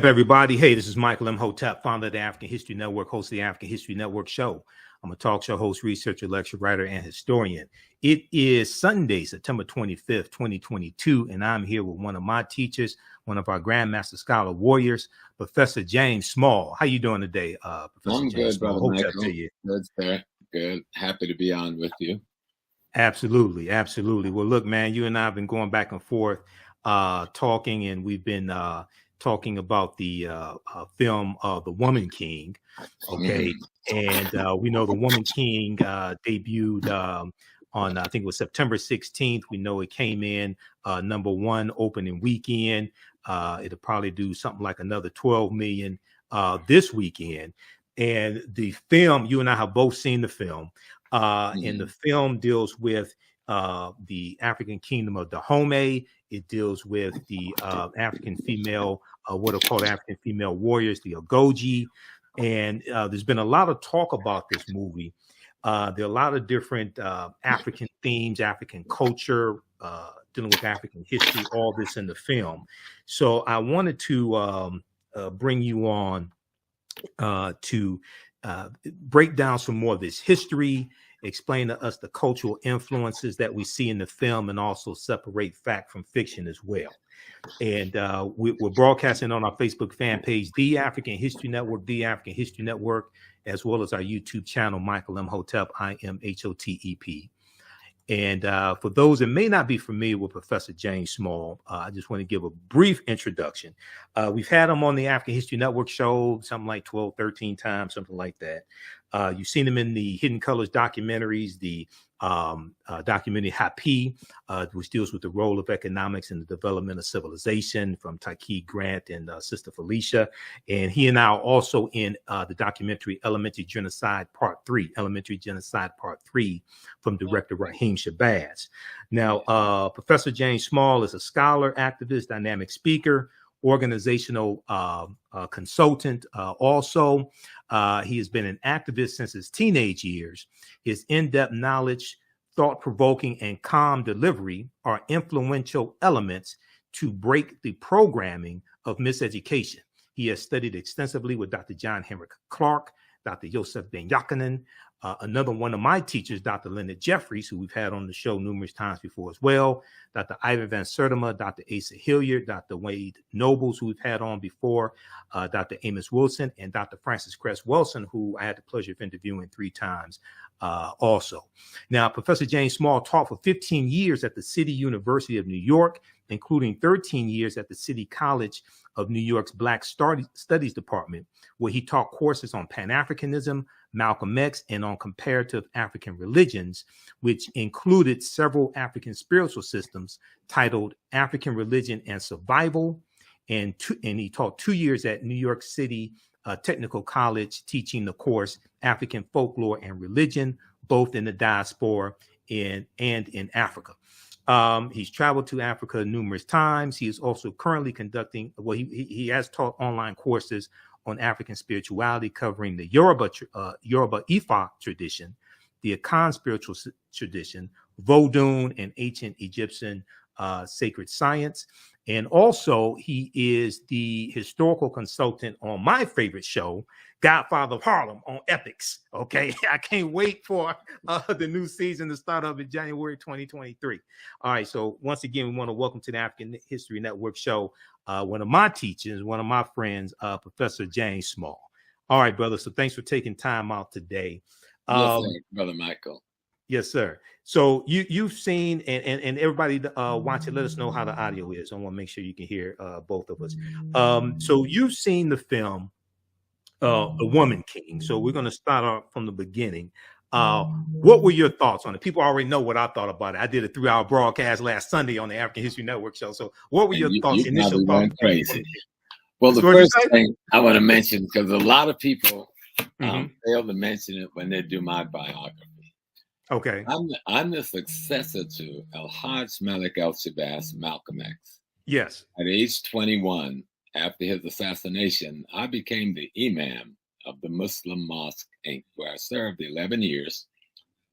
Up, everybody? Hey, this is Michael Imhotep, founder of the African History Network, host of the African History Network show. I'm a talk show host, researcher, lecturer, writer, and historian. It is Sunday, September 25th, 2022, and I'm here with one of my teachers, one of our Grandmaster Scholar Warriors, Professor James Small. How you doing today, Professor I'm James good, Small? Brother Michael. Good, sir. Good. Happy to be on with you. Absolutely, absolutely. Well, look, man, you and I have been going back and forth talking, and we've been talking about the film The Woman King. Okay. And we know The Woman King debuted on, I think it was September 16th. We know it came in #1 opening weekend. It'll probably do something like another 12 million this weekend. And the film, you and I have both seen the film. And the film deals with the African kingdom of Dahomey. It deals with the African female, what are called African female warriors, the Agojie. And there's been a lot of talk about this movie. There are a lot of different African themes, African culture, dealing with African history, all this in the film. So I wanted to bring you on to break down some more of this history, explain to us the cultural influences that we see in the film, and also separate fact from fiction as well. And we're broadcasting on our Facebook fan page, The African History Network, The African History Network, as well as our YouTube channel, Michael Imhotep, Imhotep. And for those that may not be familiar with Professor James Small, I just want to give a brief introduction. We've had him on the African History Network show, something like 12, 13 times, something like that. You've seen him in the Hidden Colors documentaries, the documentary Hapi, which deals with the role of economics in the development of civilization, from Taki Grant and Sister Felicia. And he and I are also in the documentary Elementary Genocide Part 3, Elementary Genocide Part 3, from director Raheem Shabazz. Now, Professor James Small is a scholar, activist, dynamic speaker, organizational consultant. Also, he has been an activist since his teenage years. His in-depth knowledge, thought-provoking, and calm delivery are influential elements to break the programming of miseducation. He has studied extensively with Dr. John Henry Clark, Dr. Joseph Ben Yakinen, another one of my teachers, Dr. Leonard Jeffries, who we've had on the show numerous times before as well, Dr. Ivan Van Sertima, Dr. Asa Hilliard, Dr. Wade Nobles, who we've had on before, Dr. Amos Wilson, and Dr. Francis Cress Wilson, who I had the pleasure of interviewing 3 times also. Now, Professor James Small taught for 15 years at the City University of New York, including 13 years at the City College of New York's Black Studies Department, where he taught courses on Pan-Africanism, Malcolm X, and on comparative African religions, which included several African spiritual systems titled African Religion and Survival. And he taught 2 years at New York City Technical College, teaching the course African Folklore and Religion, both in the diaspora and in Africa. He's traveled to Africa numerous times. He is also currently conducting, well, he has taught online courses on African spirituality, covering the Yoruba Ifa tradition, the Akan spiritual tradition, Vodun, and ancient Egyptian sacred science. And also, he is the historical consultant on my favorite show, Godfather of Harlem, on Epics. Okay, I can't wait for the new season to start up in January 2023. All right, so once again, we want to welcome to the African History Network show one of my teachers, one of my friends, Professor James Small. All right, brother. So thanks for taking time out today. Yes, sir, Brother Michael. Yes, sir. So you've seen, and everybody watching, let us know how the audio is. I want to make sure you can hear both of us. So you've seen the film, The Woman King. So we're going to start off from the beginning. What were your thoughts on it? People already know what I thought about it. I did a 3-hour broadcast last Sunday on the African History Network show. So what were your thoughts, initial thoughts? Crazy. Well, the first thing I want to mention, because a lot of people fail to mention it when they do my biography. Okay. I'm the successor to El-Hajj Malik El-Shabazz, Malcolm X. Yes. At age 21, after his assassination, I became the imam of the Muslim Mosque, Inc., where I served 11 years,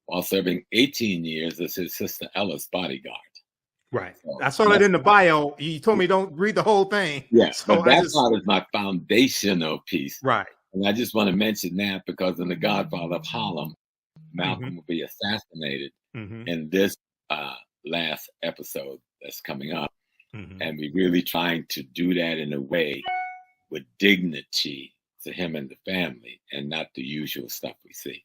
while serving 18 years as his sister Ella's bodyguard. Right. So I saw that in the bio. You told me don't read the whole thing. Yeah, so but that's part of my foundational piece. Right. And I just want to mention that because in The Godfather of Harlem, Malcolm will be assassinated in this last episode that's coming up. And we're really trying to do that in a way with dignity to him and the family and not the usual stuff we see.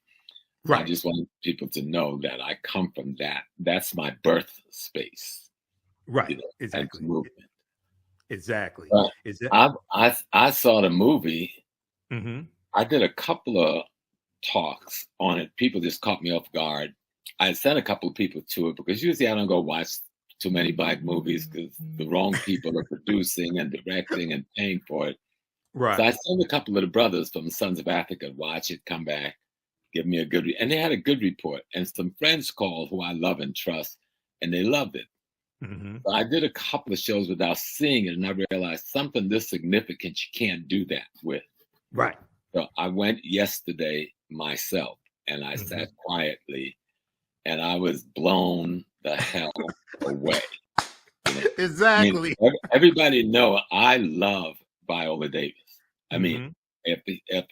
So I just want people to know that I come from that. That's my birth space. Right. You know, Exactly. Movement. Exactly. I saw the movie. I did a couple of talks on it. People just caught me off guard. I sent a couple of people to it because usually I don't go watch too many Black movies because the wrong people are producing and directing and paying for it. Right. So I sent a couple of the brothers from the Sons of Africa to watch it, come back, give me a good and they had a good report. And some friends called who I love and trust, and they loved it. So I did a couple of shows without seeing it, and I realized something this significant you can't do that with. Right. So I went yesterday myself, and I sat quietly, and I was blown the hell away. You know? Exactly. I mean, everybody know I love Viola Davis. I mean, if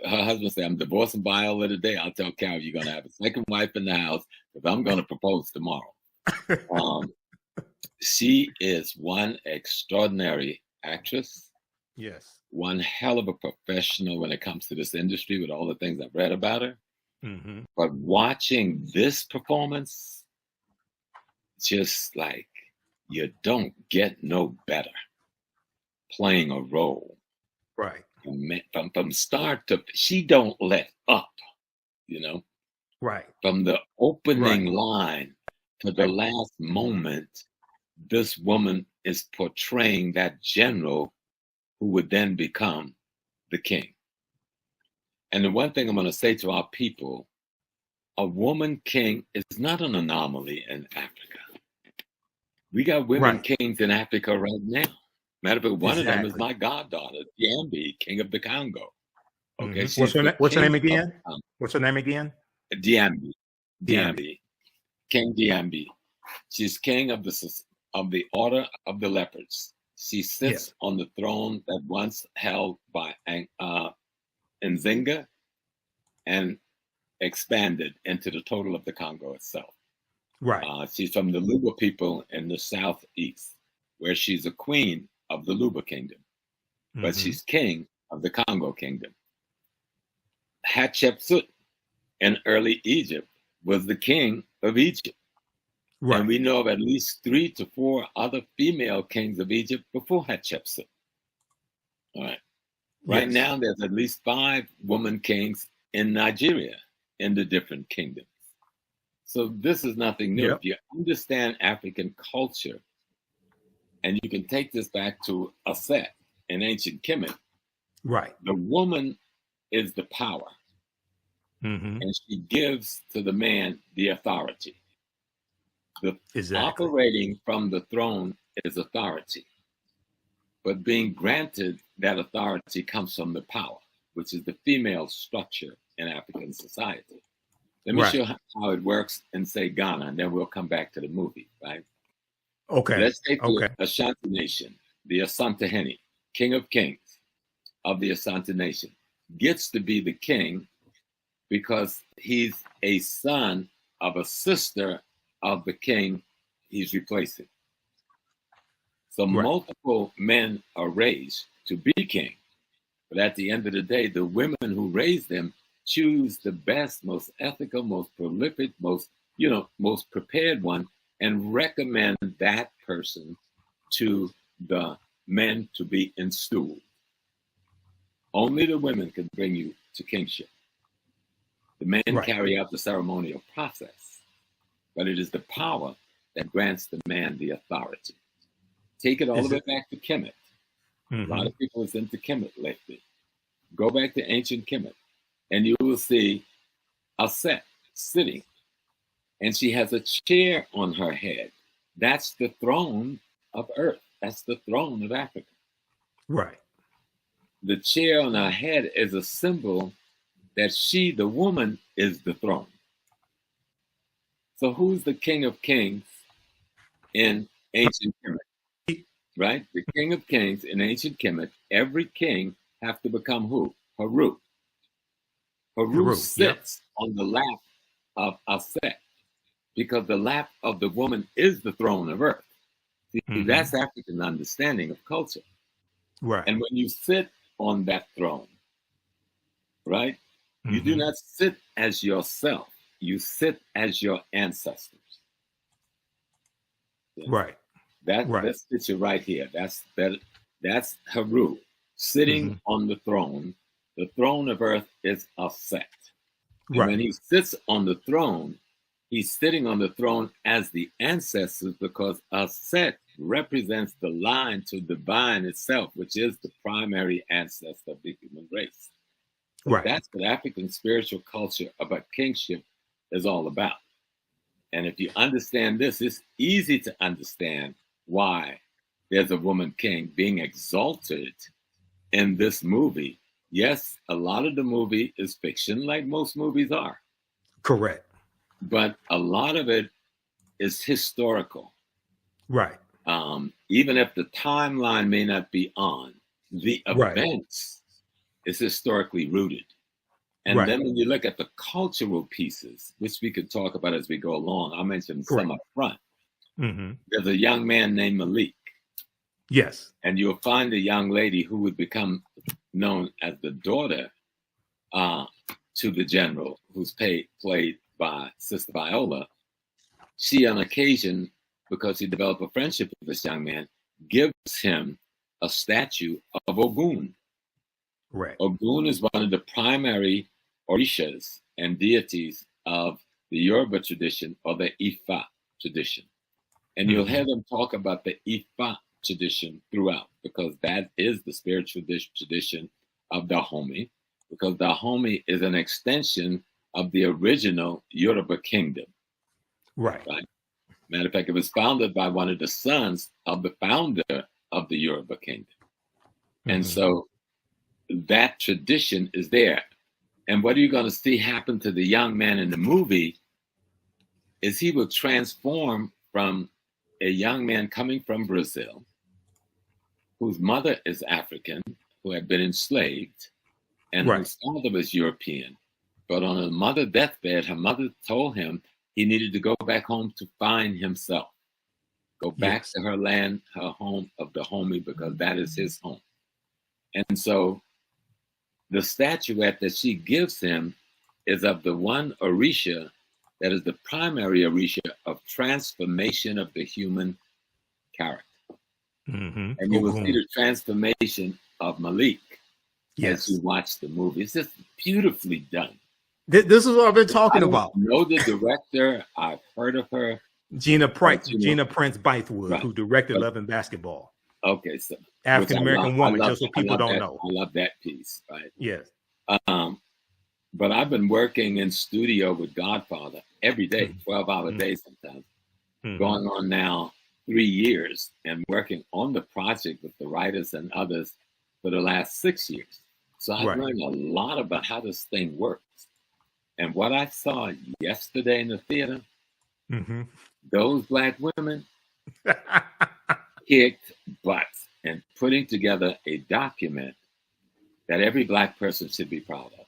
her husband say I'm divorcing Viola today, I'll tell Carol you're gonna have a second wife in the house because I'm gonna propose tomorrow. She is one extraordinary actress. Yes. One hell of a professional when it comes to this industry with all the things I've read about her. But watching this performance, just like you don't get no better playing a role. Right. From start to, she don't let up, you know? Right. From the opening line to the last moment, this woman is portraying that general who would then become the king. And the one thing I'm going to say to our people, a woman king is not an anomaly in Africa. We got women kings in Africa right now. Matter of fact, one of them is my goddaughter, Diambi, king of the Congo. Okay, what's her name again? What's her name again? Diambi. King Diambi. She's king of the Order of the Leopards. She sits on the throne that once held by Nzinga and expanded into the total of the Congo itself. Right. She's from the Luba people in the southeast, where she's a queen of the Luba kingdom, but she's king of the Congo kingdom. Hatshepsut in early Egypt was the king of Egypt. Right. And we know of at least 3 to 4 other female kings of Egypt before Hatshepsut. All right. Right now, there's at least 5 woman kings in Nigeria in the different kingdoms. So this is nothing new. If you understand African culture, and you can take this back to Aset in ancient Kemet, the woman is the power, and she gives to the man the authority. Operating from the throne is authority, but being granted that authority comes from the power, which is the female structure in African society. Let me show how it works in, say, Ghana, and then we'll come back to the movie, right? Okay. Let's take the Ashanti Nation, the Asantehene, king of kings of the Asante Nation, gets to be the king because he's a son of a sister of the king he's replacing. So multiple men are raised to be king, but at the end of the day, the women who raise them choose the best, most ethical, most prolific, most prepared one, and recommend that person to the men to be installed. Only the women can bring you to kingship. The men carry out the ceremonial process, but it is the power that grants the man the authority. Take it all the way back to Kemet. A lot of people is into Kemet lately. Go back to ancient Kemet, and you will see Aset sitting, and she has a chair on her head. That's the throne of Earth. That's the throne of Africa. Right. The chair on her head is a symbol that she, the woman, is the throne. So who's the king of kings in ancient Kemet, right? The king of kings in ancient Kemet, every king have to become who? Haru. Haru sits on the lap of Aset, because the lap of the woman is the throne of earth. See, that's African understanding of culture. Right. And when you sit on that throne, right, you do not sit as yourself. You sit as your ancestors. Right. That's picture right here. That's Haru sitting on the throne. The throne of earth is Aset. And when he sits on the throne, he's sitting on the throne as the ancestors, because Aset represents the line to divine itself, which is the primary ancestor of the human race. So that's what African spiritual culture about kingship is all about. And if you understand this, it's easy to understand why there's a woman king being exalted in this movie. Yes, a lot of the movie is fiction, like most movies are. Correct. But a lot of it is historical. Right. Even if the timeline may not be on, the events is historically rooted. And then when you look at the cultural pieces, which we could talk about as we go along, I'll mention some up front. There's a young man named Malik. Yes. And you'll find a young lady who would become known as the daughter to the general, who's played by Sister Viola. She, on occasion, because he developed a friendship with this young man, gives him a statue of Ogun. Right. Ogun is one of the primary Orishas and deities of the Yoruba tradition, or the Ifa tradition. And you'll hear them talk about the Ifa tradition throughout, because that is the spiritual tradition of Dahomey, because Dahomey is an extension of the original Yoruba kingdom. Right. Matter of fact, it was founded by one of the sons of the founder of the Yoruba kingdom. And so that tradition is there. And what are you going to see happen to the young man in the movie is he will transform from a young man coming from Brazil, whose mother is African, who had been enslaved, and whose father was European. But on her mother's deathbed, her mother told him he needed to go back home to find himself. Go back to her land, her home of Dahomey, because that is his home. And so the statuette that she gives him is of the one Orisha that is the primary Orisha of transformation of the human character. And you will see the transformation of Malik as you watch the movie. It's just beautifully done. This is what I've been talking about. I know the director. I've heard of her. Gina Prince-Bythewood, who directed Love and Basketball. Okay, so African-American woman, just so people don't know. I love that piece, right? Yes. But I've been working in studio with Godfather every day, 12-hour days sometimes, going on now 3 years, and working on the project with the writers and others for the last 6 years. So I've learned a lot about how this thing works. And what I saw yesterday in the theater, those Black women kicked butt and putting together a document that every Black person should be proud of.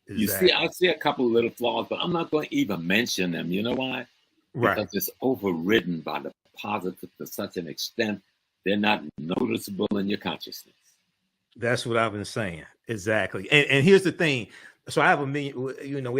Exactly. You see, I see a couple of little flaws, but I'm not going to even mention them. You know why? Because it's overridden by the positive to such an extent, they're not noticeable in your consciousness. That's what I've been saying. Exactly. And here's the thing. So I have we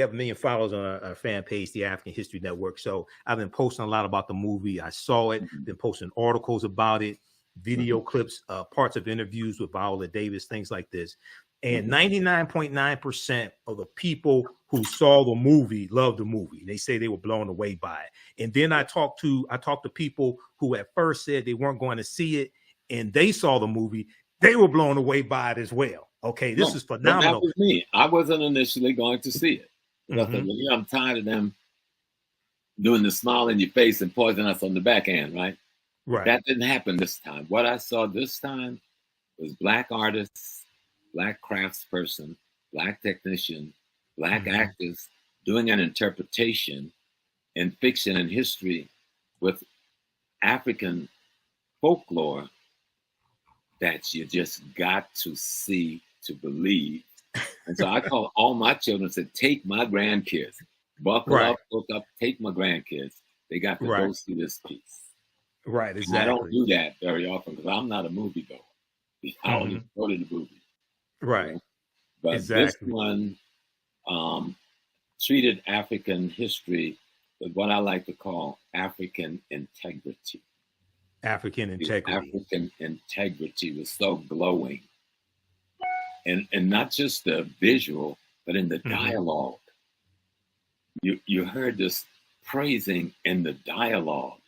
have 1 million followers on our fan page, the African History Network. So I've been posting a lot about the movie. I saw it, been posting articles about it, video clips, parts of interviews with Viola Davis, things like this. And 99.9% of the people who saw the movie loved the movie. They say they were blown away by it. And then I talked to people who at first said they weren't going to see it, and they saw the movie. They were blown away by it as well. Okay, this is phenomenal. That was me. I wasn't initially going to see it. I'm tired of them doing the smile in your face and poison us on the backhand, right? Right. That didn't happen this time. What I saw this time was Black artists, Black craftsperson, Black technician, Black actors doing an interpretation in fiction and history with African folklore that you just got to see to believe. And so I call all my children and said, take my grandkids, buckle up, hook up, take my grandkids. They got to go see this piece. Right, exactly. And I don't do that very often because I'm not a movie goer. I don't even go to the movies. Right. You know? But this one treated African history with what I like to call African integrity. African integrity. African integrity was so glowing. And not just the visual, but in the dialogue. You heard this praising in the dialogue.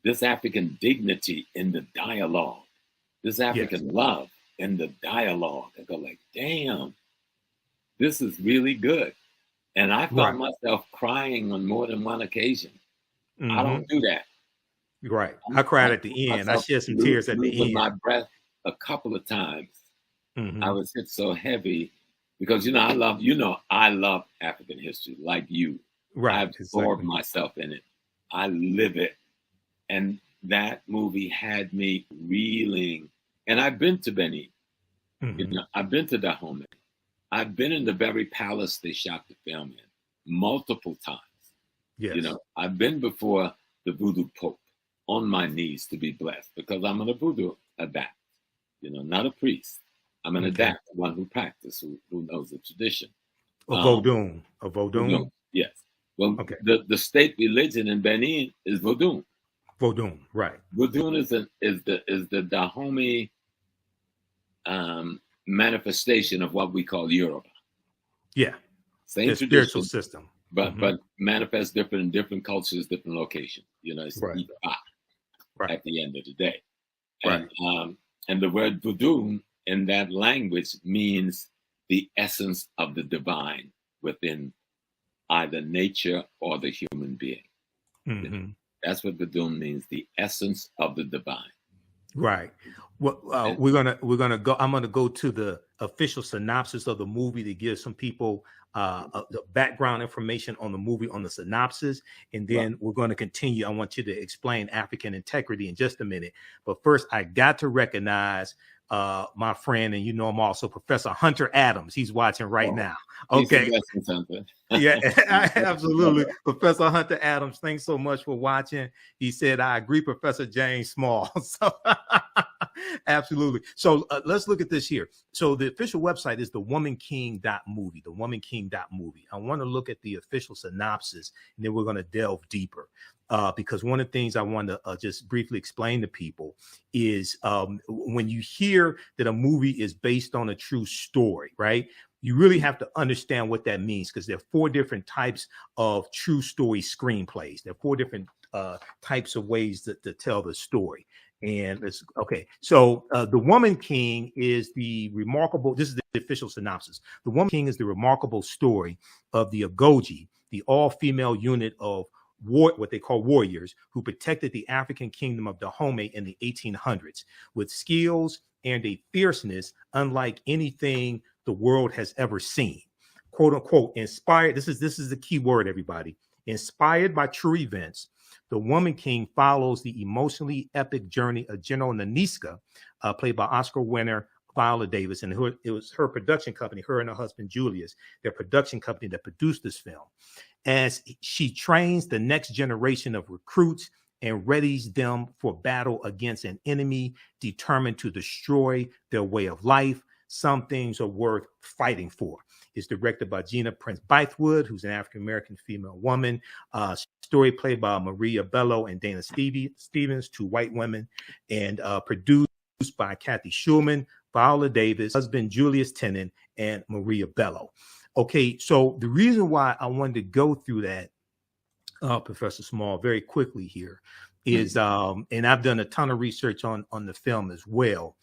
This African dignity in the dialogue. This African love in the dialogue. I go like, damn, this is really good. And I found myself crying on more than one occasion. I don't do that. Right. I cried at the end. I shed some tears at the end. My breath a couple of times. I was hit so heavy because, I love African history like you. Right. I've absorbed myself in it. I live it. And that movie had me reeling. And I've been to Benin. I've been to Dahomey. I've been in the very palace they shot the film in multiple times. Yes. I've been before the voodoo pope on my knees to be blessed because I'm a voodoo adapt, not a priest. I'm an adapt, one who practices, who knows the tradition. A Vodun. Yes. Well, the state religion in Benin is Vodun. Vodun, right. Vodun is the Dahomey manifestation of what we call Yoruba. Yeah. Same spiritual system. But manifests different in different cultures, different locations. It's at the end of the day. And the word Vodun in that language means the essence of the divine within either nature or the human being. That's what Vodun means, the essence of the divine. Right. Well, we're gonna go. I'm gonna go to the official synopsis of the movie to give some people the background information on the movie, on the synopsis, and then we're going to continue. I want you to explain African integrity in just a minute, but first, I got to recognize my friend, and I'm also Professor Hunter Adams. He's watching right now. Okay. Yeah, absolutely. Professor Hunter Adams, thanks so much for watching. He said, I agree, Professor James Small. So absolutely. So let's look at this here. So the official website is thewomanking.movie, thewomanking.movie. I want to look at the official synopsis, and then we're going to delve deeper. Because one of the things I want to just briefly explain to people is when you hear that a movie is based on a true story, right? You really have to understand what that means, because there are 4 different types of true story screenplays. There are 4 different types of ways to tell the story. And so The Woman King is the remarkable, this is the official synopsis. The Woman King is the remarkable story of the Agojie, the all-female unit of what they call warriors who protected the African kingdom of Dahomey in the 1800s with skills and a fierceness unlike anything the world has ever seen. Quote unquote, inspired. This is the key word, everybody. Inspired by true events, The Woman King follows the emotionally epic journey of General Naniska, played by Oscar winner Viola Davis, and it was her production company, her and her husband Julius, their production company that produced this film, as she trains the next generation of recruits and readies them for battle against an enemy determined to destroy their way of life. Some things are worth fighting for. It's directed by Gina Prince-Bythewood, who's an African-American female woman. Story played by Maria Bello and Dana Stevens, 2 white women, and produced by Kathy Schulman, Viola Davis, husband Julius Tennant, and Maria Bello. Okay, so the reason why I wanted to go through that, Professor Small, very quickly here is, and I've done a ton of research on the film as well.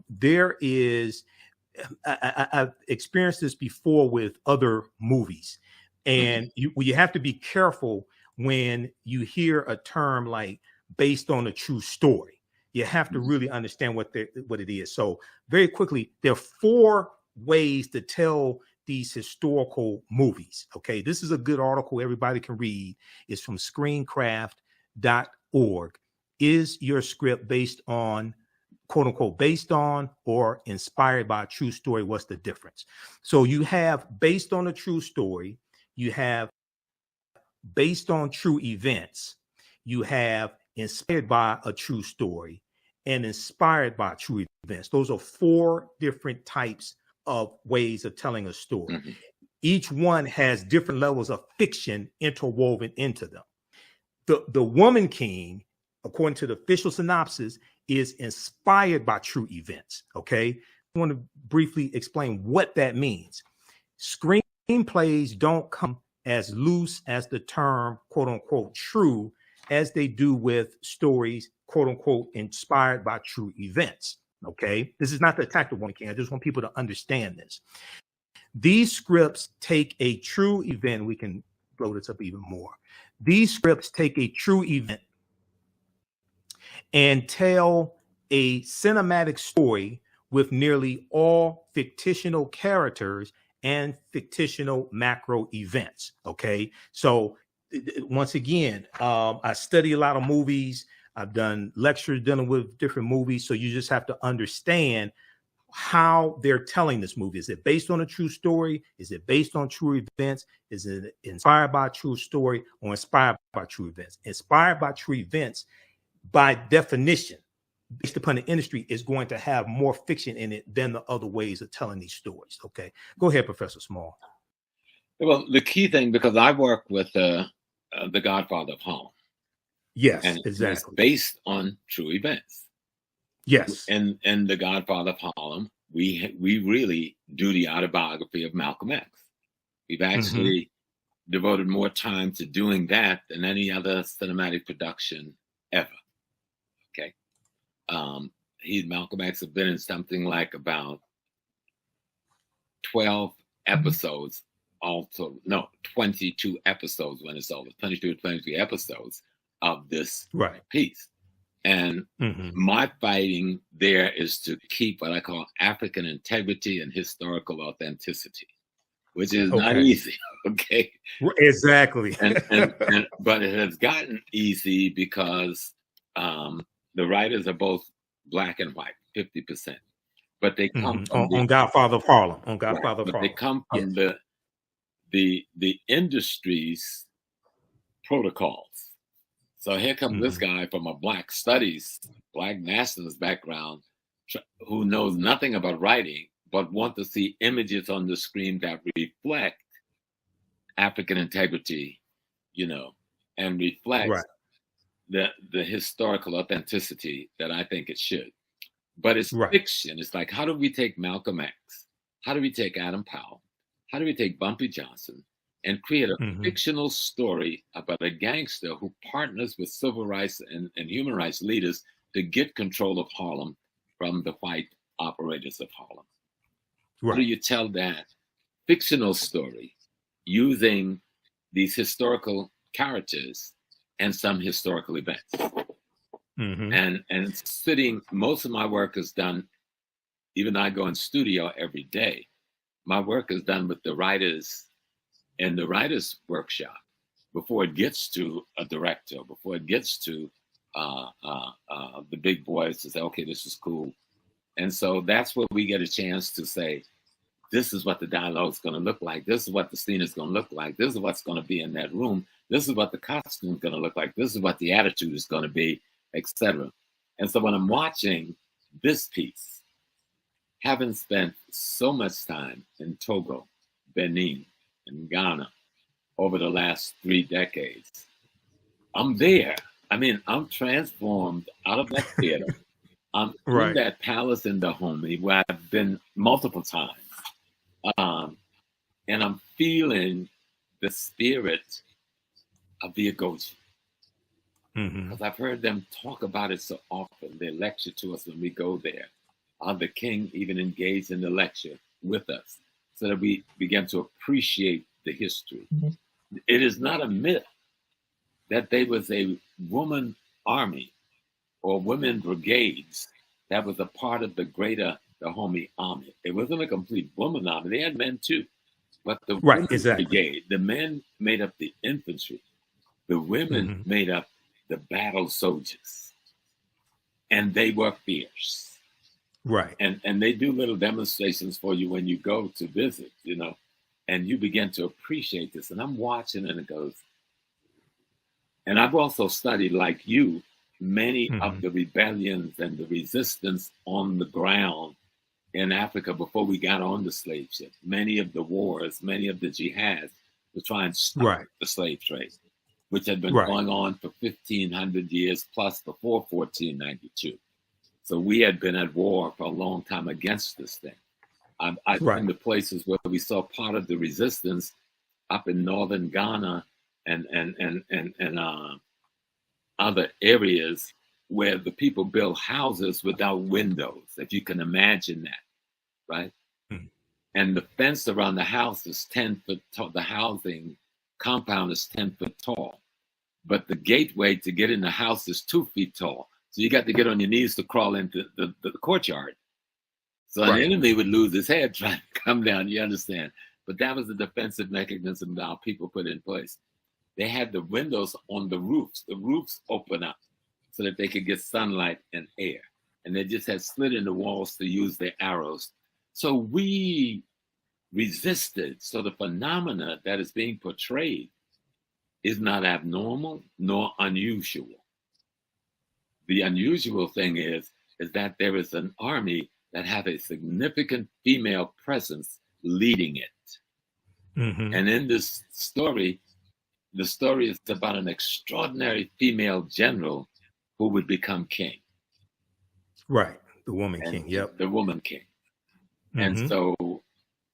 There is, I've experienced this before with other movies, and you have to be careful when you hear a term like based on a true story. You have to really understand what it is. So very quickly, there are 4 ways to tell these historical movies. Okay, this is a good article everybody can read. It's from Screencraft. Is your script based on, quote unquote, based on or inspired by a true story? What's the difference? So you have based on a true story, you have based on true events, you have inspired by a true story, and inspired by true events. Those are 4 different types of ways of telling a story. Mm-hmm. Each one has different levels of fiction interwoven into them. The Woman King, according to the official synopsis, is inspired by true events. Okay, I want to briefly explain what that means. Screenplays don't come as loose as the term, quote unquote, true, as they do with stories, quote unquote, inspired by true events. Okay, this is not the attack of Woman King. I just want people to understand this. These scripts take a true event. We can blow this up even more. These scripts take a true event and tell a cinematic story with nearly all fictional characters and fictional macro events. Okay, so once again, I study a lot of movies. I've done lectures dealing with different movies, so you just have to understand how they're telling this movie. Is it based on a true story? Is it based on true events? Is it inspired by a true story or inspired by true events? Inspired by true events, by definition, based upon the industry, is going to have more fiction in it than the other ways of telling these stories. Okay, go ahead, Professor Small. Well, the key thing, because I work with the Godfather of Harlem. Yes, and exactly. It's based on true events. Yes. And the Godfather of Harlem, we really do the autobiography of Malcolm X. We've actually devoted more time to doing that than any other cinematic production ever. Okay. Malcolm X has been in something like about 12 episodes, also, no, 22 episodes when it's over, 22 or 23 episodes of this piece. And my fighting there is to keep what I call African integrity and historical authenticity, which is not easy. Okay. Exactly. But it has gotten easy because the writers are both black and white, 50%. But they come from on Godfather of Harlem. On Godfather of Harlem. They come from the industry's protocols. So here comes this guy from a Black Studies, Black nationalist background, who knows nothing about writing, but want to see images on the screen that reflect African integrity, and reflect the historical authenticity that I think it should. But it's fiction. It's like, how do we take Malcolm X? How do we take Adam Powell? How do we take Bumpy Johnson and create a fictional story about a gangster who partners with civil rights and human rights leaders to get control of Harlem from the white operators of Harlem? How do you tell that fictional story using these historical characters and some historical events? And sitting, most of my work is done, even though I go in studio every day, my work is done with the writers in the writers' workshop before it gets to a director, before it gets to the big boys to say, okay, this is cool. And so that's where we get a chance to say, this is what the dialogue is going to look like. This is what the scene is going to look like. This is what's going to be in that room. This is what the costume is going to look like. This is what the attitude is going to be, etc. And so when I'm watching this piece, having spent so much time in Togo, Benin, and Ghana over the last 3 decades, I'm there. I mean, I'm transformed out of that theater. I'm in that palace in Dahomey where I've been multiple times. And I'm feeling the spirit of the Agojie. Because I've heard them talk about it so often. They lecture to us when we go there. The king even engaged in the lecture with us so that we begin to appreciate the history. It is not a myth that there was a woman army or women brigades that was a part of the greater Dahomey army. It wasn't a complete woman army. They had men too. But the women brigade, the men made up the infantry. The women made up the battle soldiers, and they were fierce. Right. And they do little demonstrations for you when you go to visit, and you begin to appreciate this. And I'm watching, and it goes. And I've also studied, like you, many of the rebellions and the resistance on the ground in Africa before we got on the slave ship. Many of the wars, many of the jihads to try and stop the slave trade, which had been going on for 1,500 years plus before 1492. So we had been at war for a long time against this thing. I've been to places where we saw part of the resistance up in northern Ghana and other areas where the people built houses without windows, if you can imagine that, right? And the fence around the house is 10 foot tall. The housing compound is 10 foot tall, but the gateway to get in the house is 2 feet tall. So you got to get on your knees to crawl into the courtyard. So an enemy would lose his head trying to come down, you understand? But that was the defensive mechanism that our people put in place. They had the windows on the roofs. The roofs open up so that they could get sunlight and air. And they just had slit in the walls to use their arrows. So we resisted. So the phenomena that is being portrayed is not abnormal nor unusual. The unusual thing is that there is an army that have a significant female presence leading it. And in this story, the story is about an extraordinary female general who would become king. Right. The woman king. Yep. The woman king. And so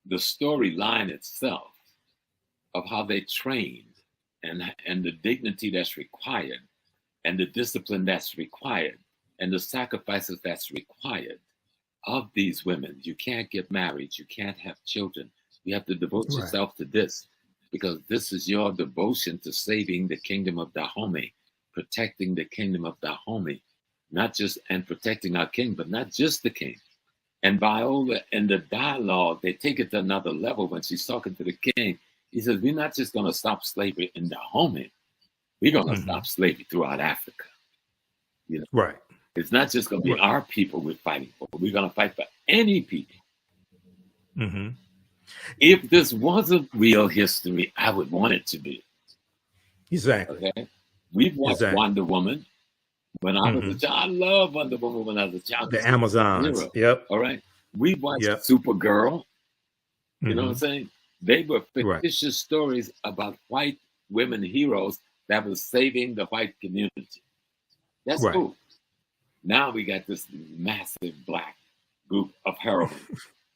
the storyline itself of how they trained and the dignity that's required and the discipline that's required and the sacrifices that's required of these women. You can't get married. You can't have children. You have to devote yourself to this, because this is your devotion to saving the kingdom of Dahomey, protecting the kingdom of Dahomey, and protecting our king, but not just the king. And Viola, in the dialogue, they take it to another level when she's talking to the king. He says, we're not just going to stop slavery in Dahomey. We're going to stop slavery throughout Africa. Right. It's not just going to be our people we're fighting for. We're going to fight for any people. If this wasn't real history, I would want it to be. Exactly. Okay. We've watched Wonder Woman. When I was a child, I loved Wonder Woman when I was a child. The Amazons. Yep. All right. We watched Supergirl. You know what I'm saying? They were fictitious stories about white women heroes that was saving the white community. That's cool. Now we got this massive black group of heroines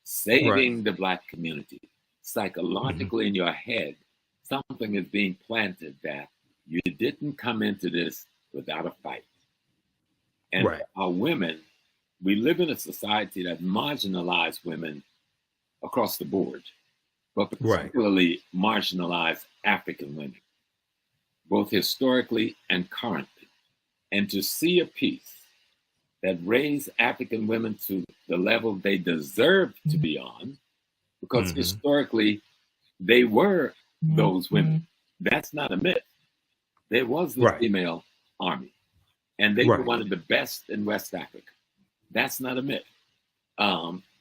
saving the black community. Psychologically in your head, something is being planted that you didn't come into this without a fight. And our women, we live in a society that marginalizes women across the board, but particularly marginalize African women, both historically and currently. And to see a piece that raised African women to the level they deserve to be on, because historically they were those women. That's not a myth. There was the female army, and they were one of the best in West Africa. That's not a myth.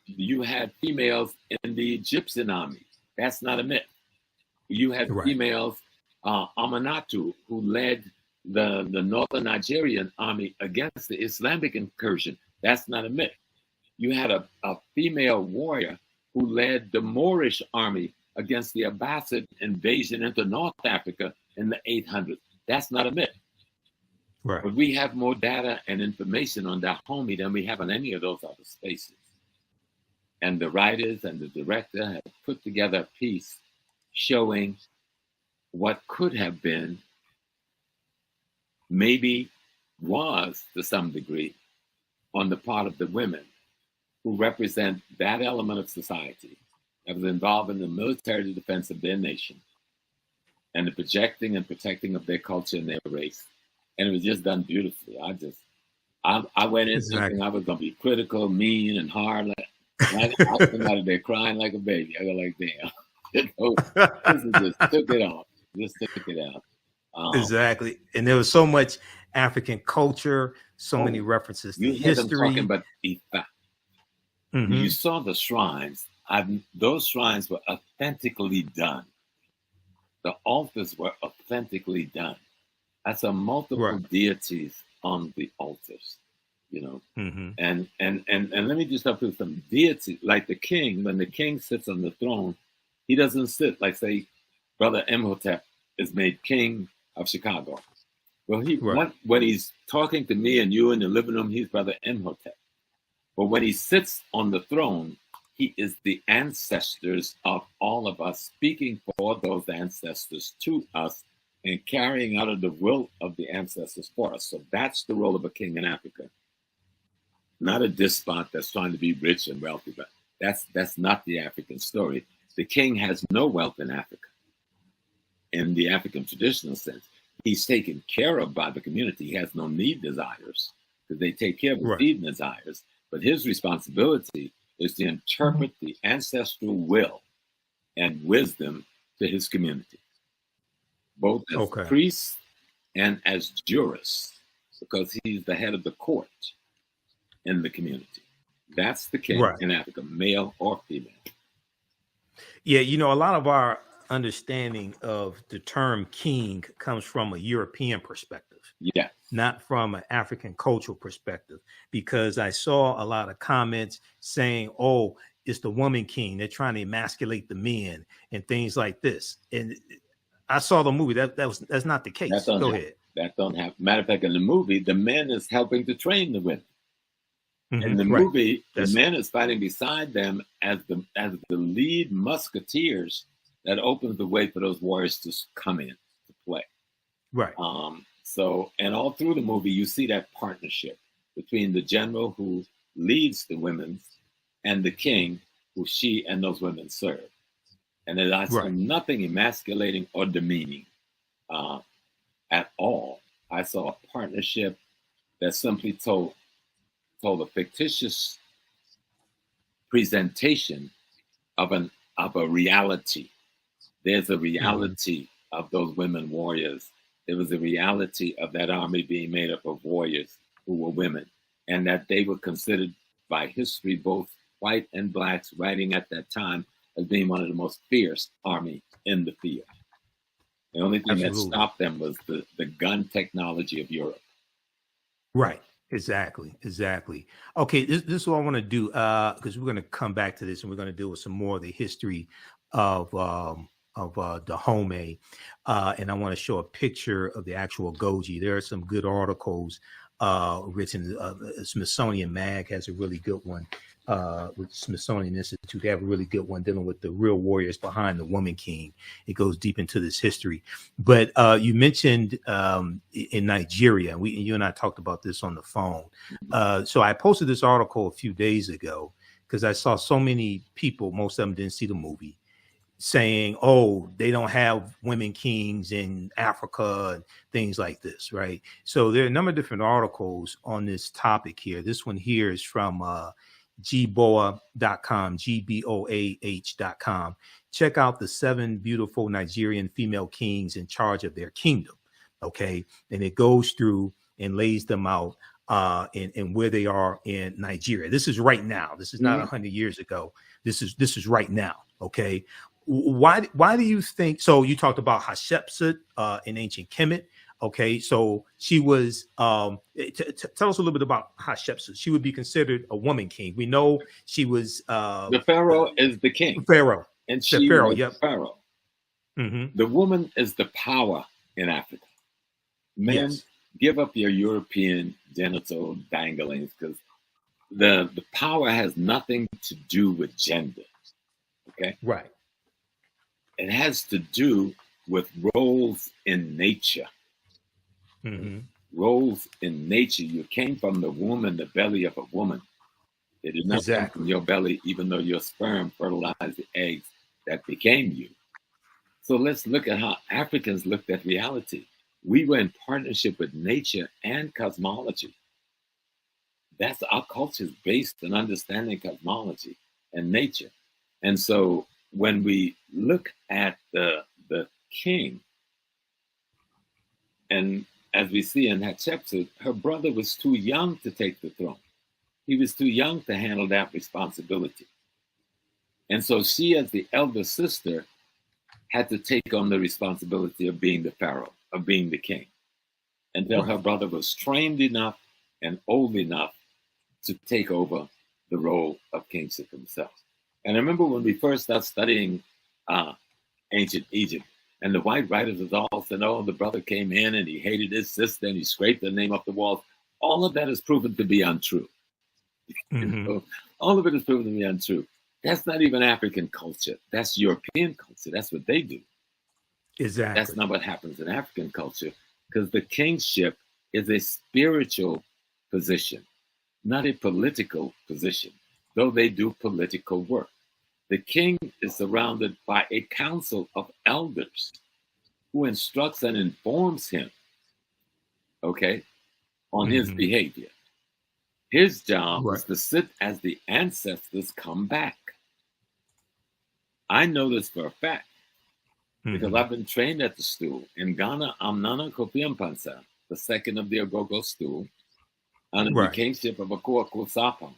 You had females in the Egyptian army. That's not a myth. You had females, Amanatu, who led the northern Nigerian army against the Islamic incursion. That's not a myth. You had a female warrior who led the Moorish army against the Abbasid invasion into North Africa in the 800s. That's not a myth. But we have more data and information on Dahomey than we have on any of those other spaces. And the writers and the director have put together a piece showing what could have been, maybe was to some degree, on the part of the women who represent that element of society that was involved in the military defense of their nation and the projecting and protecting of their culture and their race. And it was just done beautifully. I went in thinking I was going to be critical, mean, and hard. I came out of there crying like a baby. I go like, damn. This just took it off. Just took it out. Exactly. And there was so much African culture, so many references to you hear them history. talking about Ifa. You saw the shrines. Those shrines were authentically done. The altars were authentically done. I saw multiple deities on the altars, you know. And let me just help you with some deities, like the king. When the king sits on the throne, he doesn't sit like, say, Brother Imhotep is made king of Chicago. Well, when he's talking to me and you in the living room, he's Brother Imhotep. But when he sits on the throne, he is the ancestors of all of us, speaking for those ancestors to us and carrying out of the will of the ancestors for us. So that's the role of a king in Africa. Not a despot that's trying to be rich and wealthy, but that's not the African story. The king has no wealth in Africa. In the African traditional sense, he's taken care of by the community. He has no need desires because they take care of his need desires. But his responsibility is to interpret the ancestral will and wisdom to his community, both as priest and as jurist, because he's the head of the court in the community. That's the king in Africa, male or female. Yeah, you know, a lot of our understanding of the term king comes from a European perspective. Yeah. Not from an African cultural perspective, because I saw a lot of comments saying, oh, it's the woman king. They're trying to emasculate the men and things like this. And I saw the movie. That's not the case. Go ahead. That don't happen. Matter of fact, in the movie, the man is helping to train the women. In the movie, the man is fighting beside them as the lead musketeers that opens the way for those warriors to come in to play. Right. So, and all through the movie, you see that partnership between the general who leads the women and the king who she and those women serve. And I saw nothing emasculating or demeaning at all. I saw a partnership that simply told a fictitious presentation of a reality. There's a reality of those women warriors. There was a reality of that army being made up of warriors who were women, and that they were considered by history, both white and blacks, writing at that time, as being one of the most fierce army in the field. The only thing that stopped them was the gun technology of Europe. Right. Exactly. Okay, this is what I want to do, because we're going to come back to this, and we're going to deal with some more of the history of Dahomey, and I want to show a picture of the actual Agojie. There are some good articles written. Smithsonian Mag has a really good one. With Smithsonian Institute, they have a really good one dealing with the real warriors behind the woman king. It goes deep into this history. But you mentioned in Nigeria, you and I talked about this on the phone. So I posted this article a few days ago because I saw so many people, most of them didn't see the movie, saying, oh, they don't have women kings in Africa and things like this, right? So there are a number of different articles on this topic here. This one here is from gboah.com, gboah.com. Check out the 7 beautiful Nigerian female kings in charge of their kingdom, okay? And it goes through and lays them out and where they are in Nigeria. This is right now. This is not 100 years ago. This is right now, okay? Why do you think? So you talked about Hatshepsut in ancient Kemet. Okay, so she was. Tell us a little bit about Hatshepsut. She would be considered a woman king. We know she was. The pharaoh is the king. Pharaoh, and she pharaoh. Was Yep. the pharaoh. Mm-hmm. The woman is the power in Africa. Men, give up your European genital danglings, because the power has nothing to do with gender. Okay, right. It has to do with roles in nature. Mm-hmm. Roles in nature. You came from the womb and the belly of a woman. It did not come from your belly, even though your sperm fertilized the eggs that became you. So let's look at how Africans looked at reality. We were in partnership with nature and cosmology. That's our culture is based on understanding cosmology and nature. And so when we look at the king, and as we see in Hatshepsut, her brother was too young to take the throne. He was too young to handle that responsibility. And so she, as the elder sister, had to take on the responsibility of being the pharaoh, of being the king, until her brother was trained enough and old enough to take over the role of kingship himself. And I remember when we first started studying ancient Egypt, and the white writers was all saying, oh, the brother came in and he hated his sister and he scraped her name off the walls. All of that is proven to be untrue. So all of it is proven to be untrue. That's not even African culture. That's European culture. That's what they do. Exactly. That's not what happens in African culture, because the kingship is a spiritual position, not a political position, though they do political work. The king is surrounded by a council of elders who instructs and informs him, on his behavior. His job is to sit as the ancestors come back. I know this for a fact because I've been trained at the stool. In Ghana, I'm Nana Kofi Mpansa, the second of the Ogogo stool, under the kingship of Akua Kusapam.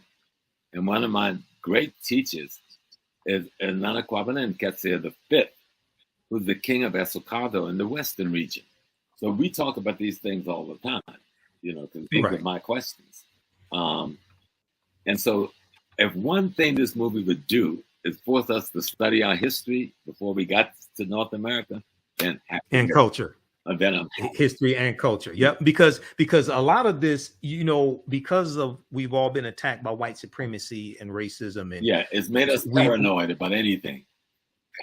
And one of my great teachers is Nana Kwabena Nketse the fifth, who's the king of Esokado in the Western region. So we talk about these things all the time, because these are my questions. And so if one thing this movie would do is force us to study our history before we got to North America, then and culture. Then I'm history and culture. Yep. Because a lot of this, because of we've all been attacked by white supremacy and racism, and it's made us paranoid about anything.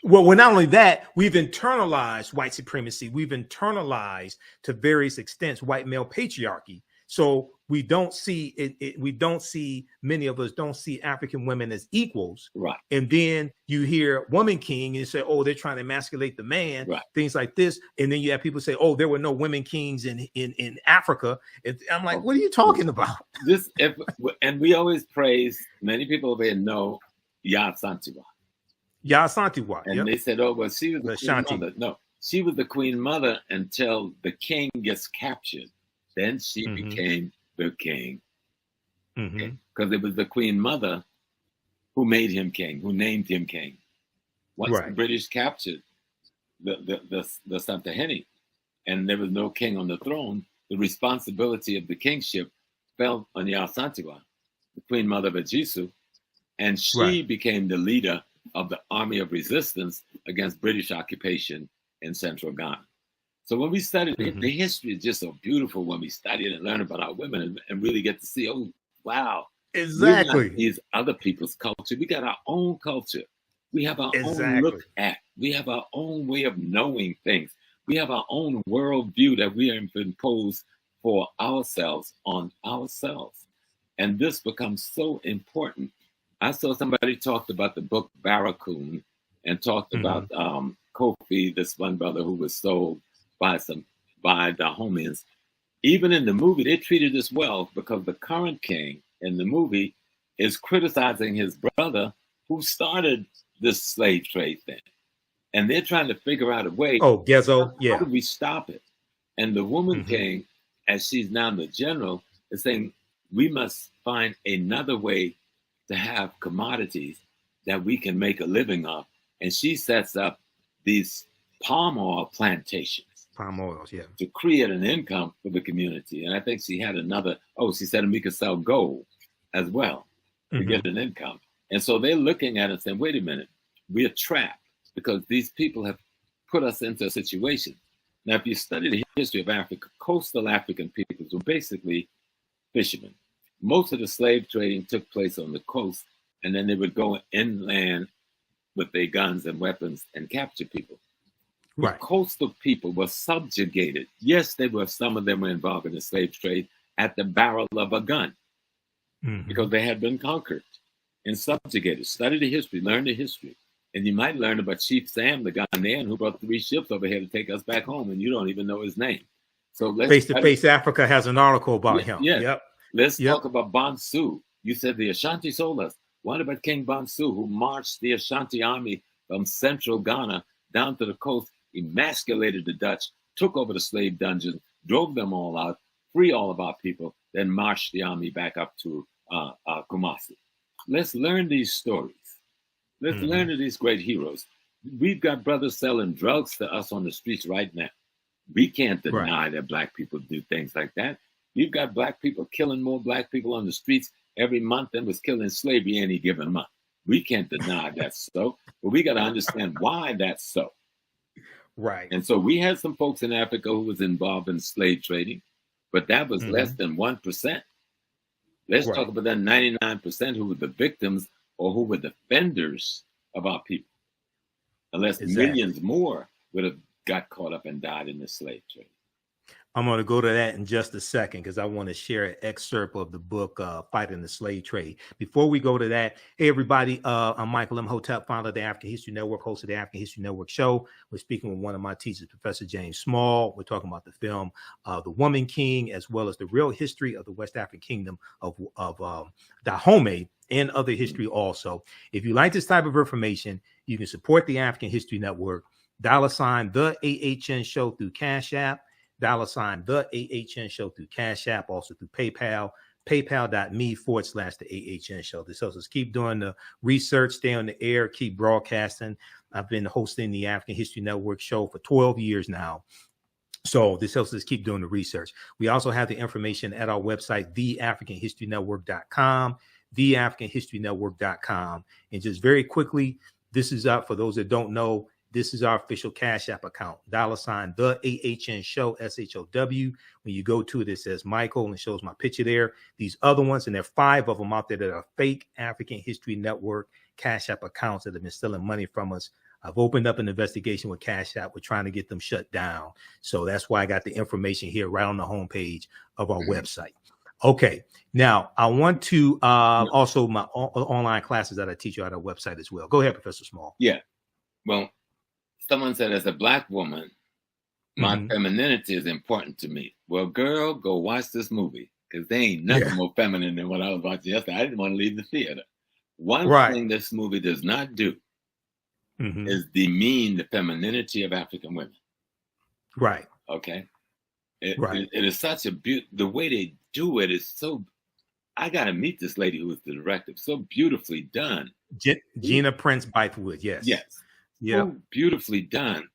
Well, not only that, we've internalized white supremacy. We've internalized to various extents white male patriarchy. So we don't see it. We don't see, many of us don't see African women as equals. Right. And then you hear woman king and you say, oh, they're trying to emasculate the man, things like this. And then you have people say, oh, there were no women kings in Africa. And I'm like, what are you talking about? And we always praise, many people over here know Ya Santiwa. Ya Santiwa. And they said, oh, well, she was the queen mother. No, she was the queen mother until the king gets captured. Then she became the king. Because it was the queen mother who made him king, who named him king. Once the British captured the Santahene and there was no king on the throne, the responsibility of the kingship fell on Yasantiwa, the queen mother of Ajisu, and she became the leader of the army of resistance against British occupation in central Ghana. So when we studied the history is just so beautiful when we study it and learn about our women and really get to see, oh, wow. Exactly. These other people's culture. We got our own culture. We have our own look at. We have our own way of knowing things. We have our own worldview that we have imposed for ourselves on ourselves. And this becomes so important. I saw somebody talked about the book Barracoon and talked about Kofi, this one brother who was sold by Dahomeans. Even in the movie, they treated this well because the current king in the movie is criticizing his brother who started this slave trade thing. And they're trying to figure out a way. Oh, Gezo, how do we stop it? And the woman king, as she's now the general, is saying, we must find another way to have commodities that we can make a living off. And she sets up these palm oil plantations. Palm oils, to create an income for the community. And I think she had she said we could sell gold as well to get an income. And so they're looking at it and saying, wait a minute, we're trapped because these people have put us into a situation. Now, if you study the history of Africa, coastal African peoples were basically fishermen. Most of the slave trading took place on the coast, and then they would go inland with their guns and weapons and capture people. Right. Coastal people were subjugated. Yes, some of them were involved in the slave trade at the barrel of a gun because they had been conquered and subjugated. Study the history, learn the history. And you might learn about Chief Sam, the Ghanaian who brought 3 ships over here to take us back home, and you don't even know his name. So Face to Face Africa has an article about him. Yeah. Let's talk about Bonsu. You said the Ashanti sold us. What about King Bonsu, who marched the Ashanti army from central Ghana down to the coast, emasculated the Dutch, took over the slave dungeon, drove them all out, free all of our people, then marched the army back up to Kumasi. Let's learn these stories. Let's learn of these great heroes. We've got brothers selling drugs to us on the streets right now. We can't deny that Black people do things like that. You've got Black people killing more Black people on the streets every month than was killed in slavery any given month. We can't deny that's so, but we got to understand why that's so. Right. And so we had some folks in Africa who was involved in slave trading, but that was less than 1%. Let's talk about that 99% who were the victims or who were defenders of our people. Unless millions more would have got caught up and died in the slave trade. I'm going to go to that in just a second because I want to share an excerpt of the book, Fighting the Slave Trade. Before we go to that, hey, everybody, I'm Michael Imhotep, founder of the African History Network, host of the African History Network show. We're speaking with one of my teachers, Professor James Small. We're talking about the film, The Woman King, as well as the real history of the West African kingdom of Dahomey and other history also. If you like this type of information, you can support the African History Network, $ the AHN show through Cash App, $ the AHN show through Cash App, also through PayPal, paypal.me/the AHN show. This helps us keep doing the research, stay on the air, keep broadcasting. I've been hosting the African History Network show for 12 years now. So this helps us keep doing the research. We also have the information at our website, theafricanhistorynetwork.com, theafricanhistorynetwork.com. And just very quickly, this is up for those that don't know. This is our official Cash App account, $ the AHN show, SHOW. When you go to it, it says Michael and it shows my picture there. These other ones, and there are 5 of them out there that are fake African History Network Cash App accounts that have been stealing money from us. I've opened up an investigation with Cash App. We're trying to get them shut down. So that's why I got the information here right on the homepage of our website. Okay, now I want to also my online classes that I teach you at our website as well. Go ahead, Professor Small. Yeah, well, someone said, as a Black woman, my femininity is important to me. Well, girl, go watch this movie because there ain't nothing more feminine than what I was watching yesterday. I didn't want to leave the theater. One thing this movie does not do is demean the femininity of African women. Right. Okay. It is such a the way they do it is so. I got to meet this lady who was the director. So beautifully done. Gina Prince-Bythewood. Yes. Yes. Yeah. So beautifully done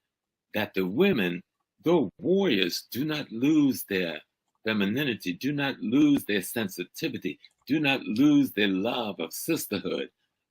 that the women, though warriors, do not lose their femininity, do not lose their sensitivity, do not lose their love of sisterhood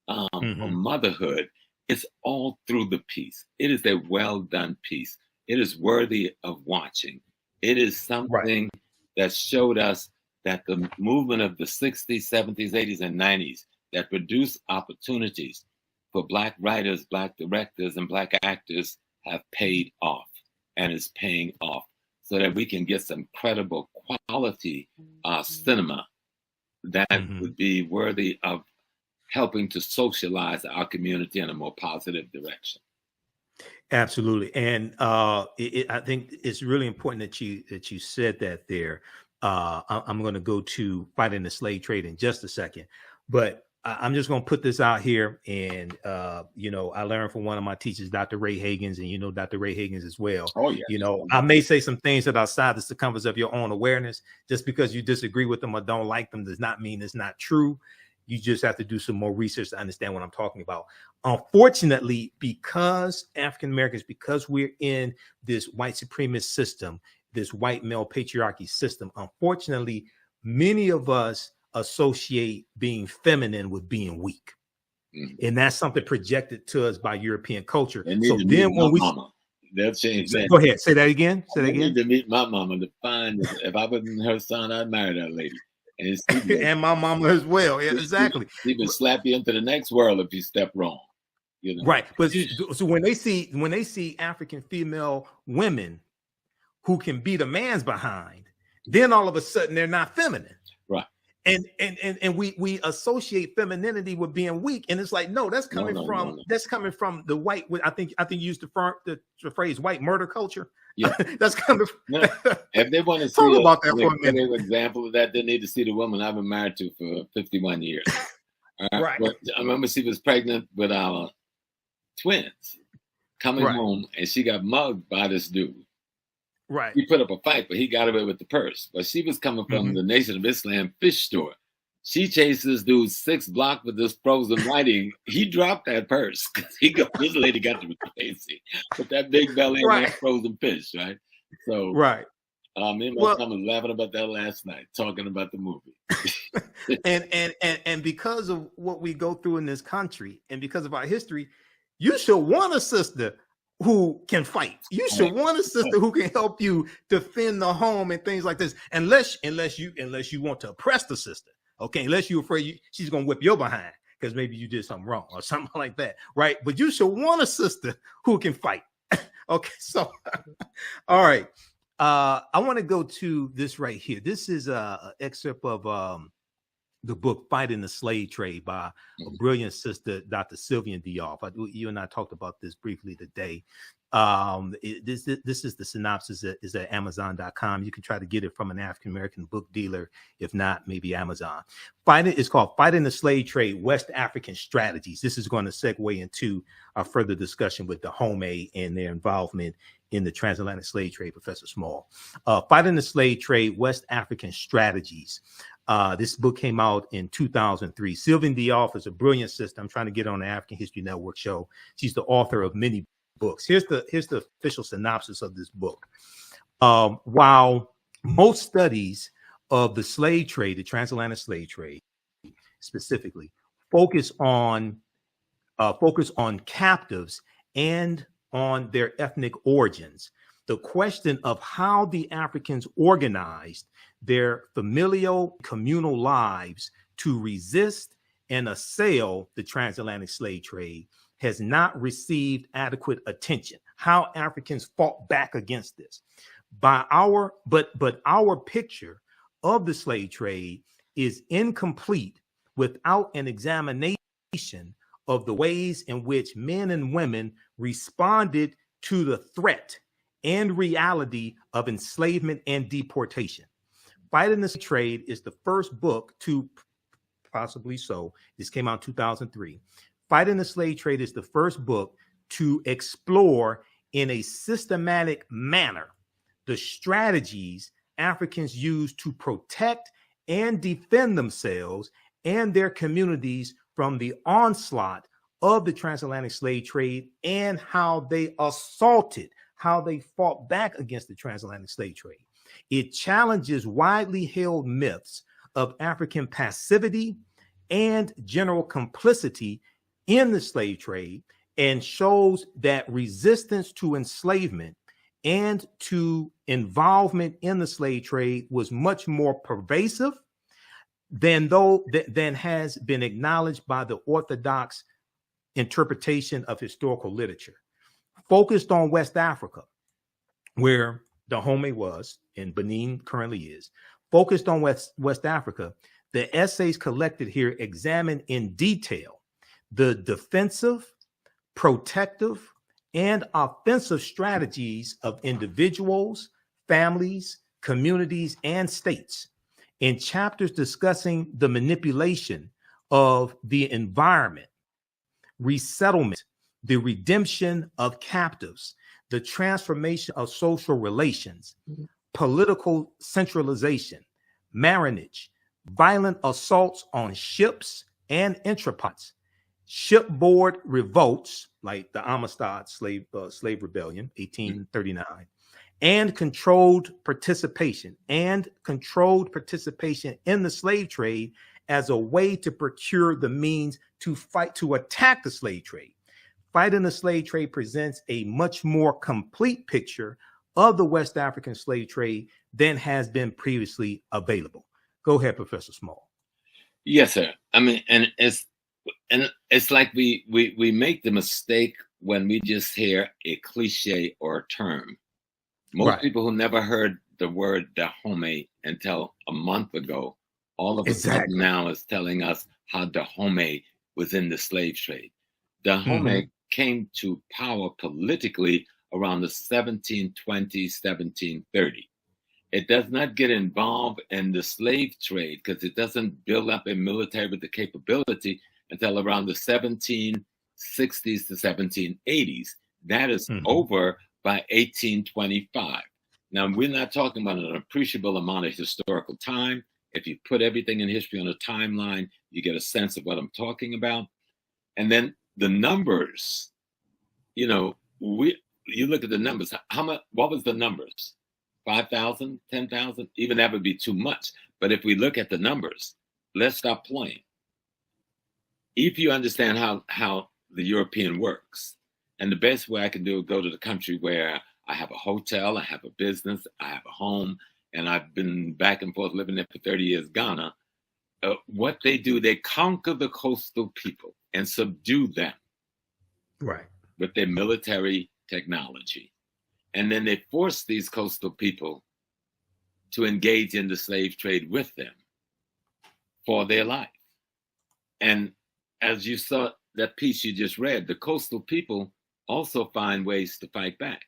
or motherhood. It's all through the piece. It is a well done piece. It is worthy of watching. It is something that showed us that the movement of the 60s, 70s, 80s, and 90s that produced opportunities for Black writers, Black directors, and Black actors have paid off and is paying off so that we can get some credible quality cinema that would be worthy of helping to socialize our community in a more positive direction. Absolutely. And I think it's really important that you said that there. I'm going to go to Fighting the Slave Trade in just a second, but I'm just going to put this out here. And, I learned from one of my teachers, Dr. Ray Hagins, and Dr. Ray Hagins as well. Oh, yeah. I may say some things that are outside the circumference of your own awareness. Just because you disagree with them or don't like them does not mean it's not true. You just have to do some more research to understand what I'm talking about. Unfortunately, because African Americans, because we're in this white supremacist system, this white male patriarchy system, unfortunately, many of us associate being feminine with being weak. And that's something projected to us by European culture. So then when they'll change that. Go ahead, say that again. Say that again. Need to meet my mama to find if I wasn't her son, I'd marry that lady. And my mama as well. Yeah, exactly. She would slap you into the next world if you step wrong. Right. But so when they see African female women who can beat a man's behind, then all of a sudden they're not feminine. Right. And we associate femininity with being weak, and it's like, no, that's coming from from the white. I think you used the phrase white murder culture. Yeah, that's coming. If they want to see about that for a minute, example of that, they need to see the woman I've been married to for 51 years. Right. But I remember she was pregnant with our twins, coming home, and she got mugged by this dude. Right. He put up a fight, but he got away with the purse. But she was coming from the Nation of Islam fish store. She chased this dude 6 blocks with this frozen whiting. He dropped that purse because this lady got to be crazy with that big belly and that frozen fish, right? So, me and my son was laughing about that last night, talking about the movie. and because of what we go through in this country, and because of our history, you should want a sister who can fight. You should want a sister who can help you defend the home and things like this. Unless you want to oppress the sister, okay? Unless you're afraid she's gonna whip your behind because maybe you did something wrong or something like that, right? But you should want a sister who can fight. Okay, so all right. I want to go to this right here. This is an excerpt of the book Fighting the Slave Trade by a brilliant sister, Dr. Sylvian Diop. You and I talked about this briefly today. This is the synopsis. Is at Amazon.com. You can try to get it from an African-American book dealer. If not, maybe Amazon. It's called Fighting the Slave Trade, West African Strategies. This is going to segue into our further discussion with Dahomey and their involvement in the transatlantic slave trade, Professor Small. Fighting the Slave Trade, West African Strategies. This book came out in 2003. Sylvian Diop is a brilliant sister. I'm trying to get on the African History Network show. She's the author of many books. Here's the official synopsis of this book. While most studies of the slave trade, the transatlantic slave trade specifically, focus on captives and on their ethnic origins, the question of how the Africans organized their familial communal lives to resist and assail the transatlantic slave trade has not received adequate attention. How Africans fought back against this. But our picture of the slave trade is incomplete without an examination of the ways in which men and women responded to the threat and reality of enslavement and deportation. Fighting the Slave Trade is the first book to, possibly so, this came out in 2003. Fighting the Slave Trade is the first book to explore in a systematic manner the strategies Africans used to protect and defend themselves and their communities from the onslaught of the transatlantic slave trade, and how they fought back against the transatlantic slave trade. It challenges widely held myths of African passivity and general complicity in the slave trade, and shows that resistance to enslavement and to involvement in the slave trade was much more pervasive than has been acknowledged by the orthodox interpretation of historical literature. Focused on West Africa, where Dahomey was and Benin currently is, focused on West Africa, the essays collected here examine in detail the defensive, protective, and offensive strategies of individuals, families, communities, and states. In chapters discussing the manipulation of the environment, resettlement, the redemption of captives, the transformation of social relations, political centralization, marriage, violent assaults on ships and entrepots, shipboard revolts like the Amistad slave rebellion, 1839, and controlled participation in the slave trade as a way to procure the means to attack the slave trade. Fighting the Slave Trade presents a much more complete picture of the West African slave trade than has been previously available. Go ahead, Professor Small. Yes, sir. I mean, and it's like we make the mistake when we just hear a cliche or a term. Most people who never heard the word Dahomey until a month ago, all of a sudden now is telling us how Dahomey was in the slave trade. Dahomey came to power politically around the 1720, 1730. It does not get involved in the slave trade because it doesn't build up a military with the capability until around the 1760s to 1780s. That is over by 1825. Now, we're not talking about an appreciable amount of historical time. If you put everything in history on a timeline, you get a sense of what I'm talking about. And then the numbers, you know, you look at the numbers. How much? What was the numbers? 5,000, 10,000? Even that would be too much. But if we look at the numbers, let's stop playing. If you understand how the European works, and the best way I can do is go to the country where I have a hotel, I have a business, I have a home, and I've been back and forth living there for 30 years, Ghana. What they do, they conquer the coastal people and subdue them. Right. With their military technology. And then they force these coastal people to engage in the slave trade with them for their life. And as you saw that piece you just read, the coastal people also find ways to fight back.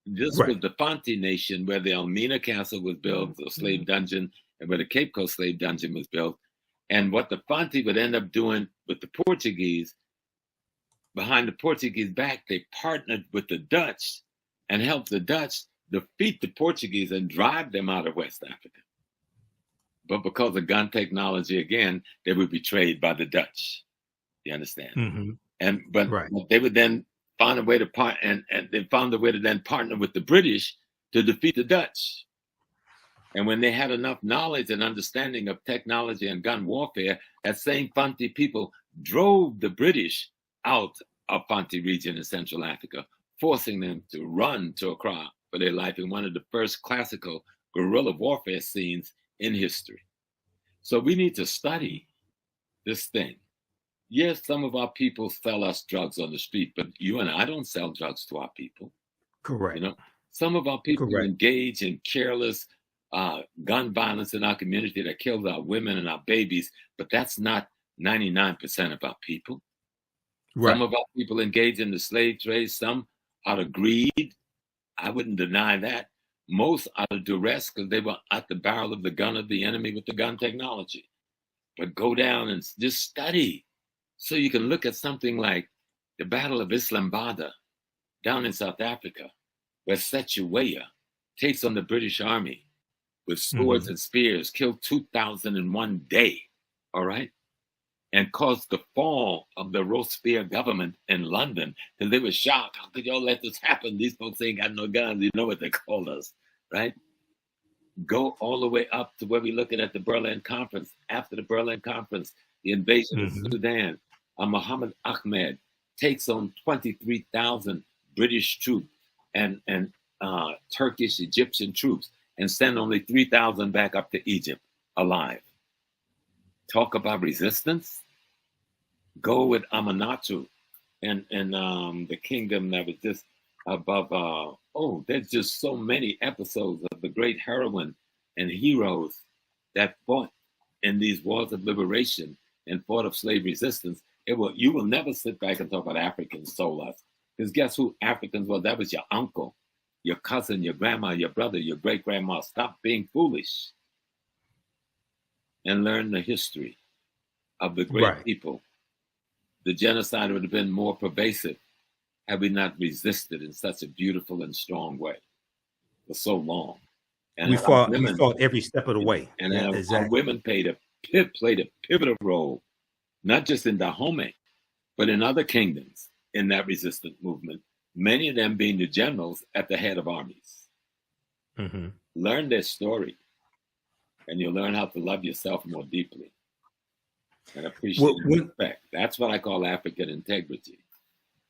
This was the Fanti Nation, where the Elmina Castle was built, the slave dungeon, and where the Cape Coast slave dungeon was built. And what the Fanti would end up doing with the Portuguese, behind the Portuguese back, they partnered with the Dutch and helped the Dutch defeat the Portuguese and drive them out of West Africa. But because of gun technology, again, they were betrayed by the Dutch. You understand? But they would then find a way to they found a way to then partner with the British to defeat the Dutch. And when they had enough knowledge and understanding of technology and gun warfare, that same Fanti people drove the British out of Fanti region in Central Africa, forcing them to run to Accra for their life in one of the first classical guerrilla warfare scenes in history. So we need to study this thing. Yes, some of our people sell us drugs on the street, but you and I don't sell drugs to our people. Correct. You know, some of our people engage in careless gun violence in our community that kills our women and our babies, but that's not 99% of our people. Right. Some of our people engage in the slave trade, some out of greed. I wouldn't deny that. Most out of duress because they were at the barrel of the gun of the enemy with the gun technology. But go down and just study. So you can look at something like the Battle of Islamabad down in South Africa, where Setuweya takes on the British Army with swords and spears, killed 2,000 in one day, all right? And caused the fall of the Robespierre government in London, because they were shocked. How could y'all let this happen? These folks ain't got no guns. You know what they called us, right? Go all the way up to where we're looking at the Berlin Conference. After the Berlin Conference, the invasion of Sudan, Muhammad Ahmed takes on 23,000 British troops and Turkish, Egyptian troops, and send only 3,000 back up to Egypt alive. Talk about resistance. Go with Amanatu and the kingdom that was just above. There's just so many episodes of the great heroine and heroes that fought in these wars of liberation and fought of slave resistance. You will never sit back and talk about Africans sold us. Because guess who Africans were? That was your uncle, your cousin, your grandma, your brother, your great-grandma. Stop being foolish and learn the history of the great people. The genocide would have been more pervasive had we not resisted in such a beautiful and strong way for so long. And we fought every step of the way. And our women played a pivotal role, not just in Dahomey, but in other kingdoms in that resistance movement, many of them being the generals at the head of armies. Learn their story, and you'll learn how to love yourself more deeply and appreciate and respect. That's what I call African integrity.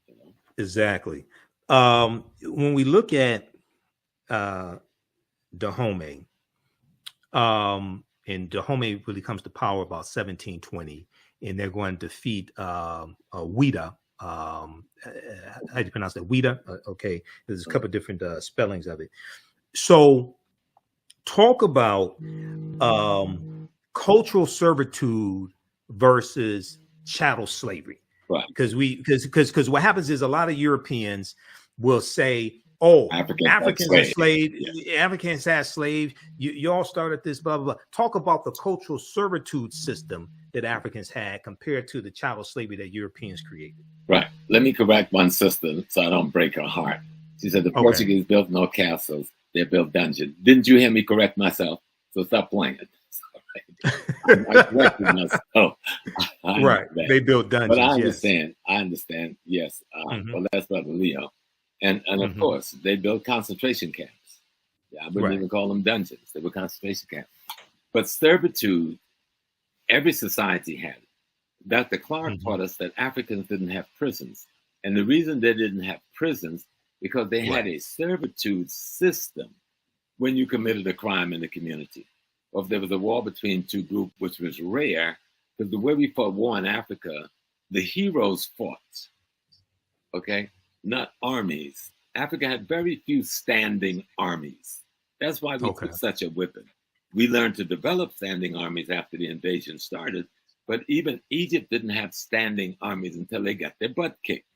You know? Exactly. When we look at Dahomey, and Dahomey really comes to power about 1720, and they're going to defeat Ouida. How do you pronounce that? Ouida? Okay. There's a couple of different spellings of it. So talk about cultural servitude versus chattel slavery. Right. Because what happens is a lot of Europeans will say, oh, Africans are slaves. Yeah. Africans had slaves. You all started this, blah, blah, blah. Talk about the cultural servitude system that Africans had compared to the chattel slavery that Europeans created. Right. Let me correct one sister so I don't break her heart. She said the Portuguese built no castles. They built dungeons. Didn't you hear me correct myself? So stop playing. I corrected myself. Right. They built dungeons. But I understand. Yes. I understand. Yes. Well, that's Brother Leo. And of course, they built concentration camps. Yeah, I wouldn't even call them dungeons. They were concentration camps. But servitude, every society had it. Dr. Clark taught us that Africans didn't have prisons. And the reason they didn't have prisons, because they had a servitude system when you committed a crime in the community. Or if there was a war between two groups, which was rare, because the way we fought war in Africa, the heroes fought, okay? Not armies. Africa had very few standing armies. That's why we took such a whipping. We learned to develop standing armies after the invasion started, but even Egypt didn't have standing armies until they got their butt kicked.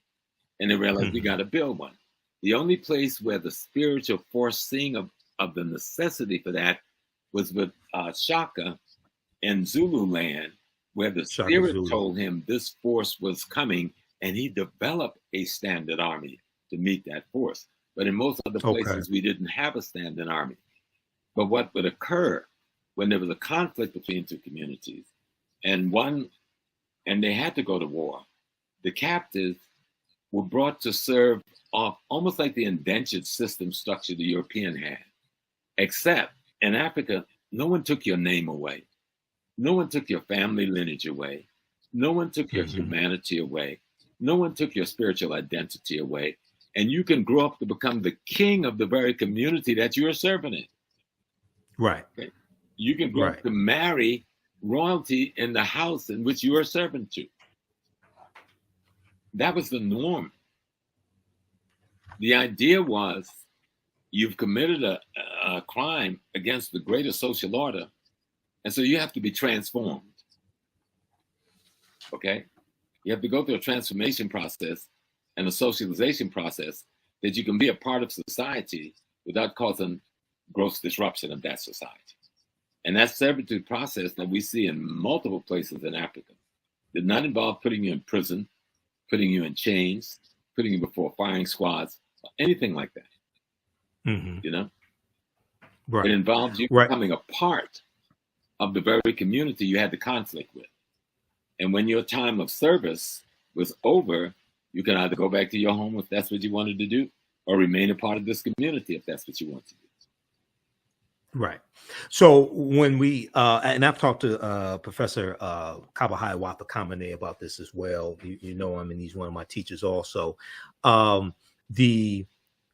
And they realized we got to build one. The only place where the spiritual foreseeing of the necessity for that was with Shaka in Zululand, where the spirit told him this force was coming, and he developed a standing army to meet that force. But in most other places, we didn't have a standing army. But what would occur when there was a conflict between two communities, and they had to go to war, the captives were brought to serve off almost like the indentured system structure the European had, except in Africa, no one took your name away. No one took your family lineage away. No one took your humanity away. No one took your spiritual identity away. And you can grow up to become the king of the very community that you are serving in. Right. Okay? You can grow up to marry royalty in the house in which you are serving to. That was the norm. The idea was you've committed a crime against the greater social order, and so you have to be transformed. Okay? You have to go through a transformation process and a socialization process that you can be a part of society without causing gross disruption of that society. And that servitude process that we see in multiple places in Africa did not involve putting you in prison, putting you in chains, putting you before firing squads, or anything like that. You know? Right. It involves you becoming a part of the very community you had the conflict with. And when your time of service was over, you can either go back to your home if that's what you wanted to do, or remain a part of this community if that's what you want to do. Right. So when we, and I've talked to Professor Kabahai Wapa-Kamene about this as well. You know him, and he's one of my teachers also. The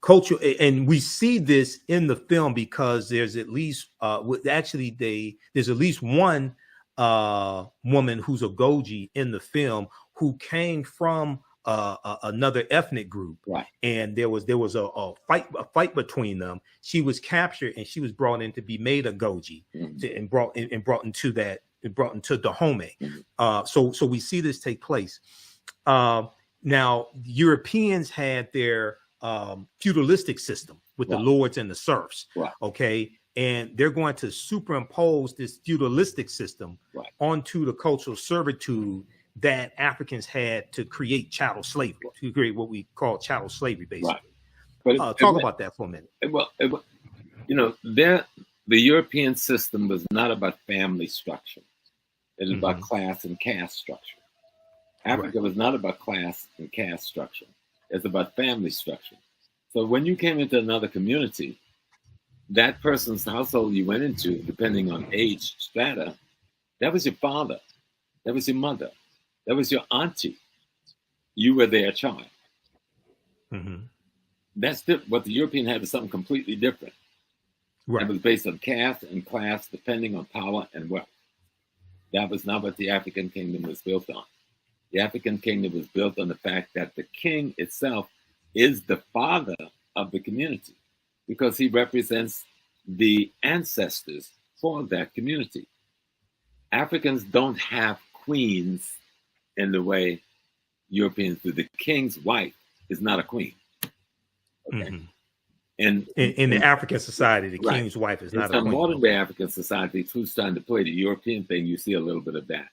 culture, and we see this in the film because there's at least, there's at least one woman who's Agojie in the film who came from another ethnic group, and there was a fight between them. She was captured and she was brought in to be made Agojie, and brought into Dahomey. So we see this take place. Now Europeans had their feudalistic system with the lords and the serfs. Okay. And they're going to superimpose this feudalistic system onto the cultural servitude that Africans had to create chattel slavery, to create what we call chattel slavery, basically. But talk about that for a minute. You know, the European system was not about family structure. It was about class and caste structure. Africa was not about class and caste structure. It's about family structure. So when you came into another community, that person's household you went into, depending on age strata, that was your father, that was your mother, that was your auntie. You were their child. That's what the European had was something completely different. It was based on caste and class, depending on power and wealth. That was not what the African kingdom was built on. The African kingdom was built on the fact that the king itself is the father of the community, because he represents the ancestors for that community. Africans don't have queens in the way Europeans do. The king's wife is not a queen. Okay? In the African society, the king's wife is not a queen. In modern day African society, who's trying to play the European thing, you see a little bit of that.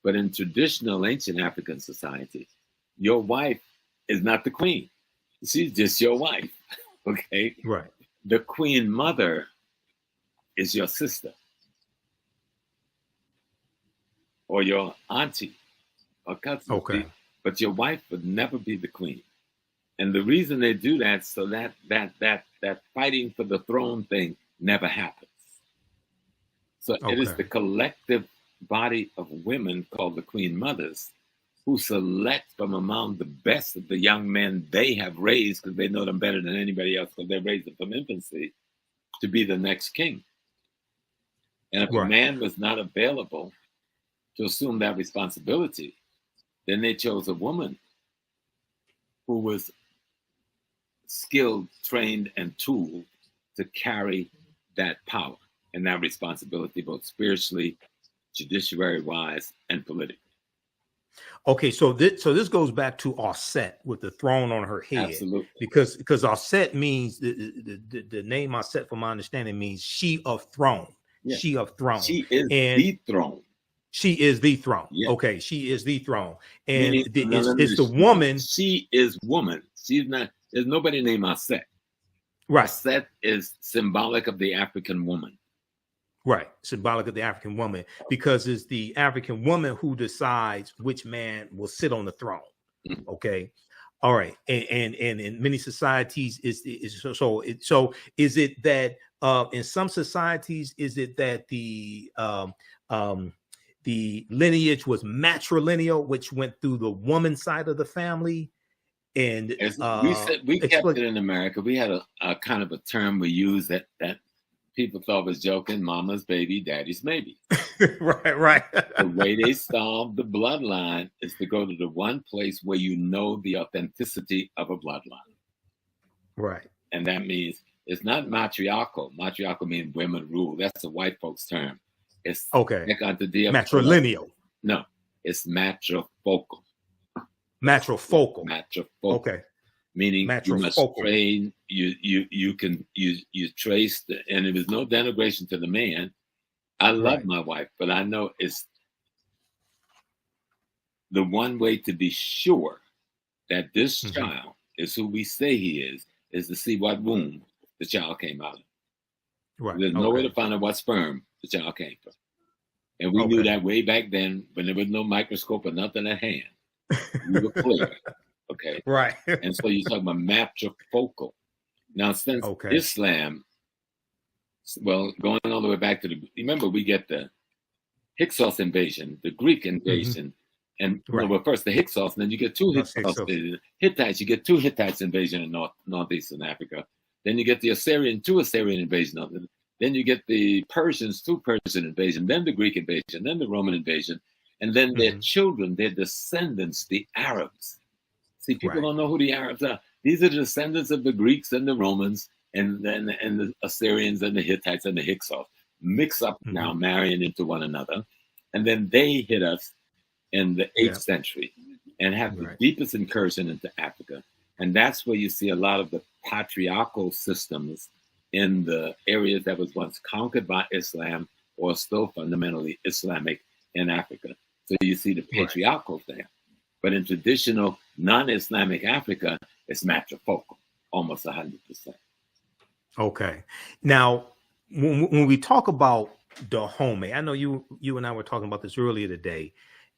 But in traditional ancient African society, your wife is not the queen. She's just your wife. Okay? the queen mother is your sister or your auntie or cousin. Okay. But your wife would never be the queen. And the reason they do that, so that fighting for the throne thing never happens. So it is the collective body of women called the queen mothers who select from among the best of the young men they have raised, because they know them better than anybody else, because they raised them from infancy, to be the next king. And if a man was not available to assume that responsibility, then they chose a woman who was skilled, trained, and tooled to carry that power and that responsibility, both spiritually, judiciary-wise, and politically. Okay, so this goes back to Auset with the throne on her head. Absolutely. Because Auset means the name Auset, from my understanding, means she of throne. Yeah. She of throne. She is the throne. She is the throne. Yeah. Okay, she is the throne. And it's the woman. She is woman. She's not, there's nobody named Auset. Right. Auset is symbolic of the African woman. Right, symbolic of the African woman, because it's the African woman who decides which man will sit on the throne. Okay, all right, and in many societies is it that in some societies is it that the lineage was matrilineal, which went through the woman side of the family, and we kept it in America. We had a kind of a term we used that people thought was joking: mama's baby, daddy's maybe. right. The way they solve the bloodline is to go to the one place where you know the authenticity of a bloodline. Right. And that means it's not matriarchal. Matriarchal means women rule. That's a white folks term. It's matrilineal. No, it's matrifocal. Matrifocal. Okay. Meaning you must train, you trace, and there was no denigration to the man. I love my wife, but I know it's the one way to be sure that this child is who we say he is to see what womb the child came out of. Right. There's no way to find out what sperm the child came from. And we knew that way back then when there was no microscope or nothing at hand. We were clear. Okay. Right. And so you talk about matrifocal. Now, since Islam, well, going all the way back to remember, we get the Hyksos invasion, the Greek invasion, and well, first the Hyksos, and then you get two Hyksos invasions. Hittites, you get two Hittites invasion in northeastern Africa. Then you get the two Assyrian invasion of it. Then you get the Persians, two Persian invasion, then the Greek invasion, then the Roman invasion, and then their children, their descendants, the Arabs. See, people don't know who the Arabs are. These are the descendants of the Greeks and the Romans and the Assyrians and the Hittites and the Hyksos mix up now, marrying into one another. And then they hit us in the 8th century and have the deepest incursion into Africa. And that's where you see a lot of the patriarchal systems in the areas that was once conquered by Islam or still fundamentally Islamic in Africa. So you see the patriarchal there. But in traditional non-Islamic Africa, it's matrifocal, almost 100%. Okay. Now, when we talk about Dahomey, I know you and I were talking about this earlier today,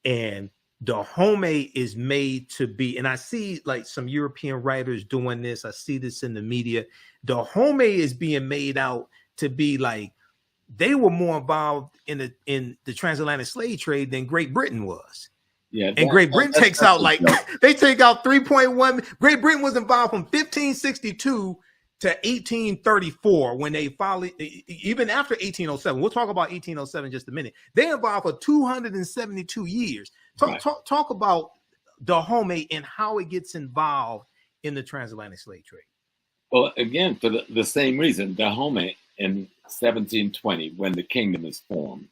and Dahomey is made to be, and I see like some European writers doing this. I see this in the media. Dahomey is being made out to be like they were more involved in the transatlantic slave trade than Great Britain was. Yeah, and Great Britain takes out like they take out 3.1. Great Britain was involved from 1562 to 1834 when they finally, even after 1807. We'll talk about 1807 in just a minute. They involved for 272 years. Talk about Dahomey and how it gets involved in the transatlantic slave trade. Well, again, for the same reason, Dahomey in 1720, when the kingdom is formed.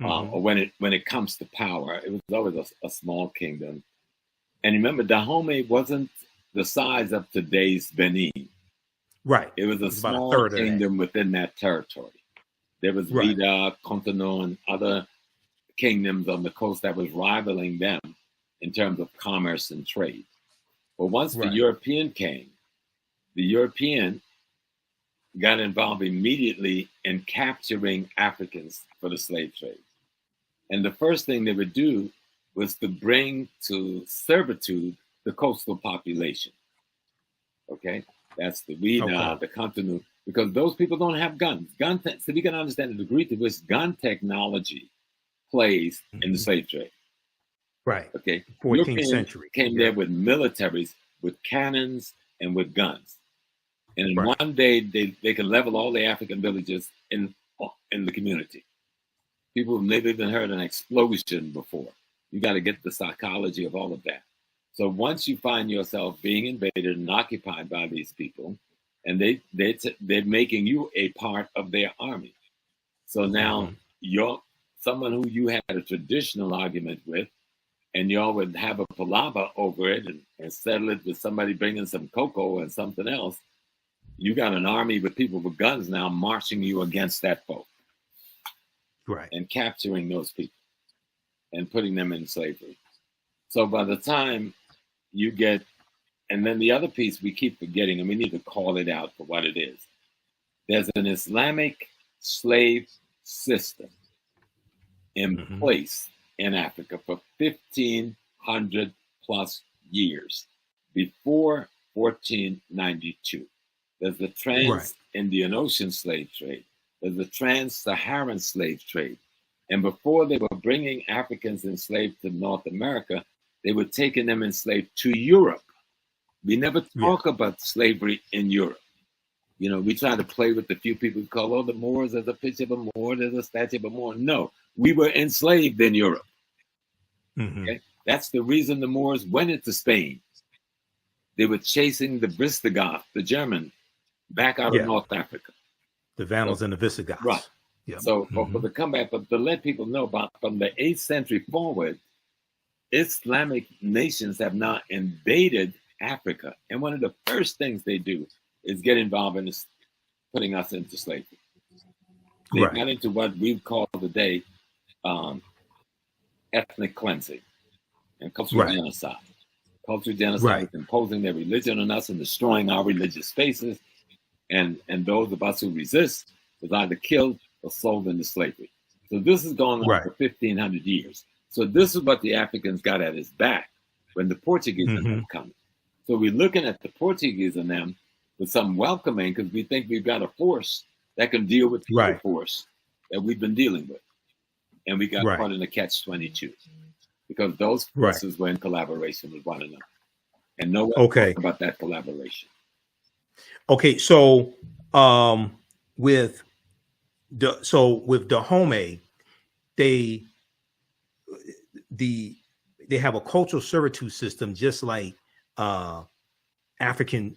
Or when it comes to power, it was always a small kingdom. And remember, Dahomey wasn't the size of today's Benin. Right. It was a small kingdom within that territory. There was Vida, Cotonou, and other kingdoms on the coast that was rivaling them in terms of commerce and trade. But once the European came, the European got involved immediately in capturing Africans for the slave trade. And the first thing they would do was to bring to servitude the coastal population. Okay, that's the Wida, the Contonu, because those people don't have guns. So we can understand the degree to which gun technology plays in the slave trade. Right. Okay. 14th Europeans century. came there with militaries, with cannons, and with guns. And in one day, they can level all the African villages in the community. People have never even heard an explosion before. You got to get the psychology of all of that. So once you find yourself being invaded and occupied by these people, and they're making you a part of their army. So now you're someone who you had a traditional argument with, and y'all would have a palaver over it and settle it with somebody bringing some cocoa and something else. You got an army with people with guns now marching you against that foe. Right. And capturing those people and putting them in slavery. So by the time you get, and then the other piece we keep forgetting, and we need to call it out for what it is. There's an Islamic slave system in place in Africa for 1,500 plus years before 1492. There's the trans-Indian Ocean slave trade. There's the trans-Saharan slave trade. And before they were bringing Africans enslaved to North America, they were taking them enslaved to Europe. We never talk about slavery in Europe. You know, we try to play with the few people who call, oh, the Moors, there's a picture of a Moor, there's a statue of a Moor. No, we were enslaved in Europe. Okay? That's the reason the Moors went into Spain. They were chasing the Visigoth, the German, back out of North Africa. The Vandals and the Visigoths. Right. Yeah. So for the comeback, but to let people know about from the 8th century forward, Islamic nations have now invaded Africa. And one of the first things they do is get involved in this, putting us into slavery. They got into what we call today ethnic cleansing and cultural genocide. Cultural genocide is imposing their religion on us and destroying our religious spaces. And those of us who resist was either killed or sold into slavery. So this is going on for 1,500 years. So this is what the Africans got at his back when the Portuguese are coming. So we're looking at the Portuguese and them with some welcoming because we think we've got a force that can deal with the force that we've been dealing with. And we got caught in a catch-22 because those forces were in collaboration with one another. And no one talked about that collaboration. Okay, so with Dahomey, they have a cultural servitude system just like African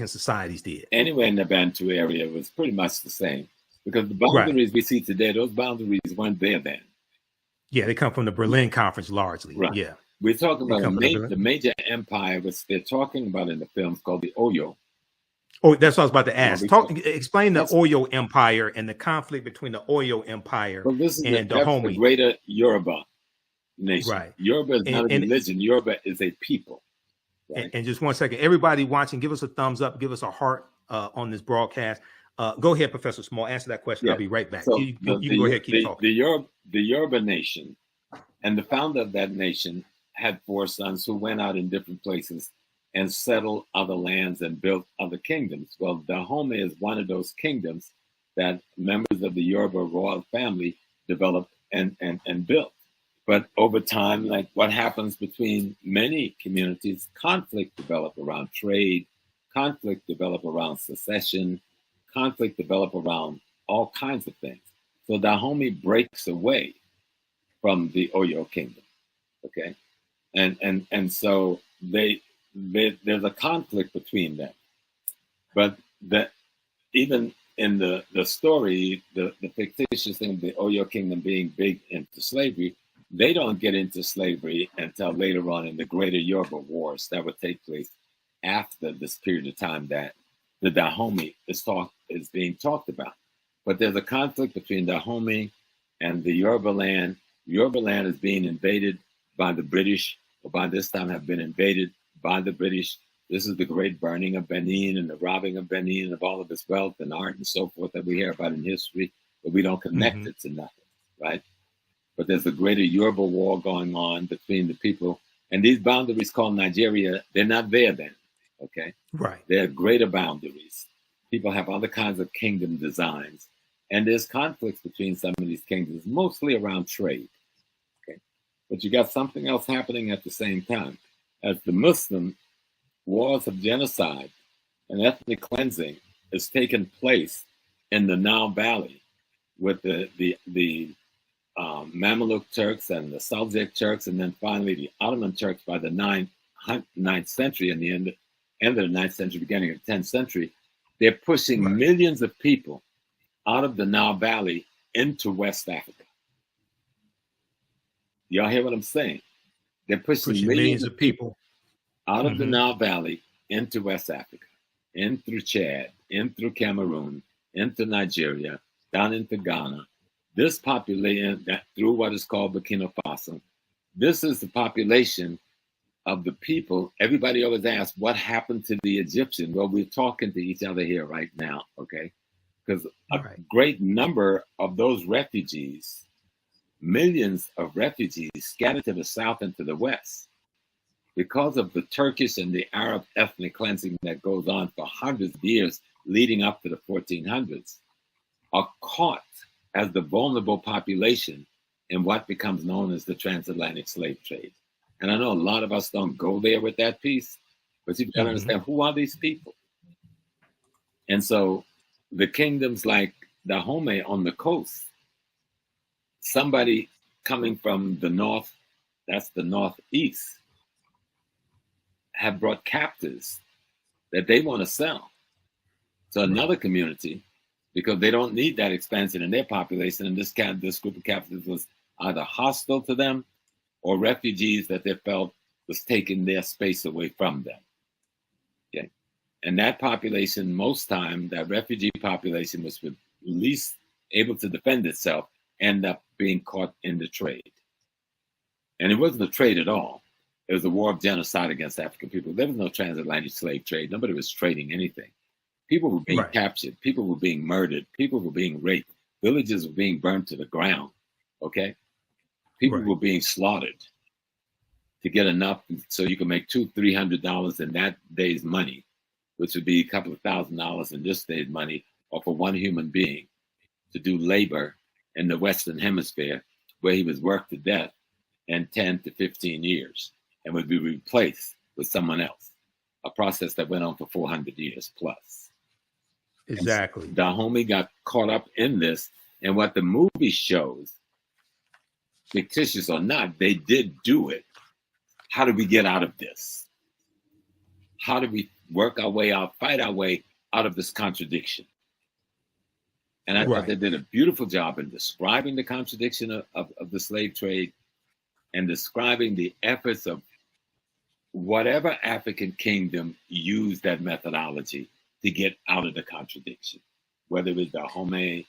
societies did. Anywhere in the Bantu area was pretty much the same because the boundaries we see today, those boundaries weren't there then. Yeah, they come from the Berlin Conference largely. Right. Yeah, we're talking about the major empire which they're talking about in the films called the Oyo. Oh, that's what I was about to ask. Explain the Oyo Empire and the conflict between the Oyo Empire and Dahomey. The greater Yoruba nation. Right. Yoruba is not a religion. Yoruba is a people. Right? And just 1 second, everybody watching, give us a thumbs up, give us a heart on this broadcast. Go ahead, Professor Small. Answer that question. I'll be right back. So you go ahead, keep talking. The Yoruba nation and the founder of that nation had 4 sons who went out in different places and settled other lands and built other kingdoms. Well, Dahomey is one of those kingdoms that members of the Yoruba royal family developed and built. But over time, like what happens between many communities, conflict develop around trade, conflict develop around secession, conflict develop around all kinds of things. So Dahomey breaks away from the Oyo kingdom, okay? And so there's a conflict between them. But even in the story, the fictitious thing of the Oyo kingdom being big into slavery, they don't get into slavery until later on in the greater Yoruba wars that would take place after this period of time that the Dahomey is being talked about. But there's a conflict between Dahomey and the Yoruba land. Yoruba land is being invaded by the British, or by this time have been invaded by the British This is the great burning of Benin and the robbing of Benin of all of its wealth and art and so forth that we hear about in history, but we don't connect it to nothing, right? But there's a greater Yoruba war going on between the people. And these boundaries called Nigeria, they're not there then, okay? Right. They're greater boundaries. People have other kinds of kingdom designs. And there's conflicts between some of these kingdoms, mostly around trade, okay? But you got something else happening at the same time. As the Muslim wars of genocide and ethnic cleansing has taken place in the Nile Valley with the Mamluk Turks and the Seljuk Turks, and then finally the Ottoman Turks by the 9th century and the end of the 9th century, beginning of the 10th century. They're pushing millions of people out of the Nile Valley into West Africa. Y'all hear what I'm saying? They're pushing millions of people out of the Nile Valley into West Africa, in through Chad, in through Cameroon, into Nigeria, down into Ghana. This population, that through what is called Burkina Faso, this is the population of the people. Everybody always asks, what happened to the Egyptian? Well, we're talking to each other here right now, okay? Because a great number of those refugees, millions of refugees scattered to the south and to the west, because of the Turkish and the Arab ethnic cleansing that goes on for hundreds of years leading up to the 1400s, are caught as the vulnerable population in what becomes known as the transatlantic slave trade. And I know a lot of us don't go there with that piece, but you've got to understand, who are these people? And so the kingdoms like Dahomey on the coast, somebody coming from the north, that's the northeast, have brought captives that they want to sell to another community because they don't need that expansion in their population. And this group of captives was either hostile to them or refugees that they felt was taking their space away from them. Okay. And that population, most time, that refugee population was least able to defend itself, end up being caught in the trade. And it wasn't a trade at all. It was a war of genocide against African people. There was no transatlantic slave trade. Nobody was trading anything. People were being captured. People were being murdered. People were being raped. Villages were being burned to the ground. Okay? People were being slaughtered to get enough so you could make $200-300 in that day's money, which would be a couple of $1,000s in this day's money, or for one human being to do labor in the Western Hemisphere, where he was worked to death in 10 to 15 years. And would be replaced with someone else, a process that went on for 400 years plus. Exactly. Dahomey got caught up in this, and what the movie shows, fictitious or not, they did do it. How do we get out of this? How do we work our way out, fight our way out of this contradiction? And I thought they did a beautiful job in describing the contradiction of the slave trade and describing the efforts of whatever African kingdom used that methodology to get out of the contradiction, whether it was Dahomey,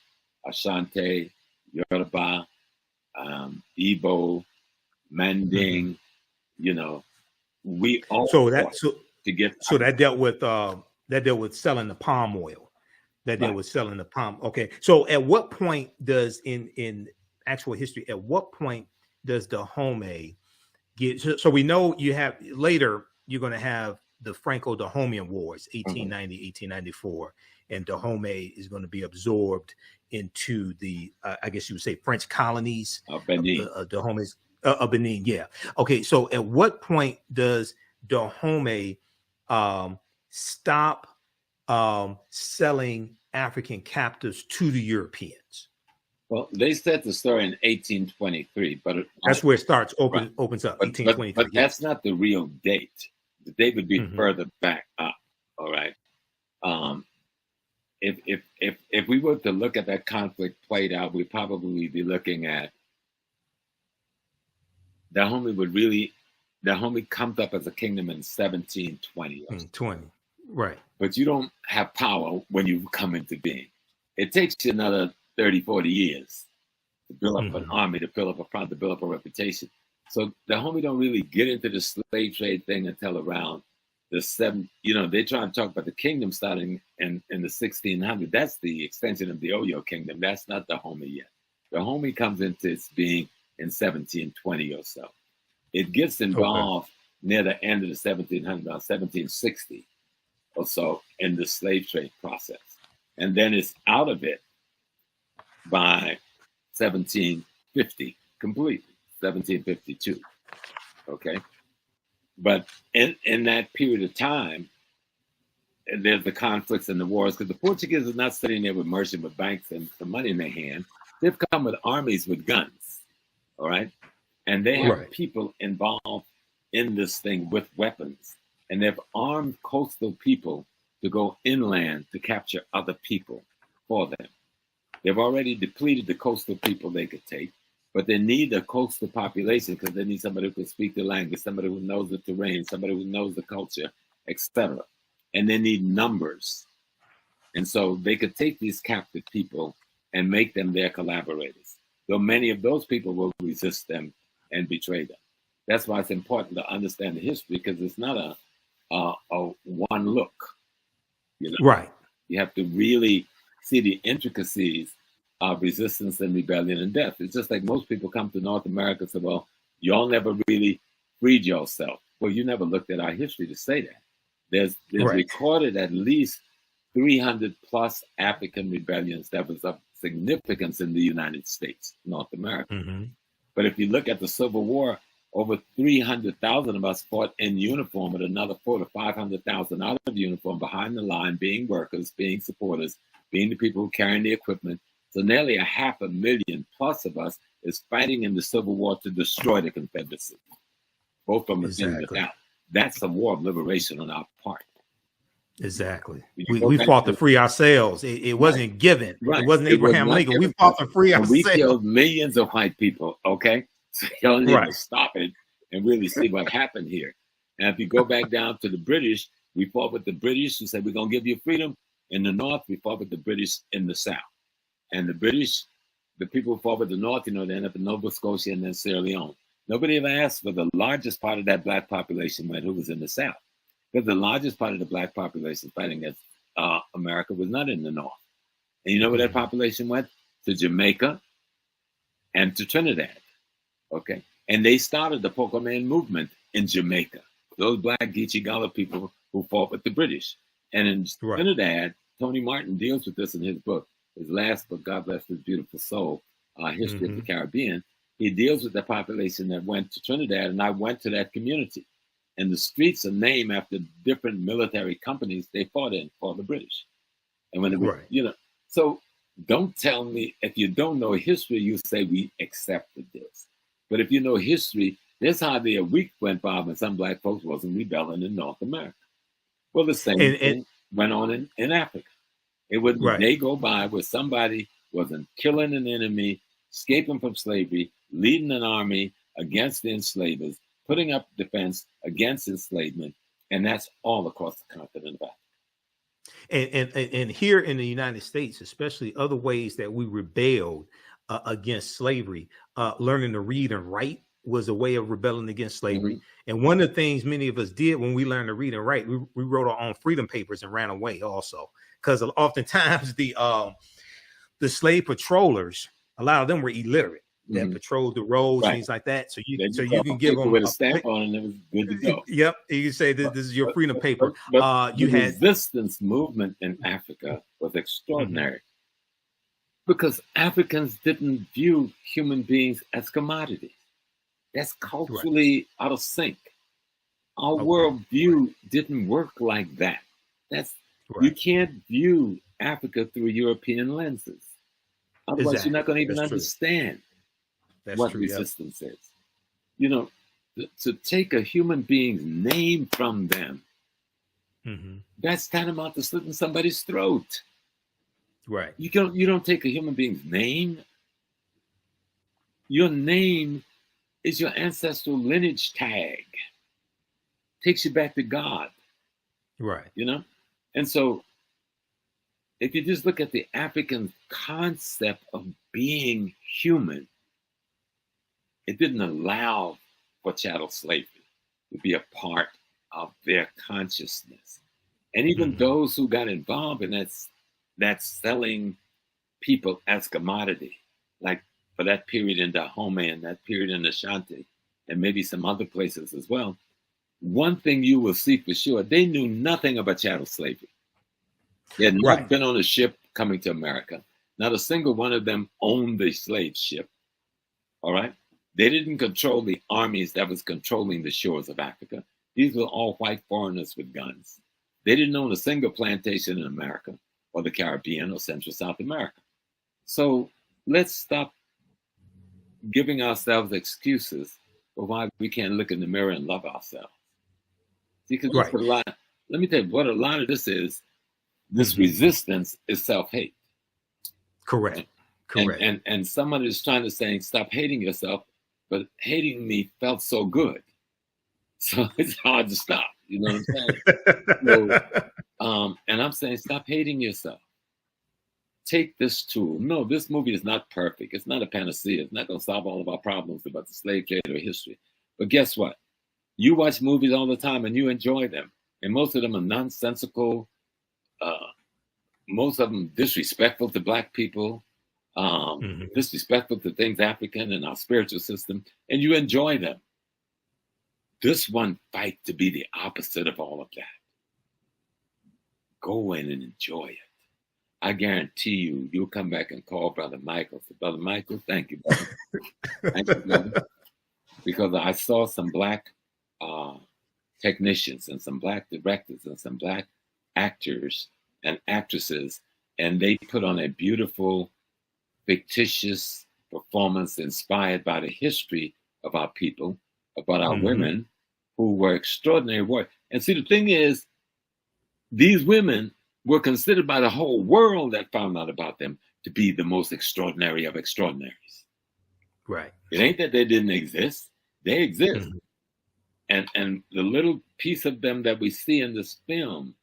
Ashanti, Yoruba, Igbo, Manding, you know, we all that dealt with selling the palm oil. That dealt with selling the palm. Okay, so at what point does in actual history, at what point does Dahomey get? So we know you have later. You're going to have the Franco-Dahomean Wars, 1890, 1894, and Dahomey is going to be absorbed into the, I guess you would say, French colonies. Benin. Dahomey's Benin, yeah. Okay, so at what point does Dahomey stop selling African captives to the Europeans? Well, they said the story in 1823, but that's where it starts. Opens up. 1823. But that's not the real date. The date would be further back up. All right. If we were to look at that conflict played out, we'd probably be looking at Dahomey comes up as a kingdom in 1720. 20, right. But you don't have power when you come into being. It takes you another 30, 40 years to build up an army, to build up a front, to build up a reputation. So Dahomey don't really get into the slave trade thing until around they try to talk about the kingdom starting in the 1600s. That's the extension of the Oyo kingdom. That's not Dahomey yet. Dahomey comes into its being in 1720 or so. It gets involved near the end of the 1700s, about 1760 or so, in the slave trade process. And then it's out of it by 1750 completely, 1752. Okay. But in that period of time, there's the conflicts and the wars, because the Portuguese are not sitting there with merchant with banks and some money in their hand. They've come with armies with guns, all right? And they have people involved in this thing with weapons. And they've armed coastal people to go inland to capture other people for them. They've already depleted the coastal people they could take, but they need a coastal population because they need somebody who can speak the language, somebody who knows the terrain, somebody who knows the culture, etc. And they need numbers. And so they could take these captive people and make them their collaborators. Though many of those people will resist them and betray them. That's why it's important to understand the history, because it's not a one look. You know? Right. You have to really see the intricacies of resistance and rebellion and death. It's just like most people come to North America and say, well, y'all never really freed yourself. Well, you never looked at our history to say that. There's recorded at least 300 plus African rebellions that was of significance in the United States, North America. Mm-hmm. But if you look at the Civil War, over 300,000 of us fought in uniform, and another 400,000 to 500,000 out of uniform behind the line, being workers, being supporters, being the people who carrying the equipment. So nearly 500,000 plus of us is fighting in the Civil War to destroy the Confederacy, both from within and without. That's a war of liberation on our part. Exactly. We fought to free ourselves. It wasn't given. Right. It wasn't Abraham Lincoln. We fought to free ourselves. We killed millions of white people. Okay. So y'all need to stop it and really see what happened here. And if you go back down to the British, we fought with the British who said, we're going to give you freedom. In the North, we fought with the British in the South. And the British, the people who fought with the North, they end up in Nova Scotia and then Sierra Leone. Nobody ever asked for the largest part of that black population went, who was in the South. Because the largest part of the black population fighting against America was not in the North. And you know where that population went? To Jamaica and to Trinidad. Okay. And they started the Poker Man movement in Jamaica. Those black Geechee Gullah people who fought with the British. And in Trinidad, Tony Martin deals with this in his book, his last book, God Bless His Beautiful Soul, History of the Caribbean. He deals with the population that went to Trinidad, and I went to that community. And the streets are named after different military companies they fought in for the British. And when it was, so don't tell me, if you don't know history, you say we accepted this. But if you know history, there's hardly a week went by when some black folks wasn't rebelling in North America. Well, the same thing went on in Africa. It wouldn't a day go by where somebody wasn't killing an enemy, escaping from slavery, leading an army against the enslavers, putting up defense against enslavement, and that's all across the continent of Africa. And here in the United States, especially, other ways that we rebelled against slavery, learning to read and write was a way of rebelling against slavery. Mm-hmm. And one of the things many of us did when we learned to read and write, we wrote our own freedom papers and ran away also. Because oftentimes the slave patrollers, a lot of them were illiterate. That patrolled the roads, things like that. So you can give them with a stamp on, and it was good to go. Yep, you can say this is your freedom paper. But the resistance movement in Africa was extraordinary because Africans didn't view human beings as commodities. That's culturally out of sync. Our worldview didn't work like that. You can't view Africa through European lenses. Otherwise, you're not going to even understand what resistance is. To take a human being's name from them, that's tantamount to slitting somebody's throat. Right. You don't take a human being's name. Your name is your ancestral lineage tag. Takes you back to God. Right. And so if you just look at the African concept of being human, it didn't allow for chattel slavery to be a part of their consciousness. And even those who got involved in that selling people as commodity, like for that period in Dahomey and that period in Ashanti, and maybe some other places as well, one thing you will see for sure, they knew nothing about chattel slavery. They had not been on a ship coming to America. Not a single one of them owned the slave ship. All right? They didn't control the armies that was controlling the shores of Africa. These were all white foreigners with guns. They didn't own a single plantation in America or the Caribbean or Central South America. So let's stop giving ourselves excuses for why we can't look in the mirror and love ourselves. Because a lot, let me tell you what a lot of this is. This resistance is self-hate. Correct. Correct. And someone is trying to say, stop hating yourself, but hating me felt so good. So it's hard to stop. You know what I'm saying? So, and I'm saying, stop hating yourself. Take this tool. No, this movie is not perfect. It's not a panacea. It's not going to solve all of our problems about the slave trade or history. But guess what? You watch movies all the time and you enjoy them. And most of them are nonsensical. Most of them disrespectful to Black people. Disrespectful to things African and our spiritual system. And you enjoy them. This one fight to be the opposite of all of that. Go in and enjoy it. I guarantee you, you'll come back and call Brother Michael. So, Brother Michael, thank you, brother. Thank you, brother. Because I saw some Black technicians and some Black directors and some Black actors and actresses, and they put on a beautiful, fictitious performance inspired by the history of our people, about our women who were extraordinary warriors. And see, the thing is, these women were considered by the whole world that found out about them to be the most extraordinary of extraordinaries. Right. It ain't that they didn't exist. They exist. And the little piece of them that we see in this film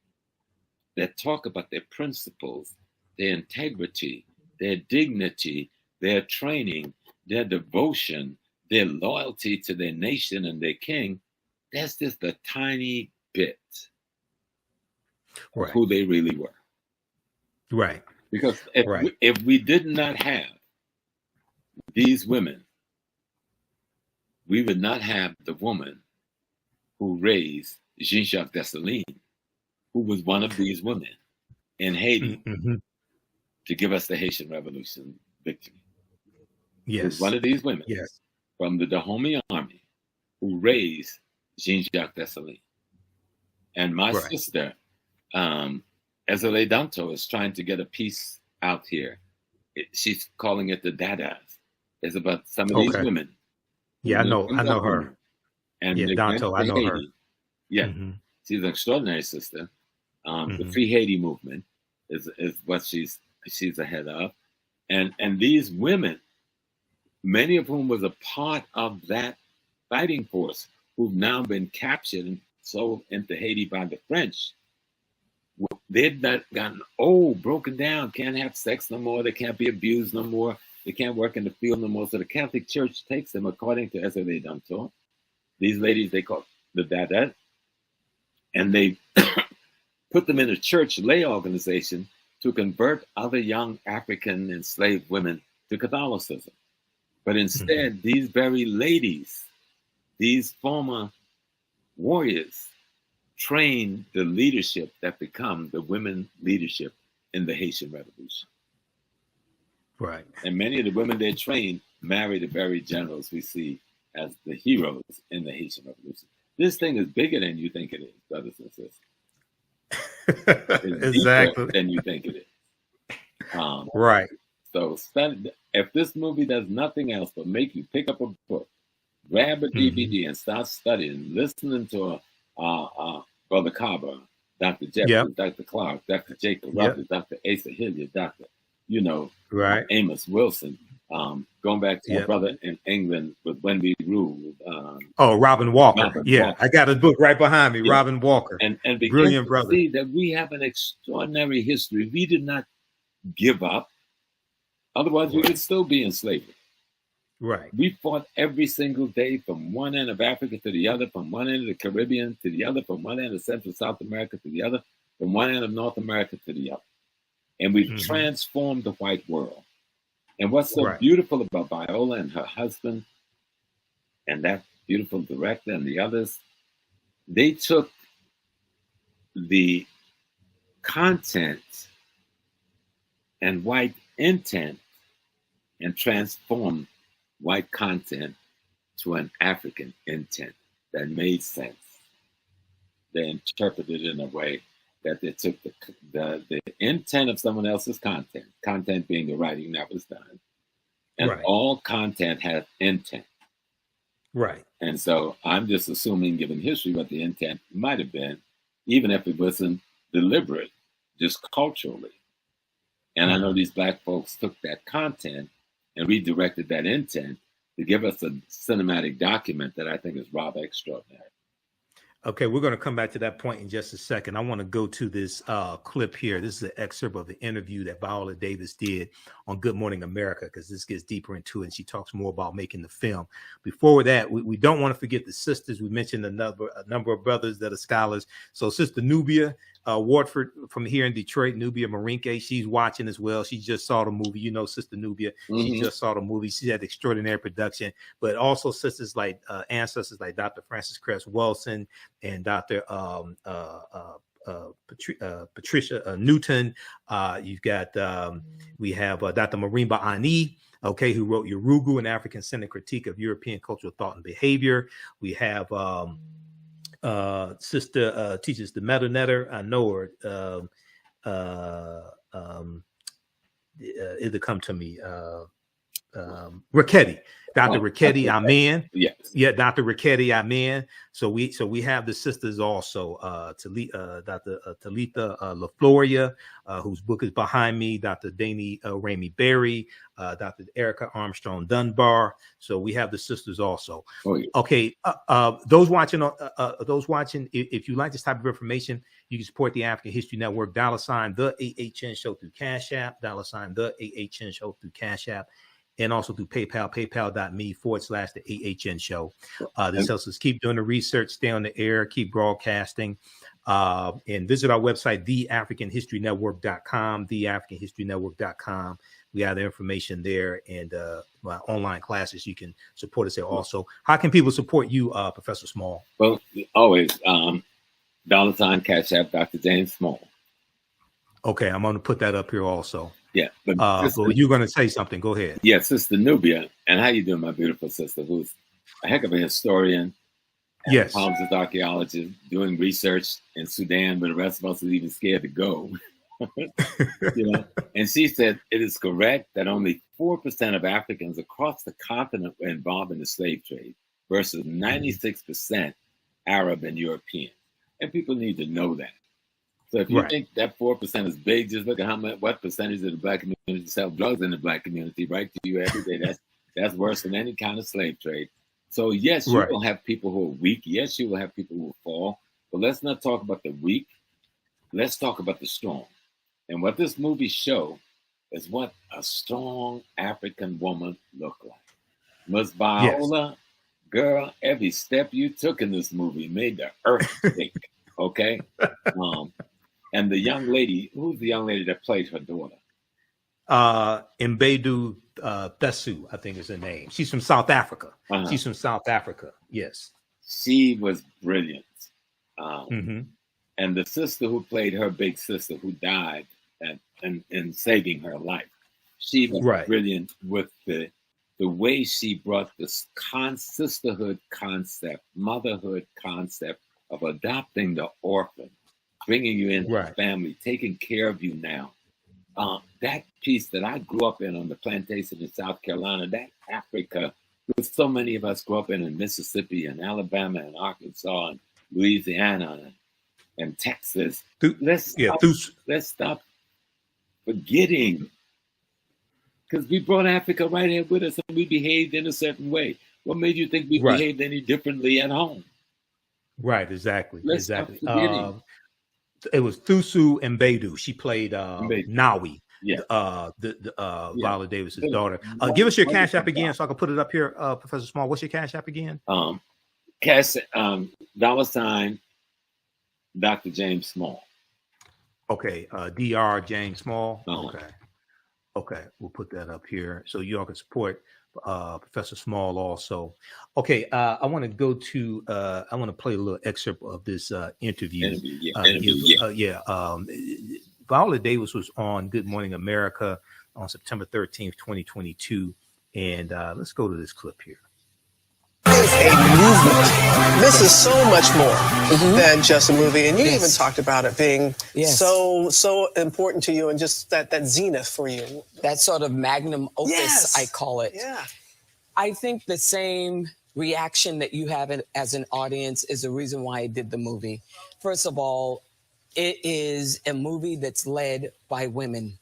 that talk about their principles, their integrity, their dignity, their training, their devotion, their loyalty to their nation and their king, that's just a tiny bit of who they really were. Right. Because if we did not have these women, we would not have the woman who raised Jean-Jacques Dessalines, who was one of these women in Haiti to give us the Haitian Revolution victory. Yes. One of these women from the Dahomey army who raised Jean-Jacques Dessalines. And my sister, Ezele Danto, is trying to get a piece out here. She's calling it the Dadas. It's about some of these women. Yeah, I know her. And Danto, I know her. Yeah, she's an extraordinary sister. The Free Haiti movement is what she's ahead of. And these women, many of whom was a part of that fighting force, who've now been captured and sold into Haiti by the French. They've not gotten old, broken down, can't have sex no more, they can't be abused no more, they can't work in the field no more. So the Catholic Church takes them, according to Ezele Danto. These ladies, they call the Dadat, and they put them in a church lay organization to convert other young African enslaved women to Catholicism. But instead, these very ladies, these former warriors, trained the leadership that become the women leadership in the Haitian Revolution. Right. And many of the women they trained married the very generals we see as the heroes in the Haitian Revolution. This thing is bigger than you think it is, brothers and sisters. It's exactly. deeper than you think it is. Right. So study, if this movie does nothing else but make you pick up a book, grab a DVD and start studying, listening to Brother Carver, Dr. Jeffries, Dr. Clark, Dr. Jacob Rogers, Dr. Asa Hilliard, Dr. Amos Wilson, going back to my brother in England with When We Ruled. Robin Walker. Walker. I got his book right behind me, Robin Walker. And brilliant brother. See that we have an extraordinary history. We did not give up. Otherwise, we would still be in slavery. Right. We fought every single day from one end of Africa to the other, from one end of the Caribbean to the other, from one end of Central South America to the other, from one end of North America to the other. And we've transformed the white world. And what's so beautiful about Viola and her husband and that beautiful director and the others, they took the content and white intent and transformed white content to an African intent that made sense. They interpreted it in a way that they took the intent of someone else's content being the writing that was done. And all content has intent. Right. And so I'm just assuming, given history, what the intent might have been, even if it wasn't deliberate, just culturally. And I know these Black folks took that content and redirected that intent to give us a cinematic document that I think is rather extraordinary. Okay, we're going to come back to that point in just a second. I want to go to this clip here. This is an excerpt of the interview that Viola Davis did on Good Morning America, because this gets deeper into it, and she talks more about making the film. Before that, we don't want to forget the sisters. We mentioned a number of brothers that are scholars. So Sister Nubia Wardford from here in Detroit, Nubia Marinke, she's watching as well. She just saw the movie. You know, Sister Nubia, she just saw the movie. She had extraordinary production, but also sisters like ancestors like Dr. Francis Cress Wilson and Dr. Patricia Newton. You've got, we have Dr. Marimba Ani, okay, who wrote Yorugu, an African-centered critique of European cultural thought and behavior. We have sister teaches the Metal Netter. I know her. It'll come to me. Richetti, Dr. Richetti Amen. Yes. Yeah, Dr. Richetti Amen. So we have the sisters also, Dr. Talitha LaFloria, whose book is behind me, Dr. Danny Ramey Berry, Dr. Erica Armstrong Dunbar. So we have the sisters also. Oh, yeah. Okay, those watching, if you like this type of information, you can support the African History Network, $ the AHNShow through Cash App, $ the AHNShow through Cash App, and also through PayPal, paypal.me/the AHNShow. This helps us keep doing the research, stay on the air, keep broadcasting, and visit our website, theafricanhistorynetwork.com, theafricanhistorynetwork.com. We have the information there, and my online classes. You can support us there also. How can people support you, Professor Small? Well, always $ Cash App, Dr. James Small. Okay, I'm going to put that up here also. Yeah, but you're going to say something. Go ahead. Yeah, Sister Nubia, and how you doing, my beautiful sister, who's a heck of a historian. Yes, Palms archaeologist, doing research in Sudan, but the rest of us are even scared to go. You know, and she said it is correct that only 4% of Africans across the continent were involved in the slave trade, versus 96% Arab and European. And people need to know that. So if you think that 4% is big, just look at what percentage of the Black community sell drugs in the Black community, right? To you every day. That's worse than any kind of slave trade. So yes, you will have people who are weak. Yes, you will have people who will fall. But let's not talk about the weak. Let's talk about the strong. And what this movie shows is what a strong African woman looked like. Ms. Viola, girl, every step you took in this movie made the earth shake. Okay? And the young lady, who's the young lady that played her daughter? Mbedu Thesu, I think is her name. She's from South Africa. She's from South Africa. Yes. She was brilliant. And the sister who played her big sister who died and saving her life, she was brilliant with the way she brought this sisterhood concept, motherhood concept of adopting the orphan, bringing you into the family, taking care of you now. That piece that I grew up in on the plantation in South Carolina, that Africa, which so many of us grew up in Mississippi and Alabama and Arkansas and Louisiana and Texas. Let's stop forgetting, because we brought Africa right here with us and we behaved in a certain way. What made you think we behaved any differently at home? Right, exactly. It was Thusu Mbedu. She played Nawi. Viola Davis's daughter. Give us your Cash App again so I can put it up here, Professor Small. What's your Cash App again? $ Dr. James Small. Okay, Dr. James Small. Uh-huh. Okay, we'll put that up here so you all can support Professor Small also. Okay, I want to go to I want to play a little excerpt of this interview. Viola Davis was on Good Morning America on September 13th, 2022, and let's go to this clip here. It's a movement. This is so much more than just a movie, and you even talked about it being so important to you, and just that zenith for you. That sort of magnum opus, I call it. Yeah. I think the same reaction that you have as an audience is the reason why I did the movie. First of all, it is a movie that's led by women.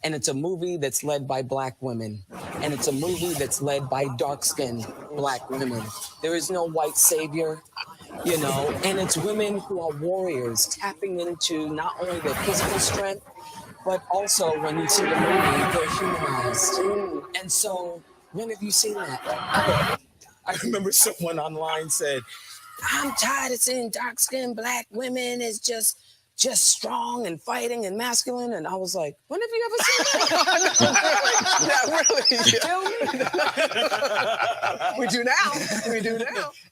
And it's a movie that's led by Black women. And it's a movie that's led by dark-skinned Black women. There is no white savior, you know, and it's women who are warriors, tapping into not only their physical strength, but also when you see the movie, they're humanized. And so, when have you seen that? I remember someone online said, I'm tired of seeing dark-skinned Black women as just strong and fighting and masculine. And I was like, when have you ever seen that? We do now.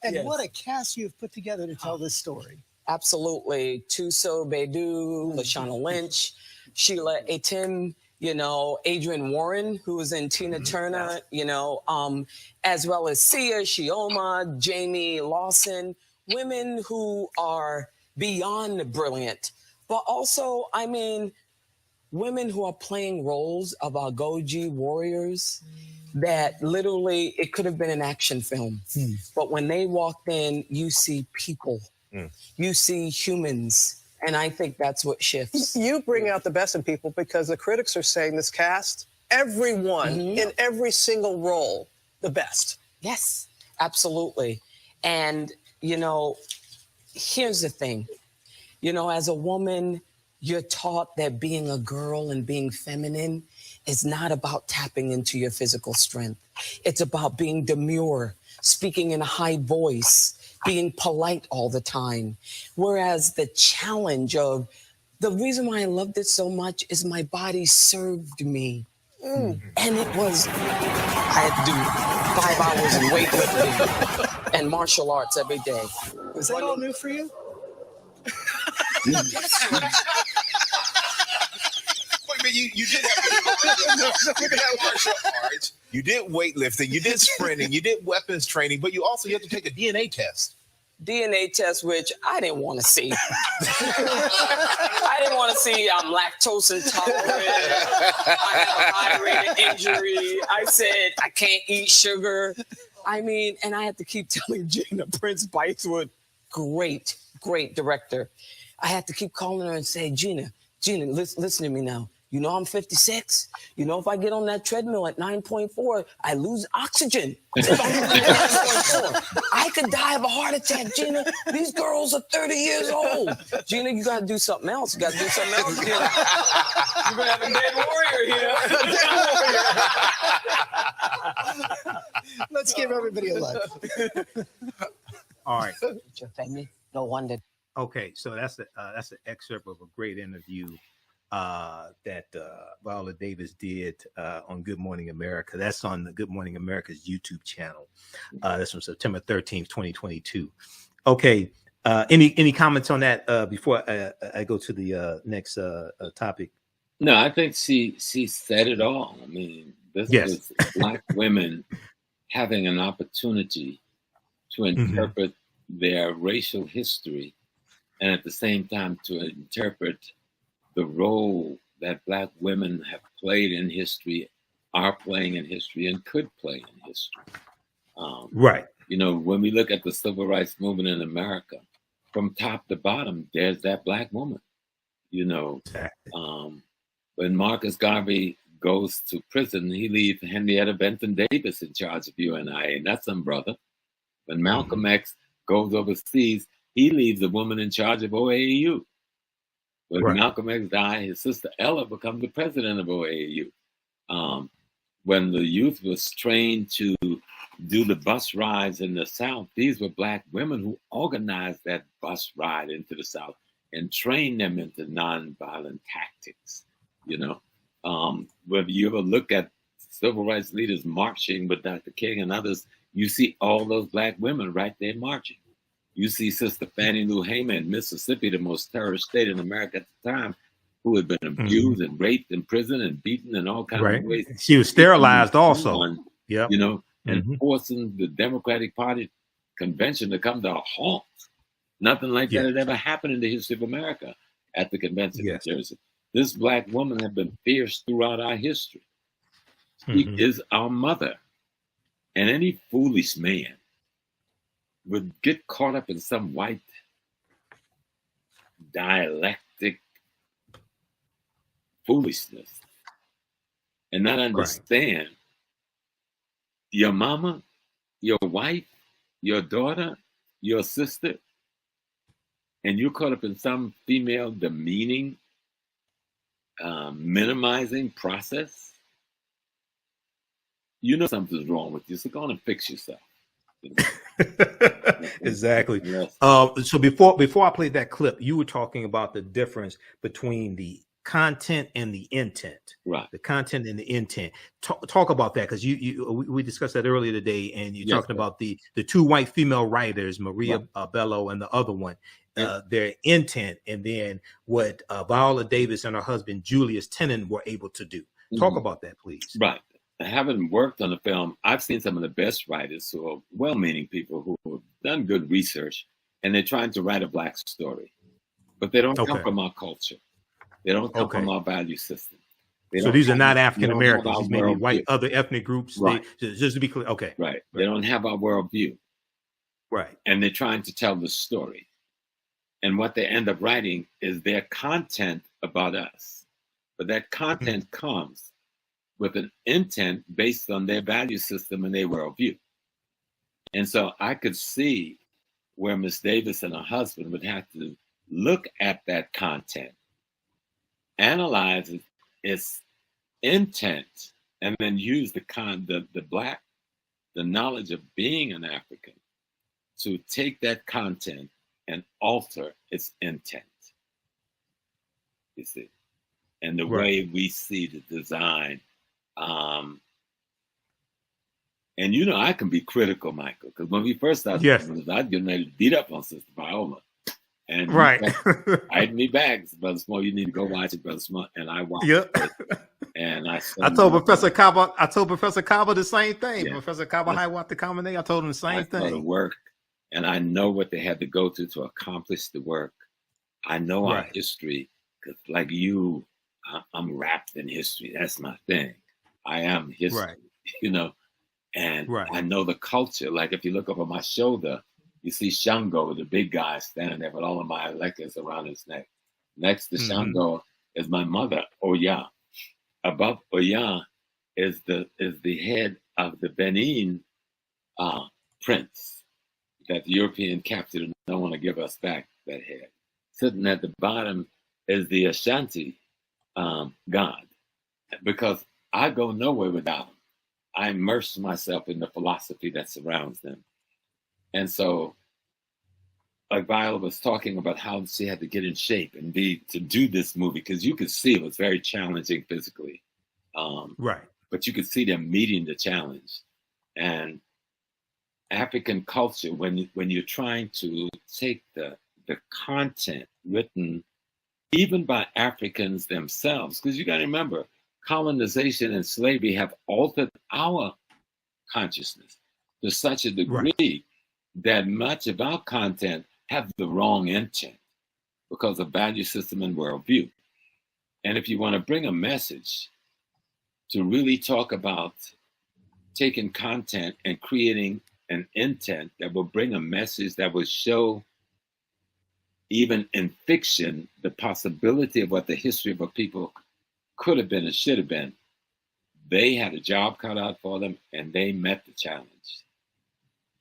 And what a cast you've put together to tell this story. Absolutely. Tuso Bedu, Lashana Lynch, Sheila Etim, you know, Adrian Warren, who was in Tina Turner, you know, as well as Sia, Shioma, Jamie Lawson, women who are beyond brilliant, but also, I mean, women who are playing roles of Agojie warriors that literally, it could have been an action film. But when they walked in, you see people, you see humans. And I think that's what shifts. You bring out the best in people because the critics are saying this cast, everyone in every single role, the best. Yes, absolutely. And, you know, here's the thing. You know, as a woman, you're taught that being a girl and being feminine is not about tapping into your physical strength. It's about being demure, speaking in a high voice, being polite all the time. Whereas the challenge of, the reason why I loved it so much is my body served me. And it was, I had to do 5 hours of weightlifting and martial arts every day. Was that all new for you? Wait a minute, you did martial arts, you did weightlifting, you did sprinting, you did weapons training, but you had to take a DNA test. DNA test, which I didn't want to see. I didn't want to see I'm lactose intolerant. I have a high rate of injury. I said I can't eat sugar. I mean, and I had to keep telling Gina, Prince-Bythewood, great director. I had to keep calling her and say, Gina, listen to me now. You know I'm 56. You know if I get on that treadmill at 9.4, I lose oxygen. If I'm at 9.4, I could die of a heart attack, Gina. These girls are 30 years old. Gina, you got to do something else. You got to do something else, Gina. You're going to have a dead warrior here. Let's give everybody a look. All right. Your family, no wonder. Okay, so that's an excerpt of a great interview that Viola Davis did on Good Morning America. That's on the Good Morning America's YouTube channel. That's from September 13th, 2022. Okay, any comments on that before I go to the next topic? No, I think she said it all. I mean, this was Black women having an opportunity to interpret their racial history, and at the same time to interpret the role that Black women have played in history, are playing in history, and could play in history. Right. You know, when we look at the civil rights movement in America, from top to bottom, there's that Black woman. You know, when Marcus Garvey goes to prison, he leaves Henrietta Benton Davis in charge of UNI, and that's some brother. When Malcolm X goes overseas, he leaves a woman in charge of OAU. When Right. Malcolm X died, his sister Ella becomes the president of OAU. When the youth was trained to do the bus rides in the South, these were Black women who organized that bus ride into the South and trained them into nonviolent tactics. You know, whether you ever look at civil rights leaders marching with Dr. King and others, you see all those Black women right there marching. You see Sister Fannie Lou Hamer in Mississippi, the most terrorist state in America at the time, who had been abused and raped in prison and beaten in all kinds of ways. She was sterilized also. You know, and forcing the Democratic Party convention to come to a halt. Nothing like that had ever happened in the history of America at the convention in Jersey. This Black woman had been fierce throughout our history. She is our mother. And any foolish man would get caught up in some white dialectic foolishness and not understand your mama, your wife, your daughter, your sister, and you're caught up in some female demeaning, minimizing process. You know something's wrong with you, so go on and fix yourself. Exactly. Yes. So before I played that clip, you were talking about the difference between the content and the intent. Right. The content and the intent. Talk about that, because we discussed that earlier today, and you're talking about the two white female writers, Maria Bello and the other one, their intent, and then what Viola Davis and her husband Julius Tennant were able to do. Talk about that, please. Right. Having worked on the film, I've seen some of the best writers who are well-meaning people who have done good research, and they're trying to write a Black story, but they don't come from our culture. They don't come from our value system. So these are not African Americans. These may be white, other ethnic groups. Right. Just to be clear. Okay. Right. They don't have our worldview. Right. And they're trying to tell the story. And what they end up writing is their content about us. But that content comes with an intent based on their value system and their worldview. And so I could see where Miss Davis and her husband would have to look at that content, analyze its intent, and then use the knowledge of being an African to take that content and alter its intent. You see, and the way we see the design. And you know, I can be critical, Michael, because when we first started, I'd get ready to beat up on Sister Viola. And I'd me back, Brother Small, you need to go watch it, Brother Small. And I watched it. And I told Professor Kaba the same thing. Professor Kaba Hiawatha the Kamene, I told him the same thing. The work, and I know what they had to go through to accomplish the work. I know our history, because like you, I'm wrapped in history. That's my thing. I am history, you know, and I know the culture. Like if you look over my shoulder, you see Shango, the big guy, standing there with all of my electors around his neck. Next to Shango is my mother, Oya. Above Oya is the head of the Benin prince that the European captured and don't want to give us back that head. Sitting at the bottom is the Ashanti god, because I go nowhere without them. I immerse myself in the philosophy that surrounds them. And so, like Viola was talking about how she had to get in shape and to do this movie, because you could see it was very challenging physically. But you could see them meeting the challenge. And African culture, when you're trying to take the content written even by Africans themselves, because you got to remember, colonization and slavery have altered our consciousness to such a degree that much of our content have the wrong intent because of value system and worldview. And if you want to bring a message to really talk about taking content and creating an intent that will bring a message that will show, even in fiction, the possibility of what the history of a people could have been and should have been, they had a job cut out for them, and they met the challenge.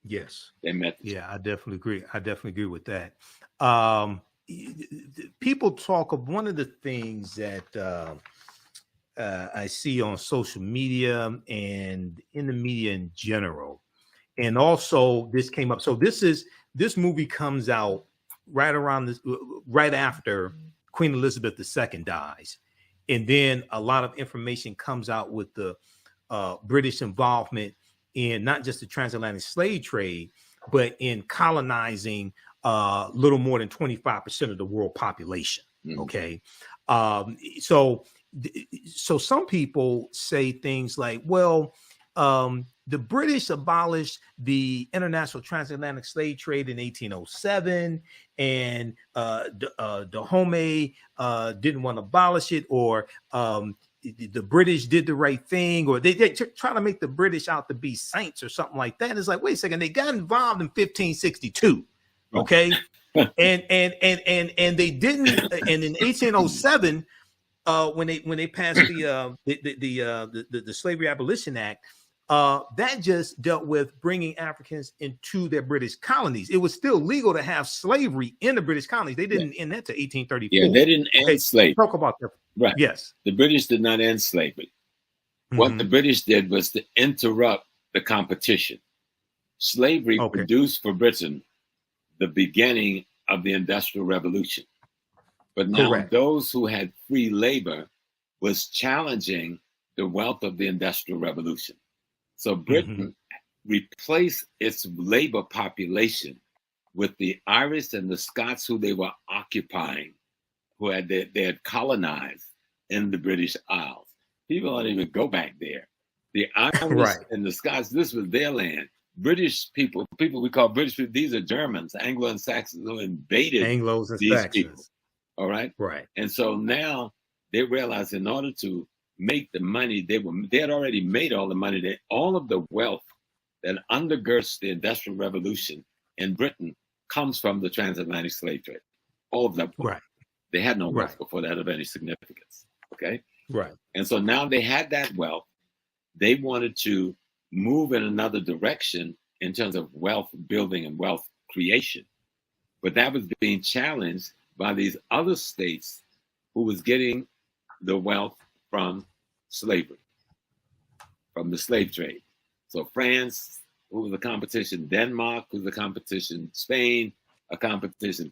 Yes, they met. I definitely agree. I definitely agree with that. people talk of one of the things that I see on social media and in the media in general, and also this came up. So this movie comes out right after Queen Elizabeth II dies, and then a lot of information comes out with the British involvement in not just the transatlantic slave trade, but in colonizing little more than 25% of the world population. Okay. So some people say things like, well, the British abolished the international transatlantic slave trade in 1807, and Dahomey didn't want to abolish it, or the British did the right thing, or they try to make the British out to be saints or something like that. And it's like, wait a second, they got involved in 1562, okay, and they didn't. And in 1807, when they passed the Slavery Abolition Act, that just dealt with bringing Africans into their British colonies. It was still legal to have slavery in the British colonies. They didn't end that to 1834. Yeah, they didn't end slavery. Talk about that. Right. Yes. The British did not end slavery. What the British did was to interrupt the competition. Slavery produced for Britain the beginning of the Industrial Revolution. But now those who had free labor was challenging the wealth of the Industrial Revolution. So Britain replaced its labor population with the Irish and the Scots who they were occupying, who they had colonized in the British Isles. People don't even go back there. The Irish and the Scots, this was their land. British people we call British people, these are Germans, Anglo and Saxons who invaded these people. All right? Right. And so now they realize in order to make the money, they had already made all the money, all of the wealth that undergirds the Industrial Revolution in Britain comes from the transatlantic slave trade. All of that. Right. They had no wealth before that of any significance. Okay. Right. And so now they had that wealth. They wanted to move in another direction in terms of wealth building and wealth creation. But that was being challenged by these other states who was getting the wealth from slavery, from the slave trade. So France, who was the competition, Denmark, who was the competition, Spain, a competition,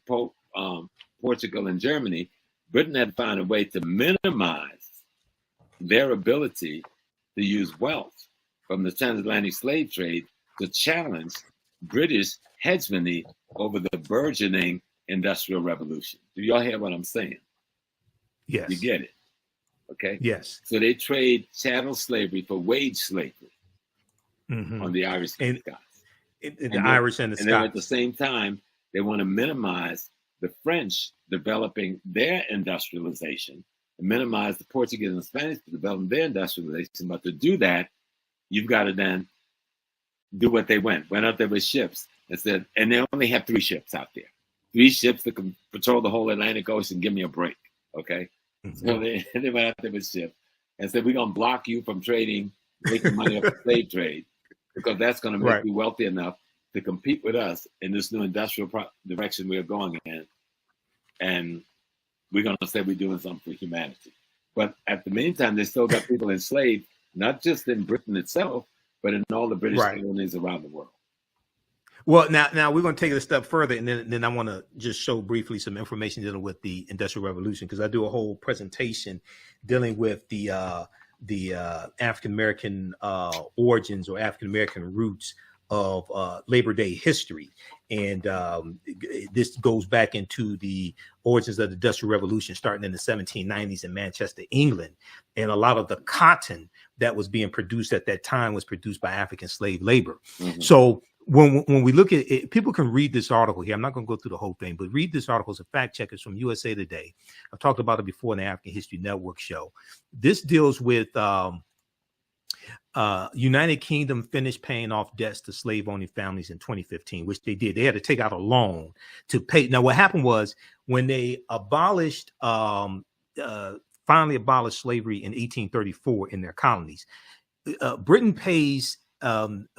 Portugal and Germany. Britain had to find a way to minimize their ability to use wealth from the transatlantic slave trade to challenge British hegemony over the burgeoning Industrial Revolution. Do y'all hear what I'm saying? Yes. You get it? Okay? Yes. So they trade chattel slavery for wage slavery on the Irish and Scots. The Irish and the Scots. And then at the same time, they want to minimize the French developing their industrialization and minimize the Portuguese and Spanish developing their industrialization. But to do that, you've got to then do what they went out there with ships and said, and they only have 3 ships out there. 3 ships that can patrol the whole Atlantic Ocean. Give me a break, okay? So they went out there with ships and said, we're going to block you from trading, making money off the slave trade, because that's going to make you wealthy enough to compete with us in this new industrial direction we're going in. And we're going to say we're doing something for humanity. But at the meantime, they still got people enslaved, not just in Britain itself, but in all the British colonies around the world. Well, now we're going to take it a step further, and then I want to just show briefly some information dealing with the Industrial Revolution, because I do a whole presentation dealing with the African American origins or African American roots of Labor Day history, and this goes back into the origins of the Industrial Revolution, starting in the 1790s in Manchester, England, and a lot of the cotton that was being produced at that time was produced by African slave labor. So when we look at it, people can read this article here. I'm not going to go through the whole thing, but read this article. It's a fact check. It's from USA Today. I've talked about it before in the African History Network show. This deals with United Kingdom finished paying off debts to slave-owning families in 2015, which they did. They had to take out a loan to pay. Now, what happened was when they abolished, finally abolished slavery in 1834 in their colonies, Britain pays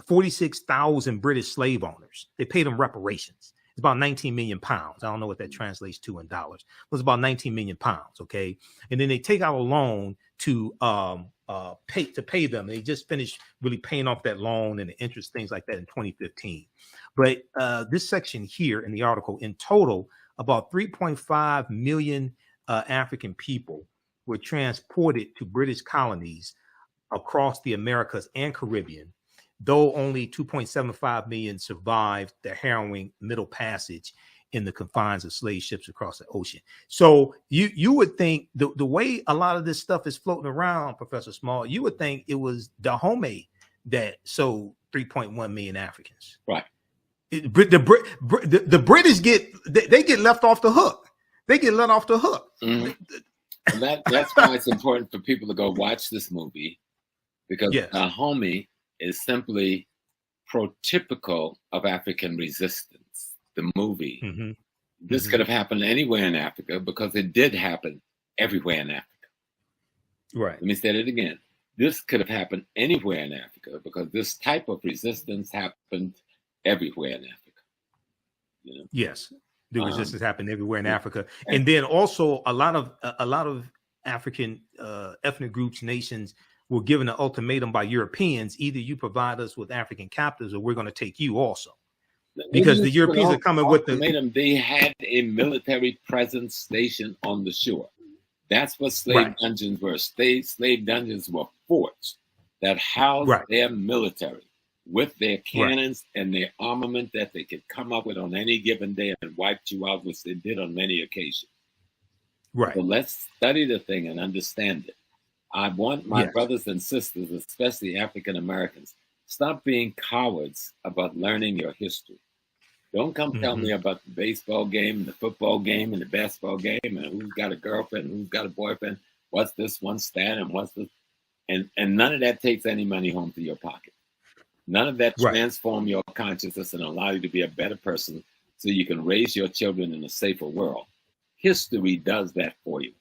46,000 British slave owners. They paid them reparations. It's about 19 million pounds. I don't know what that translates to in dollars. It was about 19 million pounds. Okay. And then they take out a loan to pay them. They just finished really paying off that loan and the interest, things like that in 2015. But this section here in the article, in total, about 3.5 million African people were transported to British colonies across the Americas and Caribbean, though only 2.75 million survived the harrowing Middle Passage in the confines of slave ships across the ocean. So you would think the way a lot of this stuff is floating around, Professor Small, you would think it was Dahomey that sold 3.1 million Africans. Right. The British get left off the hook. They get let off the hook. Mm-hmm. And that's why it's important for people to go watch this movie, because Dahomey is simply prototypical of African resistance. The movie. Mm-hmm. This could have happened anywhere in Africa because it did happen everywhere in Africa. Right. Let me say it again. This could have happened anywhere in Africa because this type of resistance happened everywhere in Africa. You know? Yes, the resistance happened everywhere in Africa, and then also a lot of African ethnic groups, nations were given an ultimatum by Europeans: either you provide us with African captives, or we're going to take you also. Because the Europeans are coming with they had a military presence stationed on the shore. That's what slave dungeons were. Slave dungeons were forts that housed their military with their cannons and their armament that they could come up with on any given day and wipe you out, which they did on many occasions. Right. So let's study the thing and understand it. I want my brothers and sisters, especially African Americans, stop being cowards about learning your history. Don't come tell me about the baseball game, the football game, and the basketball game, and who's got a girlfriend, who's got a boyfriend, what's this one stat, and what's this, and none of that takes any money home to your pocket. None of that transform your consciousness and allow you to be a better person so you can raise your children in a safer world. History does that for you.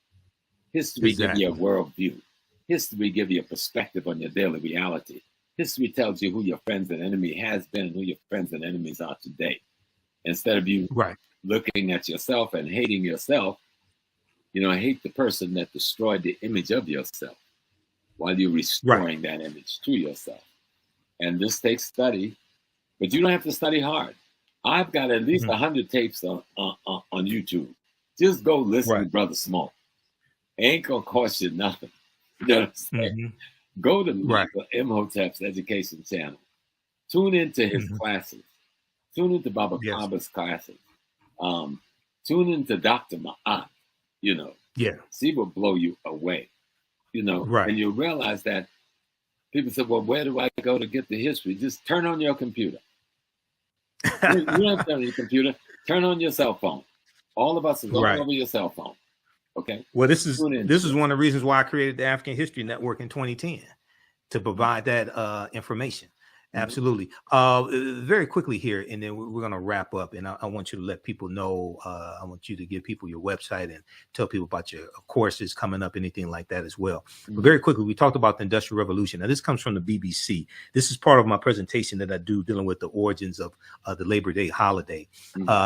History gives you a worldview. History gives you a perspective on your daily reality. History tells you who your friends and enemy has been and who your friends and enemies are today. Instead of you looking at yourself and hating yourself, hate the person that destroyed the image of yourself while you're restoring that image to yourself. And this takes study, but you don't have to study hard. I've got at least 100 tapes on YouTube. Just go listen to Brother Small. Ain't gonna cost you nothing. You know what I'm saying? Go to Michael Imhotep's education channel. Tune into his classes. Tune into Baba Kaba's classes. Tune into Dr. Ma'at. See what blow you away. And you'll realize that people say, well, where do I go to get the history? Just turn on your computer. You don't have to turn on your computer. Turn on your cell phone. All of us is all over your cell phone. Okay. Well, this is one of the reasons why I created the African History Network in 2010 to provide that information. Absolutely. Very quickly here, and then we're going to wrap up. And I want you to let people know. I want you to give people your website and tell people about your courses coming up, anything like that as well. But very quickly, we talked about the Industrial Revolution. Now, this comes from the BBC. This is part of my presentation that I do dealing with the origins of the Labor Day holiday.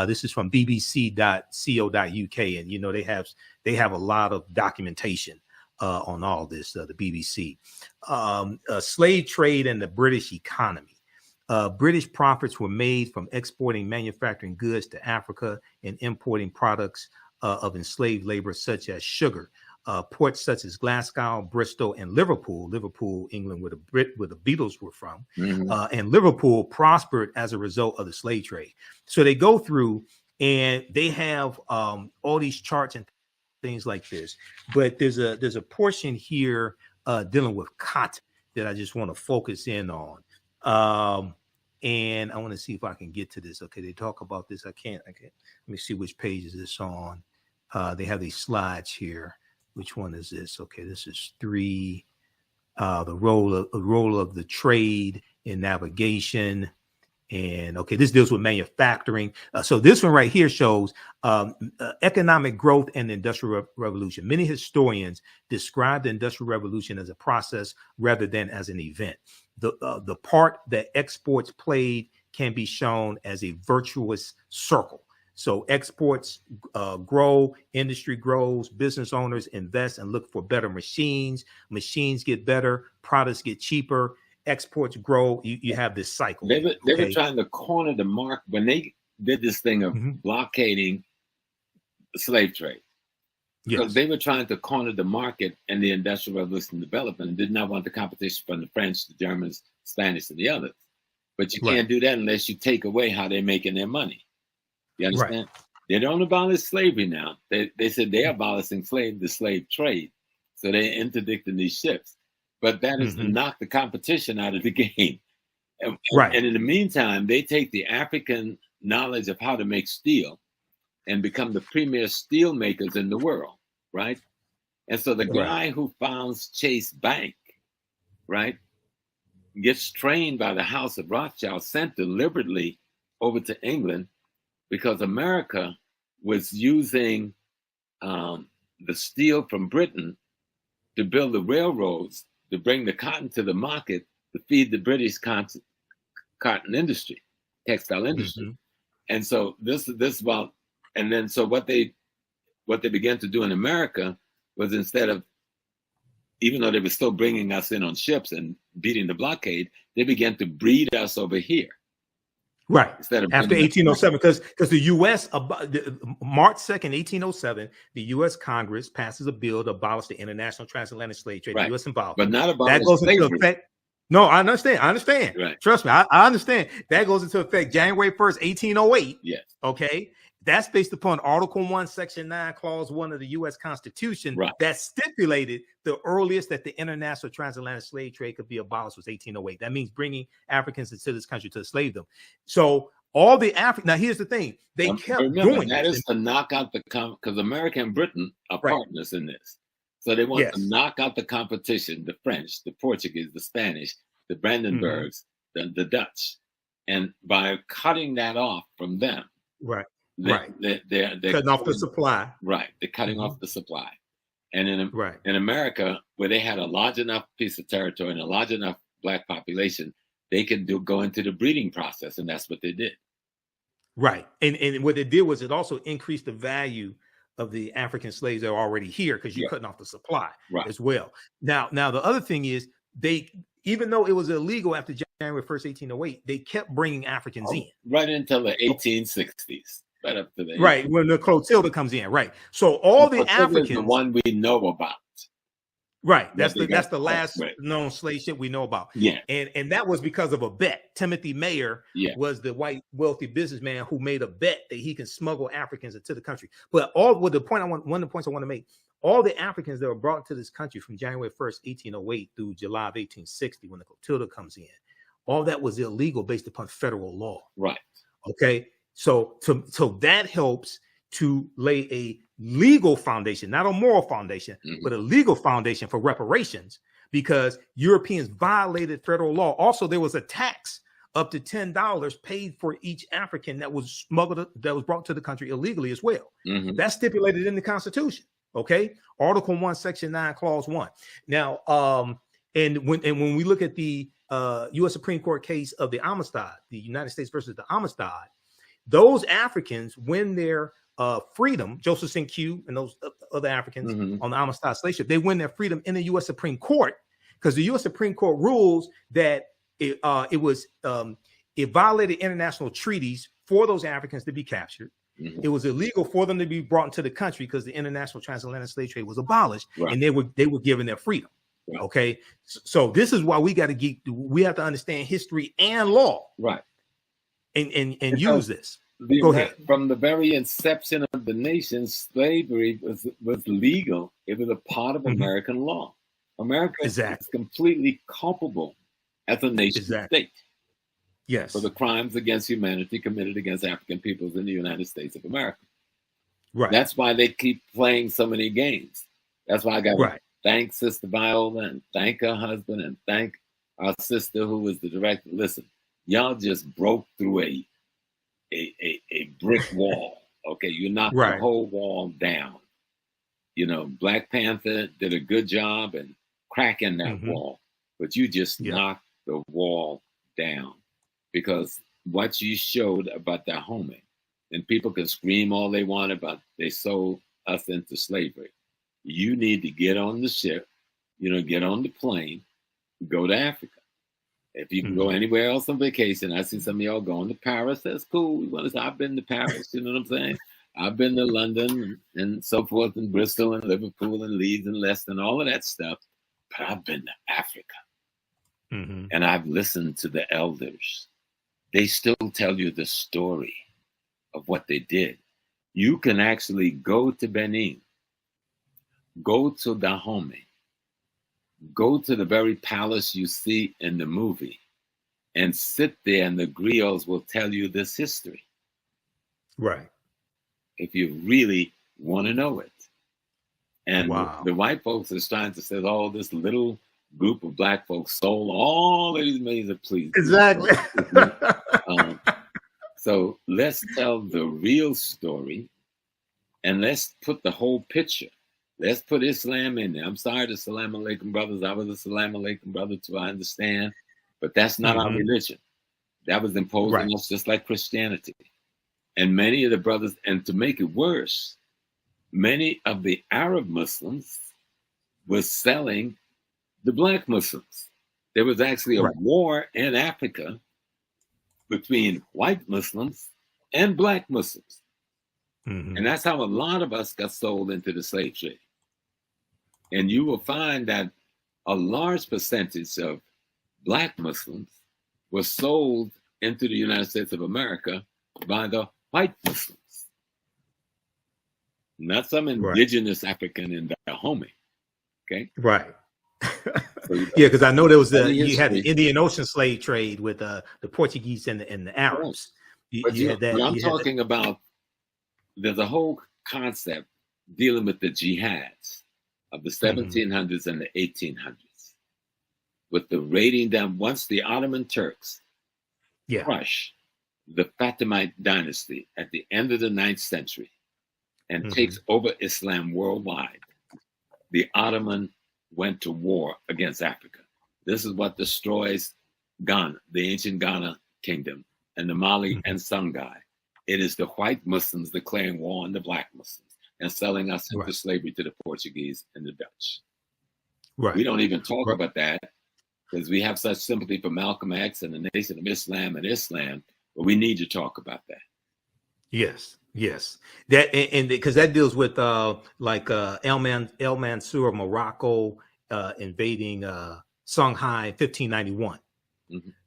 This is from bbc.co.uk, and they have a lot of documentation on all this, the BBC. Slave trade and the British economy. British profits were made from exporting manufacturing goods to Africa and importing products of enslaved labor, such as sugar. Ports such as Glasgow, Bristol, and Liverpool, England, where the Beatles were from, and Liverpool prospered as a result of the slave trade. So they go through and they have all these charts and things like this, but there's a portion here dealing with cotton that I just want to focus in on, and I want to see if I can get to this. Okay, they talk about this. I can't. Let me see which page is this on. They have these slides here. Which one is this? Okay, this is 3. The role of the trade in navigation. And okay, this deals with manufacturing. So this one right here shows economic growth and the Industrial Revolution. Many historians describe the Industrial Revolution as a process rather than as an event. The part that exports played can be shown as a virtuous circle. So exports grow, industry grows, business owners invest and look for better machines. Machines get better, products get cheaper, exports grow. You have this cycle. They were trying to corner the market when they did this thing of blockading the slave trade. Because they were trying to corner the market and the Industrial Revolution development and did not want the competition from the French, the Germans, Spanish, and the others. But you can't do that unless you take away how they're making their money. You understand? They don't abolish slavery now. They said they're abolishing the slave trade. So they're interdicting these ships. But that is to knock the competition out of the game. And in the meantime, they take the African knowledge of how to make steel and become the premier steel makers in the world, right? And so the guy who founds Chase Bank, right, gets trained by the House of Rothschild, sent deliberately over to England because America was using the steel from Britain to build the railroads, to bring the cotton to the market, to feed the British cotton industry, textile industry. And so this about, and then so what they began to do in America was, instead of, even though they were still bringing us in on ships and beating the blockade, they began to breed us over here. Right. Instead of after 1807, because the U.S. March 2nd, 1807, the U.S. Congress passes a bill to abolish the international transatlantic slave trade. The U.S. involved, but not abolish that goes slavery. into effect. No, I understand. Right. Trust me, I understand. That goes into effect January 1st, 1808. Yes. Okay. That's based upon Article 1, Section 9, Clause 1 of the U.S. Constitution that stipulated the earliest that the international transatlantic slave trade could be abolished was 1808. That means bringing Africans into this country to enslave them. So all the now here's the thing. They kept doing that is to knock out because America and Britain are partners in this. So they want to knock out the competition, the French, the Portuguese, the Spanish, the Brandenburgs, the Dutch. And by cutting that off from them, they're cutting off the supply. Right. They're cutting off the supply. And in America, where they had a large enough piece of territory and a large enough Black population, they could go into the breeding process. And that's what they did. Right. And what it did was it also increased the value of the African slaves that are already here, because you're cutting off the supply as well. Now, the other thing is, even though it was illegal after January 1st, 1808, they kept bringing Africans in. Right until the 1860s. Right up to the when the Clotilda comes in, So all the Africans, the one we know about, That's the last known slave ship we know about. And that was because of a bet. Timothy Mayer was the white wealthy businessman who made a bet that he can smuggle Africans into the country. But one of the points I want to make, all the Africans that were brought to this country from January 1st, 1808 through July of 1860, when the Clotilda comes in, all that was illegal based upon federal law. Right. Okay. So that helps to lay a legal foundation, not a moral foundation, but a legal foundation for reparations, because Europeans violated federal law. Also, there was a tax up to $10 paid for each African that was smuggled, that was brought to the country illegally as well. That's stipulated in the Constitution. Okay. Article 1, Section 9, Clause 1. Now, and when we look at the U.S. Supreme Court case of the Amistad, the United States versus the Amistad, those Africans win their freedom, Joseph St. Q and those other Africans on the Amistad slave ship, they win their freedom in the U.S. Supreme Court, because the U.S. Supreme Court rules that it violated international treaties for those Africans to be captured. It was illegal for them to be brought into the country because the international transatlantic slave trade was abolished, and they were given their freedom. Okay, so this is why we have to understand history and law, and use this. Go ahead. From the very inception of the nation, slavery was legal. It was a part of American law. America is completely culpable as a nation state. Yes. For the crimes against humanity committed against African peoples in the United States of America. Right. That's why they keep playing so many games. That's why I got to thank Sister Viola and thank her husband and thank our sister who was the director. Listen, y'all just broke through a brick wall. Okay, you knocked the whole wall down. You know, Black Panther did a good job in cracking that wall, but you just knocked the wall down, because what you showed about Dahomey. And people can scream all they want about they sold us into slavery. You need to get on the ship, get on the plane, go to Africa. If you can go anywhere else on vacation, I see some of y'all going to Paris. That's cool. I've been to Paris, you know what I'm saying? I've been to London and so forth, and Bristol and Liverpool and Leeds and Leicester and all of that stuff. But I've been to Africa. And I've listened to the elders. They still tell you the story of what they did. You can actually go to Benin, go to Dahomey, go to the very palace you see in the movie, and sit there, and the griots will tell you this history. Right. If you really want to know it. And the white folks is trying to say, oh, this little group of black folks sold all of these millions of please. Exactly. So let's tell the real story, and let's put the whole picture. Let's put Islam in there. I'm sorry to Salam Alaikum brothers. I was a Salam Alaikum brother too, I understand. But that's not our religion. That was imposed on us just like Christianity. And many of the brothers, and to make it worse, many of the Arab Muslims were selling the black Muslims. There was actually a war in Africa between white Muslims and black Muslims. And that's how a lot of us got sold into the slave trade. And you will find that a large percentage of black Muslims were sold into the United States of America by the white Muslims. Not some indigenous African in Dahomey. Okay? Right. Yeah, because I know there was you had the Indian Ocean slave trade with the Portuguese and the Arabs. I'm talking about, there's a whole concept dealing with the jihads of the 1700s and the 1800s, with the raiding down. Once the Ottoman Turks crush the Fatimite dynasty at the end of the 9th century and takes over Islam worldwide, the Ottoman went to war against Africa. This is what destroys Ghana, the ancient Ghana kingdom, and the Mali and Songhai. It is the white Muslims declaring war on the black Muslims and selling us into slavery to the Portuguese and the Dutch. We don't even talk about that because we have such sympathy for Malcolm X and the Nation of Islam and Islam, but we need to talk about that. Yes. That and because that deals with El Mansur of Morocco invading Songhai in 1591.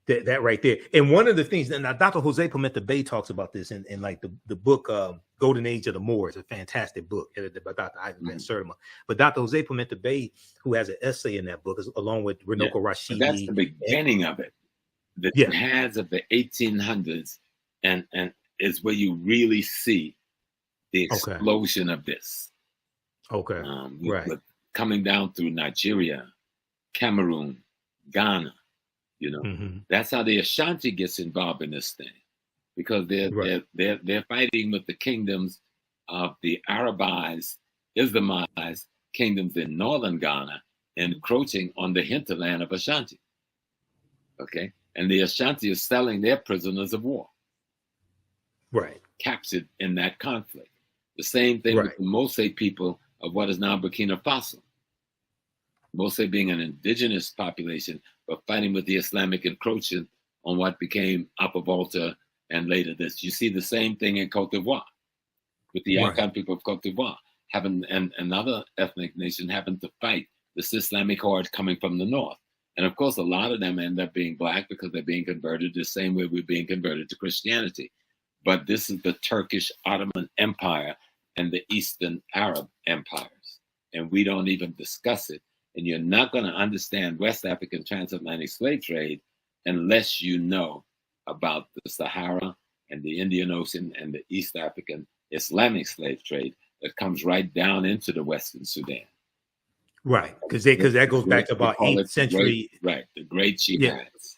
That right there. And one of the things, and Dr. Jose Pimenta Bay talks about this in like the book Golden Age of the Moors, a fantastic book edited by Dr. Ivan Van Sertima. But Dr. Jose Pimenta Bay, who has an essay in that book, along with Renoko Rashidi. That's the beginning of it. The jihads of the 1800s, and is where you really see the explosion of this. With coming down through Nigeria, Cameroon, Ghana. That's how the Ashanti gets involved in this thing, because they're fighting with the kingdoms of the Arabized, Islamized kingdoms in northern Ghana, encroaching on the hinterland of Ashanti. Okay, and the Ashanti is selling their prisoners of war, captured in that conflict. The same thing with the Mose people of what is now Burkina Faso. Mose being an indigenous population, but fighting with the Islamic encroachment on what became Upper Volta and later this. You see the same thing in Cote d'Ivoire, with the Akan people of Cote d'Ivoire, having and another ethnic nation having to fight this Islamic horde coming from the north. And of course, a lot of them end up being black because they're being converted the same way we're being converted to Christianity. But this is the Turkish Ottoman Empire and the Eastern Arab empires. And we don't even discuss it. And you're not going to understand West African transatlantic slave trade unless you know about the Sahara and the Indian Ocean and the East African Islamic slave trade that comes right down into the Western Sudan. Because that goes back to about 8th century. The Great Jihads.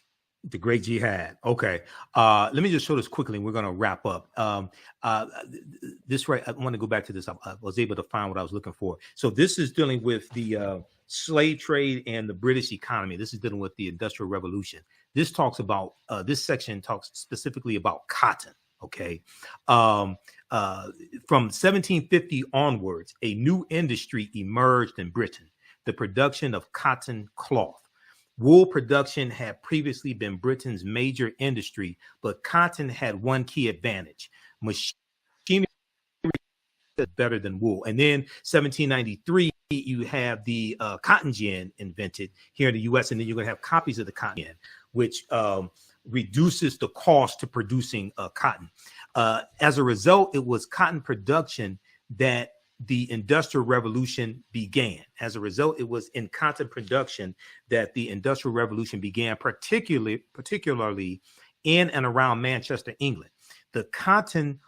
The Great Jihad. Okay. Let me just show this quickly and we're going to wrap up. I want to go back to this. I was able to find what I was looking for. So this is dealing with the slave trade and the British economy. This is dealing with the Industrial Revolution. this talks about this section talks specifically about cotton. Okay. From 1750 onwards, a new industry emerged in Britain, the production of cotton cloth. Wool production had previously been Britain's major industry, but cotton had one key advantage: machinery is better than wool. And then 1793, you have the cotton gin invented here in the U.S., and then you're going to have copies of the cotton gin, which reduces the cost to producing cotton. As a result, it was cotton production that the Industrial Revolution began. As a result, it was in cotton production that the Industrial Revolution began, particularly in and around Manchester, England. The cotton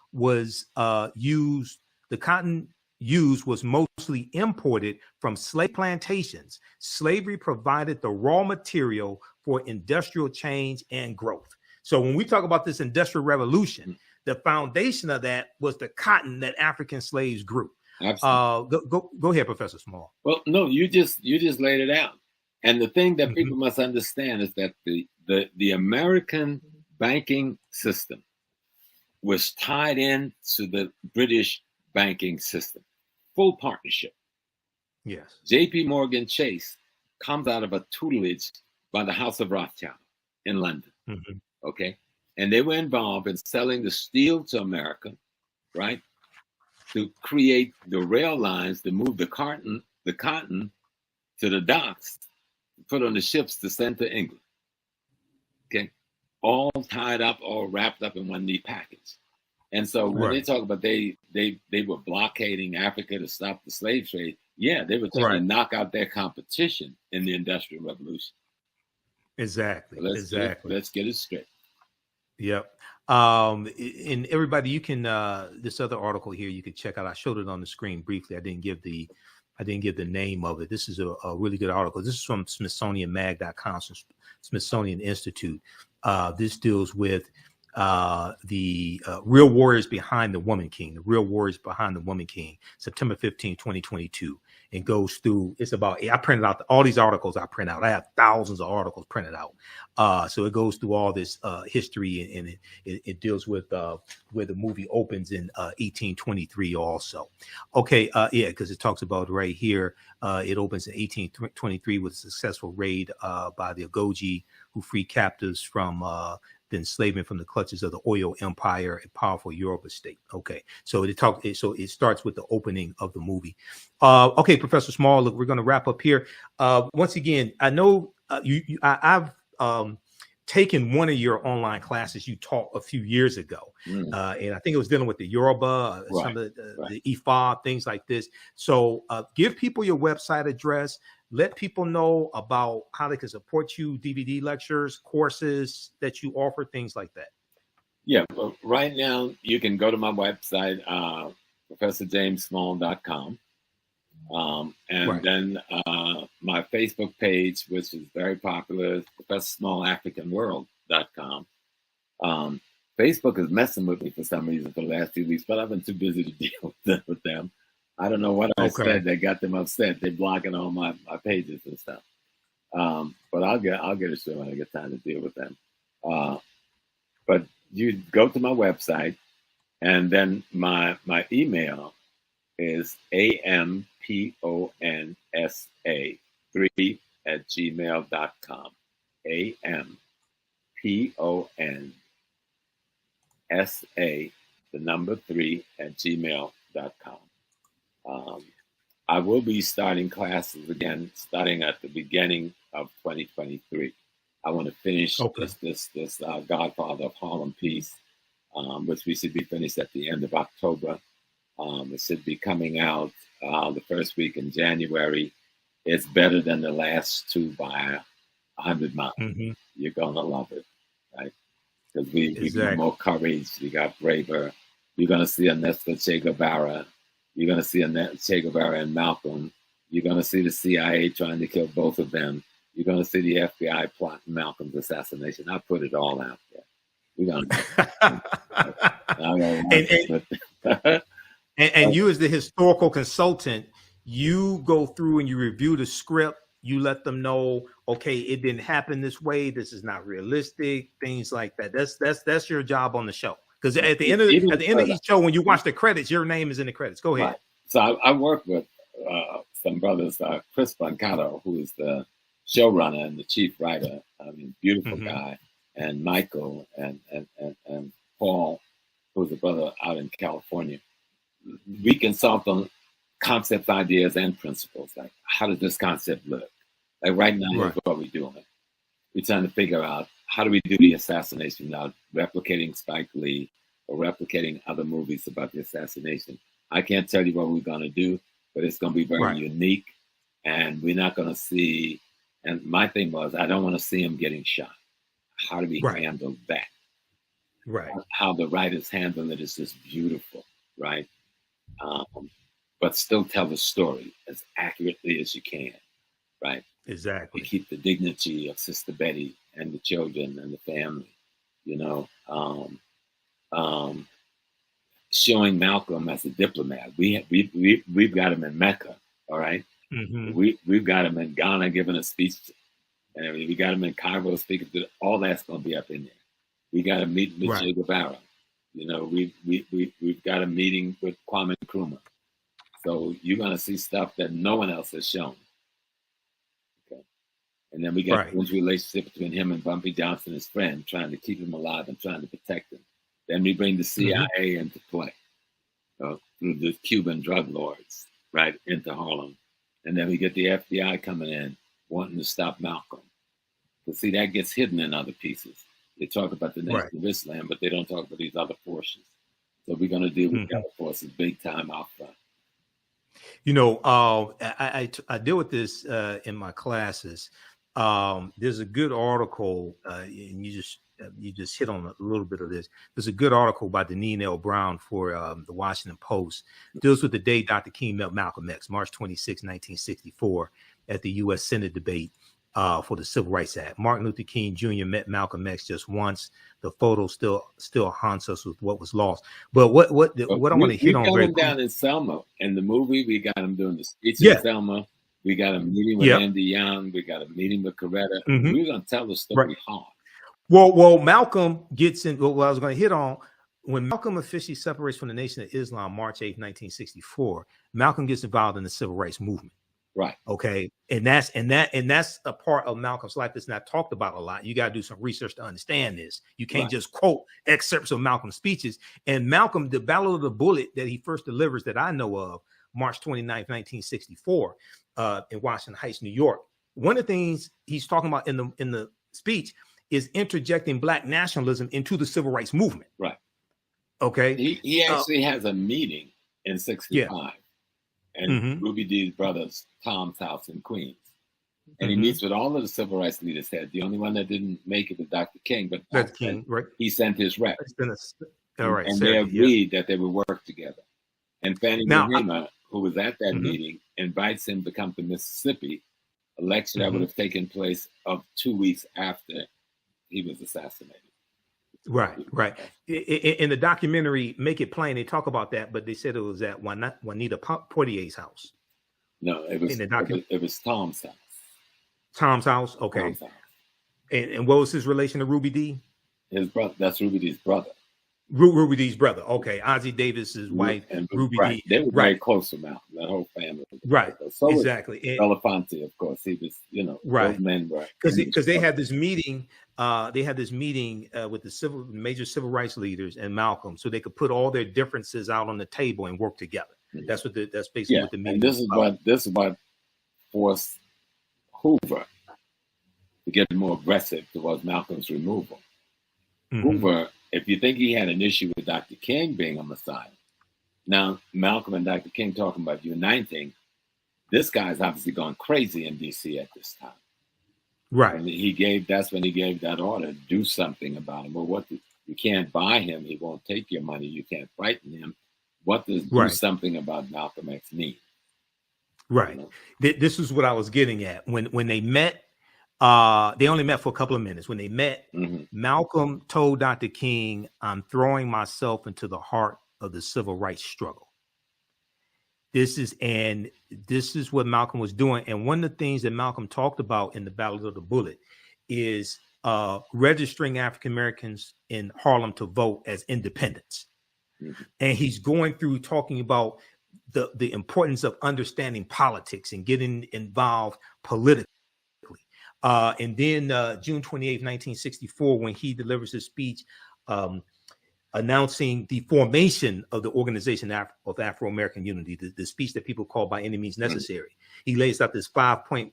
used was mostly imported from slave plantations. Slavery provided the raw material for industrial change and growth. So when we talk about this Industrial Revolution, the foundation of that was the cotton that African slaves grew. Go ahead, Professor Small. Well, no, you just laid it out. And the thing that people must understand is that the American banking system was tied in to the British banking system. Full partnership. Yes. J.P. Morgan Chase comes out of a tutelage by the House of Rothschild in London. Okay. And they were involved in selling the steel to America, right? To create the rail lines to move the cotton to the docks, put on the ships to send to England. Okay. All tied up, all wrapped up in one neat package. And so when they talk about they were blockading Africa to stop the slave trade, yeah, they were trying to knock out their competition in the Industrial Revolution. Exactly. So let's get it straight. Yep. And everybody, you can this other article here you can check out. I showed it on the screen briefly. I didn't give the name of it. This is a really good article. This is from SmithsonianMag.com, Smithsonian Institute. This deals with the real warriors behind the Woman King, September 15, 2022. It goes through, I printed out all these articles I print out. I have thousands of articles printed out. So it goes through all this history, and it deals with where the movie opens in 1823 also. Okay, because it talks about right here, it opens in 1823 with a successful raid by the Agojie, who freed captives from the enslavement from the clutches of the Oyo Empire, a powerful Yoruba state. Okay, so it starts with the opening of the movie. Okay, Professor Small, look, we're going to wrap up here. Once again, I know I've taken one of your online classes you taught a few years ago, and I think it was dealing with the Yoruba, some of the Ifa, things like this. So give people your website address. Let people know about how they can support you, DVD lectures, courses that you offer, things like that. Yeah, well, right now you can go to my website, ProfessorJamesSmall.com. Then my Facebook page, which is very popular, ProfessorSmallAfricanWorld.com. Facebook is messing with me for some reason for the last 2 weeks, but I've been too busy to deal with them. I don't know what I said that got them upset. They're blocking all my pages and stuff. But I'll get it soon when I get time to deal with them. But you go to my website, and then my email is amponsa3@gmail.com. amponsa3@gmail.com. I will be starting classes again, starting at the beginning of 2023. I want to finish this Godfather of Harlem piece, which we should be finished at the end of October. It should be coming out the first week in January. It's better than the last two by 100 miles. You're gonna love it, right? Because we got more courage, we got braver. You're gonna see a Nesta Che Guevara. You're going to see Che Guevara and Malcolm. You're going to see the CIA trying to kill both of them. You're going to see the FBI plotting Malcolm's assassination. I put it all out there. We're going to. And you, as the historical consultant, you go through and you review the script You let them know, okay, it didn't happen this way. This is not realistic. Things like that. That's your job on the show. Because at the end of each show, when you watch the credits, your name is in the credits. Go ahead. Right. So I work with some brothers, Chris Brancato, who is the showrunner and the chief writer. I mean, beautiful guy, and Michael and Paul, who's a brother out in California. We consult on concepts, ideas, and principles. Like, how does this concept look? Like right now, here's what we're doing. We're trying to figure out, how do we do the assassination without replicating Spike Lee or replicating other movies about the assassination? I can't tell you what we're going to do, but it's going to be very unique, and we're not going to see. And my thing was, I don't want to see him getting shot. How do we handle that? Right. How the writers handle it is just beautiful, right? But still tell the story as accurately as you can, right? Exactly. You keep the dignity of Sister Betty and the children and the family, you know. Showing Malcolm as a diplomat. We've got him in Mecca, all right? We've got him in Ghana giving a speech, and we got him in Cairo speaking to. All that's going to be up in there. We got a meeting with Che Guevara. You know, we've got a meeting with Kwame Nkrumah. So you're going to see stuff that no one else has shown. Okay, and then we got a relationship between him and Bumpy Johnson, his friend, trying to keep him alive and trying to protect him. Then we bring the CIA into play through the Cuban drug lords, right, into Harlem. And then we get the FBI coming in, wanting to stop Malcolm. But see, that gets hidden in other pieces. They talk about the Nation of Islam, but they don't talk about these other forces. So we're going to deal with the other forces big time out front. You know, I deal with this in my classes. There's a good article, and you just hit on a little bit of this. There's a good article by Deneen L. Brown for the Washington Post. It deals with the day Dr. King met Malcolm X, March 26, 1964, at the U.S. Senate debate for the Civil Rights Act. Martin Luther King Jr. met Malcolm X just once. The photo still haunts us with what was lost. But what I want to hit on very quick. We got him down in Selma. In the movie, we got him doing the speech in Selma. We got a meeting with Andy Young. We got a meeting with Coretta. We're going to tell the story hard. Well, Malcolm gets in. What I was going to hit on, when Malcolm officially separates from the Nation of Islam, March 8, 1964, Malcolm gets involved in the Civil Rights Movement. Right. Okay. And that's a part of Malcolm's life that's not talked about a lot. You got to do some research to understand this. You can't just quote excerpts of Malcolm's speeches. And Malcolm, the Battle of the Bullet that he first delivers that I know of, March 29, 1964, in Washington Heights, New York. One of the things he's talking about in the speech is interjecting Black nationalism into the Civil Rights Movement. Right. Okay. He actually has a meeting in 65 and Ruby Dee's brother's Tom's house in Queens. And he meets with all of the civil rights leaders there. The only one that didn't make it was Dr. King, but Dr. King, he sent his rep. All right. And they agreed that they would work together. And Fannie Mahima, who was at that meeting, invites him to come to Mississippi, a lecture that would have taken place of 2 weeks after he was assassinated. Right. In the documentary, Make It Plain, they talk about that, but they said it was at Juanita Portier's house. No, it was it was Tom's house. Tom's house? Okay. Tom's house. And what was his relation to Ruby Dee? His brother. That's Ruby Dee's brother. Ruby Dee's brother. Okay. Ozzie Davis's wife, and Ruby Dee. They were very close to Malcolm, that whole family. Right. So exactly. Belafonte, of course. He was, those men were. Because they had this meeting. They had this meeting with the major civil rights leaders and Malcolm, so they could put all their differences out on the table and work together. That's basically what the meeting. And this is what forced Hoover to get more aggressive towards Malcolm's removal. Hoover, if you think he had an issue with Dr. King being a Messiah, now Malcolm and Dr. King talking about uniting, this guy's obviously gone crazy in D.C. at this time. Right. And that's when he gave that order, do something about him. Well, you can't buy him. He won't take your money. You can't frighten him. What does do something about Malcolm X mean? Right. This is what I was getting at. When they met, they only met for a couple of minutes. When they met, Malcolm told Dr. King, "I'm throwing myself into the heart of the civil rights struggle." This is what Malcolm was doing. And one of the things that Malcolm talked about in the Battle of the Bullet is registering African Americans in Harlem to vote as independents. Mm-hmm. And he's going through talking about the importance of understanding politics and getting involved politically. And then June 28, 1964, when he delivers his speech announcing the formation of the Organization of Afro-American Unity, the speech that people call By Any Means Necessary. He lays out this 5-point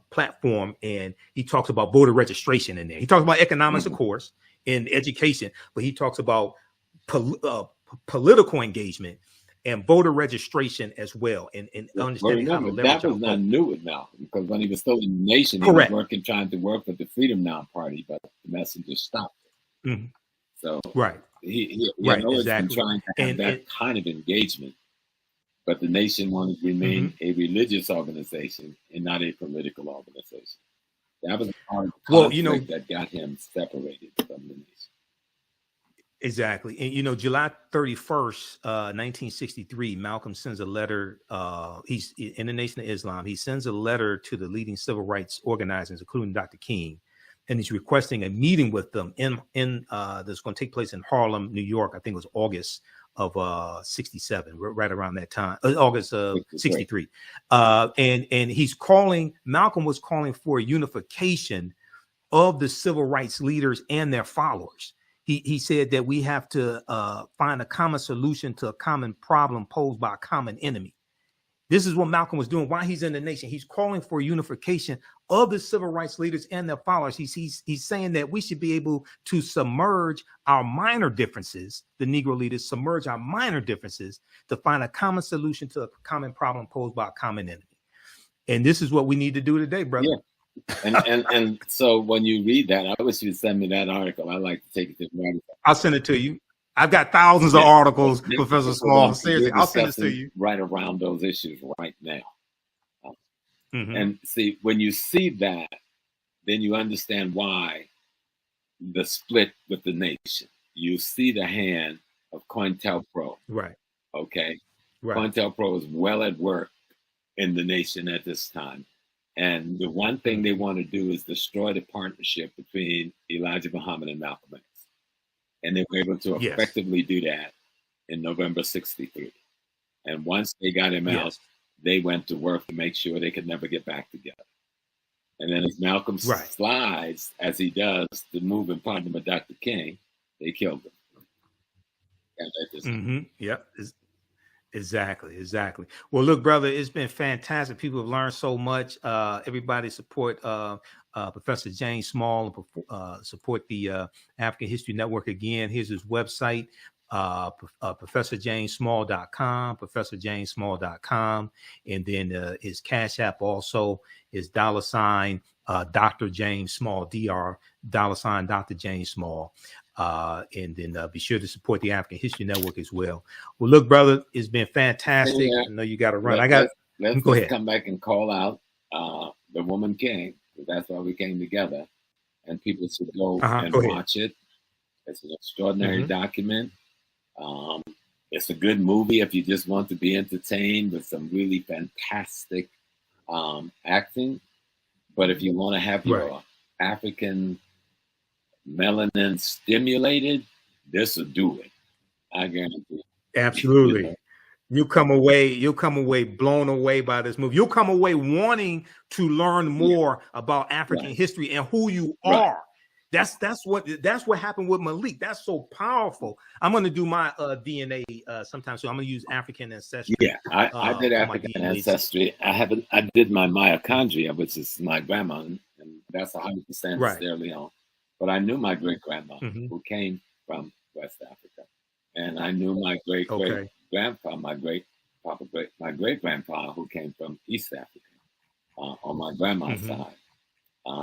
platform, and he talks about voter registration in there. He talks about economics, of course, and education, but he talks about political engagement and voter registration as well, and understanding how to leverage. That was not new with Malcolm, because when he was still in the nation, he was trying to work with the Freedom Now Party, but the messenger stopped it. Mm-hmm. So he always been trying to have that kind of engagement, but the nation wanted to remain a religious organization and not a political organization. That was part of the conflict that got him separated from the nation. Exactly. And, July 31st, 1963, Malcolm sends a letter. He's in the Nation of Islam. He sends a letter to the leading civil rights organizers, including Dr. King, and he's requesting a meeting with them that's going to take place in Harlem, New York. I think it was August of 67, right around that time, August of 63. And Malcolm was calling for a unification of the civil rights leaders and their followers. He said that we have to find a common solution to a common problem posed by a common enemy. This is what Malcolm was doing while he's in the nation. He's calling for unification of the civil rights leaders and their followers. He's saying that we should be able to submerge our minor differences, the Negro leaders submerge our minor differences to find a common solution to a common problem posed by a common enemy. And this is what we need to do today, brother. Yeah. And so when you read that, I wish you'd send me that article. I'd like to take it to the I'll send it to you. I've got thousands of articles, Professor Small. Seriously, I'll send it to you. Right around those issues right now. And see, when you see that, then you understand why the split with the nation. You see the hand of COINTELPRO. Right. Okay. Right. COINTELPRO is well at work in the nation at this time. And the one thing they want to do is destroy the partnership between Elijah Muhammad and Malcolm X. And they were able to effectively do that in November 63. And once they got him out, they went to work to make sure they could never get back together. And then as Malcolm slides, as he does, to move in partner with Dr. King, they killed him. Yep. Exactly. Well, look, brother, it's been fantastic. People have learned so much. Everybody support Professor James Small and support the African History Network again. Here's his website, ProfessorJamesSmall.com, ProfessorJamesSmall.com. And then his Cash App also is $ Dr. James Small, $, Dr. James Small. And then be sure to support the African History Network as well. Well, look, brother, it's been fantastic. I know you got to run. Let's go ahead. Come back and call out The Woman King. That's why we came together. And people should go and watch it. It's an extraordinary document. It's a good movie if you just want to be entertained with some really fantastic acting. But if you want to have your African melanin stimulated, this will do it. I guarantee. Absolutely. You'll come away blown away by this movie. You'll come away wanting to learn more about African history and who you are. That's what happened with Malik. That's so powerful. I'm going to do my DNA sometime soon. I'm going to use African ancestry. Yeah, I did African ancestry. I did my mitochondria, which is my grandma, and that's 100% Sierra Leone. But I knew my great grandma who came from West Africa, and I knew my great grandpa, my great grandpa who came from East Africa on my grandma's side.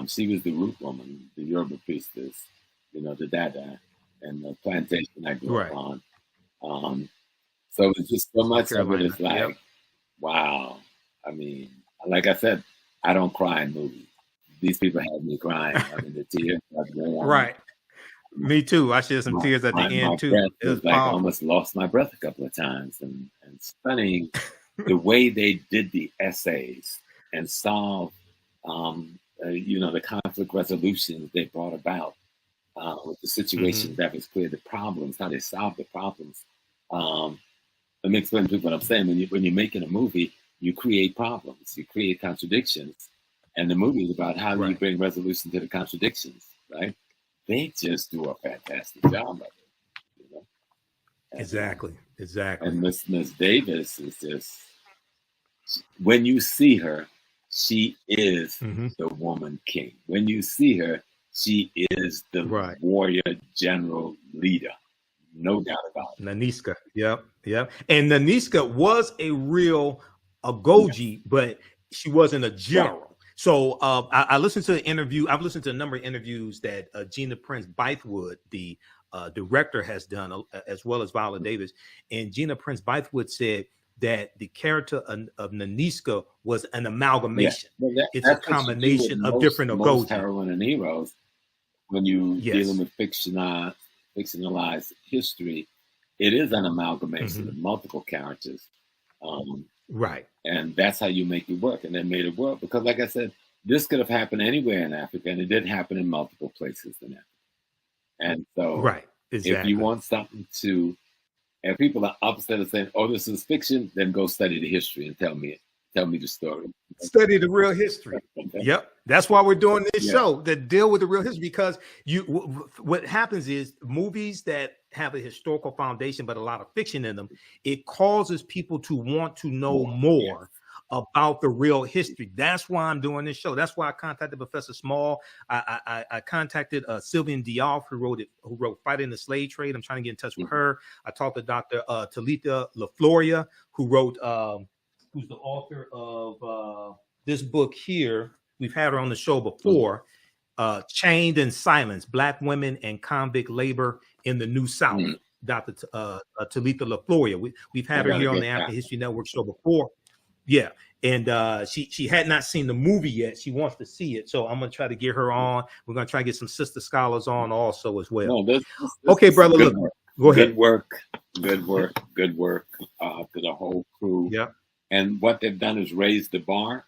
She was the root woman, the Yoruba priestess, the Dada, and the plantation I grew up on. So it's just so much of it is like, wow. I mean, like I said, I don't cry in movies. These people had me crying. I mean, the tears. Right. Me too. I shed some tears at the end too. It was like I almost lost my breath a couple of times, and stunning the way they did the essays and solved, the conflict resolutions they brought about with the situations that was clear, the problems, how they solved the problems. Let me explain to you what I'm saying. When you're making a movie, you create problems, you create contradictions, and the movie is about how do you bring resolution to the contradictions, right? They just do a fantastic job of it. You know? And, exactly. And Miss Davis is just, when you see her, she is the woman king. When you see her, she is the warrior general leader. No doubt about it. Naniska. Yep. And Naniska was a real Agojie, but she wasn't a general. Right. So I listened to an interview. I've listened to a number of interviews that Gina Prince-Bythewood, the director, has done, as well as Viola Davis. And Gina Prince-Bythewood said that the character of Naniska was an amalgamation. Yeah. Well, it's a combination of different Agojie. Heroine and heroes, when you dealing with fictionalized history, it is an amalgamation of multiple characters. Right. And that's how you make it work. And they made it work because, like I said, this could have happened anywhere in Africa, and it did happen in multiple places in Africa. And so if you want something to, and people are upset and saying, oh, this is fiction, then go study the history and tell me the story. Study the real history. Yep. That's why we're doing this show, that deal with the real history, because what happens is movies that have a historical foundation, but a lot of fiction in them, it causes people to want to know more about the real history. That's why I'm doing this show. That's why I contacted Professor Small. I contacted Sylvian Diop, who wrote Fighting the Slave Trade. I'm trying to get in touch with her. I talked to Dr. Talitha LaFloria, who wrote, who's the author of this book here. We've had her on the show before. Chained in Silence, Black Women and Convict Labor in the New South. Dr. Talitha LaFloria. We've had her here on the African History Network show before. Yeah. And she had not seen the movie yet. She wants to see it. So I'm going to try to get her on. We're going to try to get some sister scholars on also as well. No, this okay, brother. Look, go ahead. Good work to the whole crew. Yeah. And what they've done is raise the bar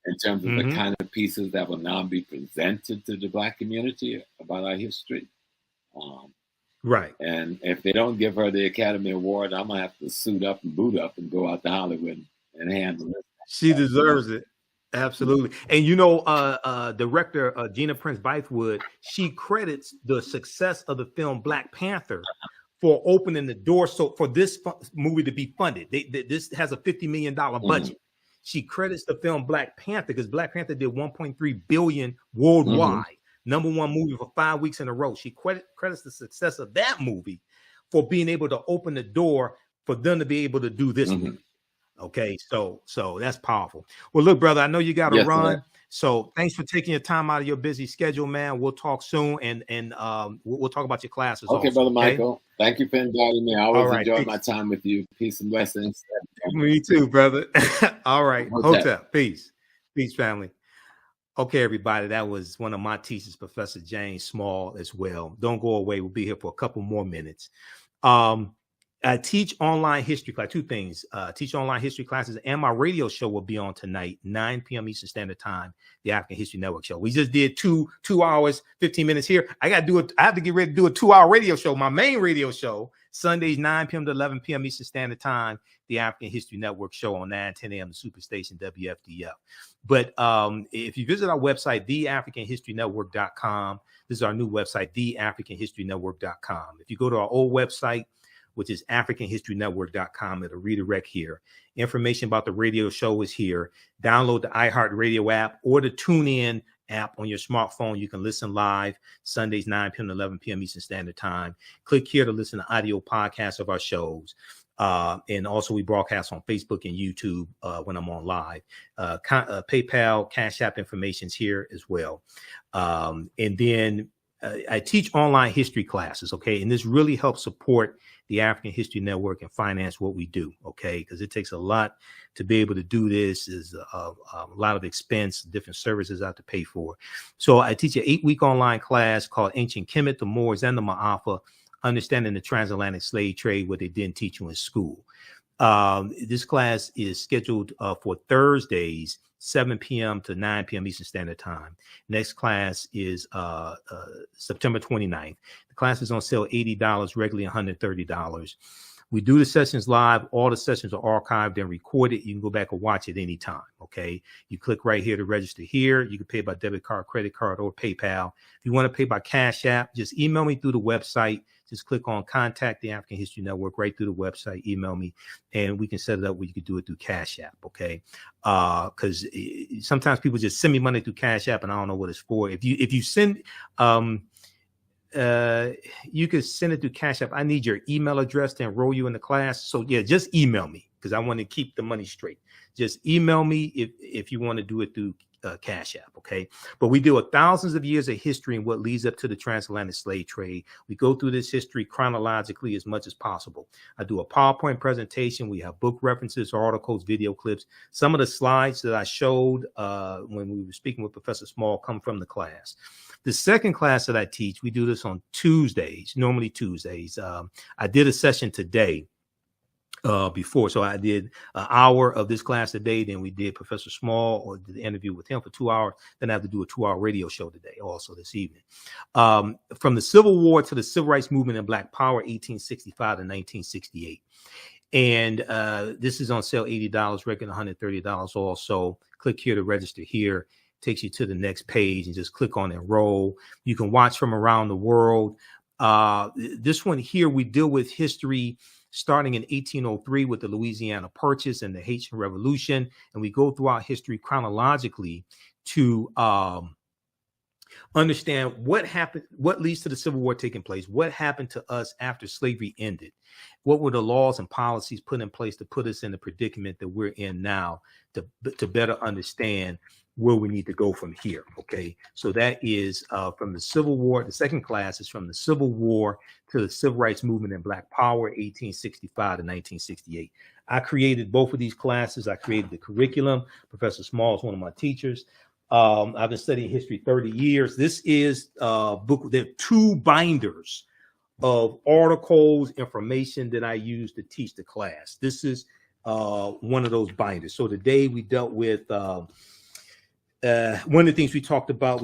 in terms of the kind of pieces that will now be presented to the Black community about our history. Right. And if they don't give her the Academy Award, I'm going to have to suit up and boot up and go out to Hollywood and handle it. She deserves it. Absolutely. And director Gina Prince-Bythewood, she credits the success of the film Black Panther for opening the door for this movie to be funded. This has a $50 million budget. She credits the film Black Panther because Black Panther did $1.3 billion worldwide. Number one movie for 5 weeks in a row. She credits the success of that movie for being able to open the door for them to be able to do this movie. Okay, so that's powerful. Well, look, brother, I know you got to run. Man. So thanks for taking your time out of your busy schedule, man. We'll talk soon, and we'll talk about your classes. Okay, also, brother Michael. Thank you for inviting me. I always enjoy my time with you. Peace and blessings. Me too, brother. All right. Hotep. Peace, family. Okay, everybody. That was one of my teachers, Professor James Small, as well. Don't go away. We'll be here for a couple more minutes. I teach online history class. Two things. Teach online history classes, and my radio show will be on tonight, 9 p.m. Eastern Standard Time, the African History Network show. We just did 2 hours, 15 minutes here. I have to get ready to do a 2-hour radio show. My main radio show, Sundays, 9 p.m. to 11 p.m. Eastern Standard Time, the African History Network show on 9-10 a.m. the Superstation WFDF. But if you visit our website, TheAHNShow.com, this is our new website, TheAHNShow.com. If you go to our old website, which is AfricanHistoryNetwork.com. It'll redirect here. Information about the radio show is here. Download the iHeartRadio app or the TuneIn app on your smartphone. You can listen live Sundays, 9 p.m. to 11 p.m. Eastern Standard Time. Click here to listen to audio podcasts of our shows. And also we broadcast on Facebook and YouTube when I'm on live. PayPal, Cash App information's here as well. And then I teach online history classes, okay? And this really helps support the African History Network and finance what we do, okay? Because it takes a lot to be able to do this. Is a lot of expense, different services I have to pay for. So I teach an 8-week online class called Ancient Kemet, the Moors, and the Ma'afa, Understanding the Transatlantic Slave Trade, what they didn't teach you in school. This class is scheduled for Thursdays, 7 p.m. to 9 p.m. Eastern Standard Time. Next class is September 29th. The class is on sale $80, regularly $130. We do the sessions live. All the sessions are archived and recorded. You can go back and watch it anytime, okay? You click right here to register here. You can pay by debit card, credit card, or PayPal. If you want to pay by Cash App, just email me through the website. Just click on Contact the African History Network right through the website. Email me, and we can set it up where you can do it through Cash App, okay? Because sometimes people just send me money through Cash App, and I don't know what it's for. If you send... you could send it through Cash App. I need your email address to enroll you in the class. So yeah, just email me because I want to keep the money straight. Just email me if you want to do it through Cash App, okay? But we deal with thousands of years of history and what leads up to the transatlantic slave trade. We go through this history chronologically as much as possible. I do a PowerPoint presentation. We have book references, articles, video clips. Some of the slides that I showed when we were speaking with Professor Small come from the class. The second class that I teach, we do this on Tuesdays, normally Tuesdays. I did a session today before. So I did an hour of this class today. Then we did Professor Small, or did the interview with him for 2 hours. Then I have to do a 2-hour radio show today, also this evening. From the Civil War to the Civil Rights Movement and Black Power, 1865 to 1968. And this is on sale, $80, regular $130 also. Click here to register here. Takes you to the next page and just click on enroll. You can watch from around the world. This one here, we deal with history starting in 1803 with the Louisiana Purchase and the Haitian Revolution. And we go throughout history chronologically to understand what happened, what leads to the Civil War taking place, what happened to us after slavery ended, what were the laws and policies put in place to put us in the predicament that we're in now, to better understand where we need to go from here. Okay, so that is from the Civil War. The second class is from the Civil War to the Civil Rights Movement and Black Power, 1865 to 1968. I created both of these classes. I created the curriculum. Professor Small is one of my teachers. I've been studying history 30 years. This is a book. There are 2 binders of articles, information that I use to teach the class. This is one of those binders. So today we dealt with one of the things we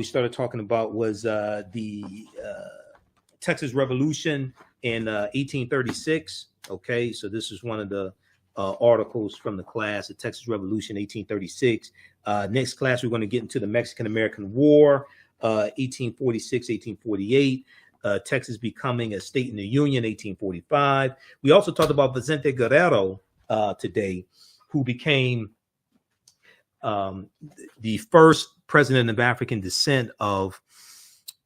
started talking about was the Texas Revolution in 1836. Okay, so this is one of the articles from the class, the Texas Revolution, 1836. Next class, we're going to get into the Mexican-American War, 1846, 1848. Texas becoming a state in the Union, 1845. We also talked about Vicente Guerrero today, who became the first president of African descent of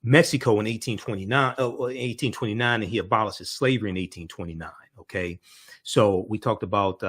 Mexico in 1829, and he abolished slavery in 1829. Okay, so we talked about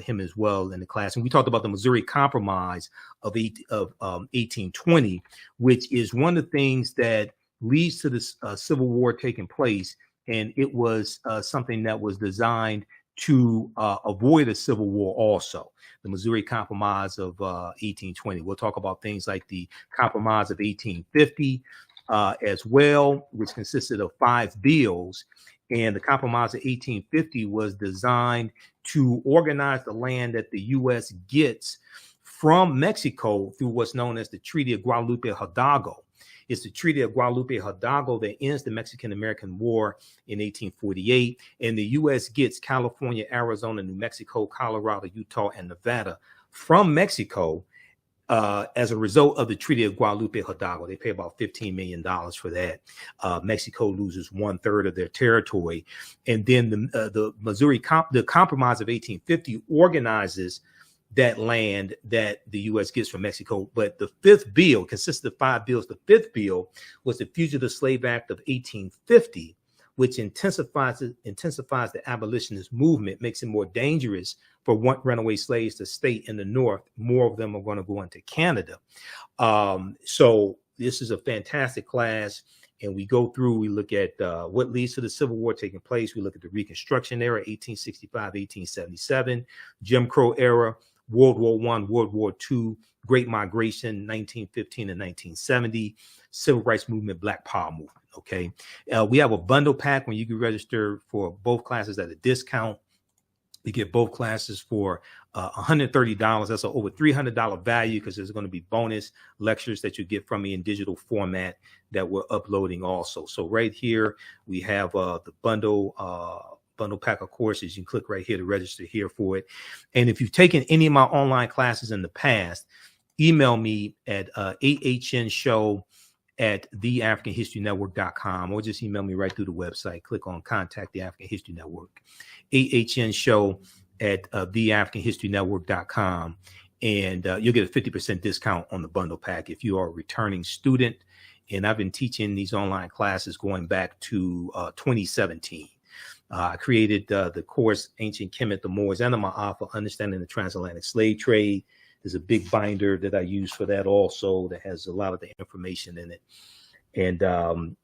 him as well in the class, and we talked about the Missouri Compromise of 1820, which is one of the things that leads to this Civil War taking place, and it was something that was designed to avoid a civil war also. The Missouri Compromise of 1820. We'll talk about things like the Compromise of 1850 as well, which consisted of 5 bills. And the Compromise of 1850 was designed to organize the land that the U.S. gets from Mexico through what's known as the Treaty of Guadalupe Hidalgo. It's the Treaty of Guadalupe Hidalgo that ends the Mexican-American War in 1848. And the U.S. gets California, Arizona, New Mexico, Colorado, Utah, and Nevada from Mexico as a result of the Treaty of Guadalupe Hidalgo. They pay about $15 million for that. Mexico loses 1/3 of their territory. And then the Compromise of 1850 organizes that land that the U.S. gets from Mexico. But the 5th bill consists of 5 bills. The 5th bill was the Fugitive Slave Act of 1850, which intensifies the abolitionist movement, makes it more dangerous for runaway slaves to stay in the North. More of them are going to go into Canada. So this is a fantastic class. And we go through, we look at what leads to the Civil War taking place. We look at the Reconstruction era, 1865, 1877, Jim Crow era, World War I, World War II, Great Migration, 1915 and 1970, Civil Rights Movement, Black Power Movement. Okay, we have a bundle pack when you can register for both classes at a discount. You get both classes for $130. That's an over $300 value because there's going to be bonus lectures that you get from me in digital format that we're uploading also. So right here, we have the bundle pack of courses. You can click right here to register here for it. And if you've taken any of my online classes in the past, email me at TheAHNShow@TheAfricanHistoryNetwork.com, or just email me right through the website. Click on Contact the African History Network. TheAHNShow@TheAfricanHistoryNetwork.com, and you'll get a 50% discount on the bundle pack if you are a returning student. And I've been teaching these online classes going back to 2017. I created the course Ancient Kemet, the Moors, and the Ma'afa, Understanding the Transatlantic Slave Trade. There's a big binder that I use for that also that has a lot of the information in it. And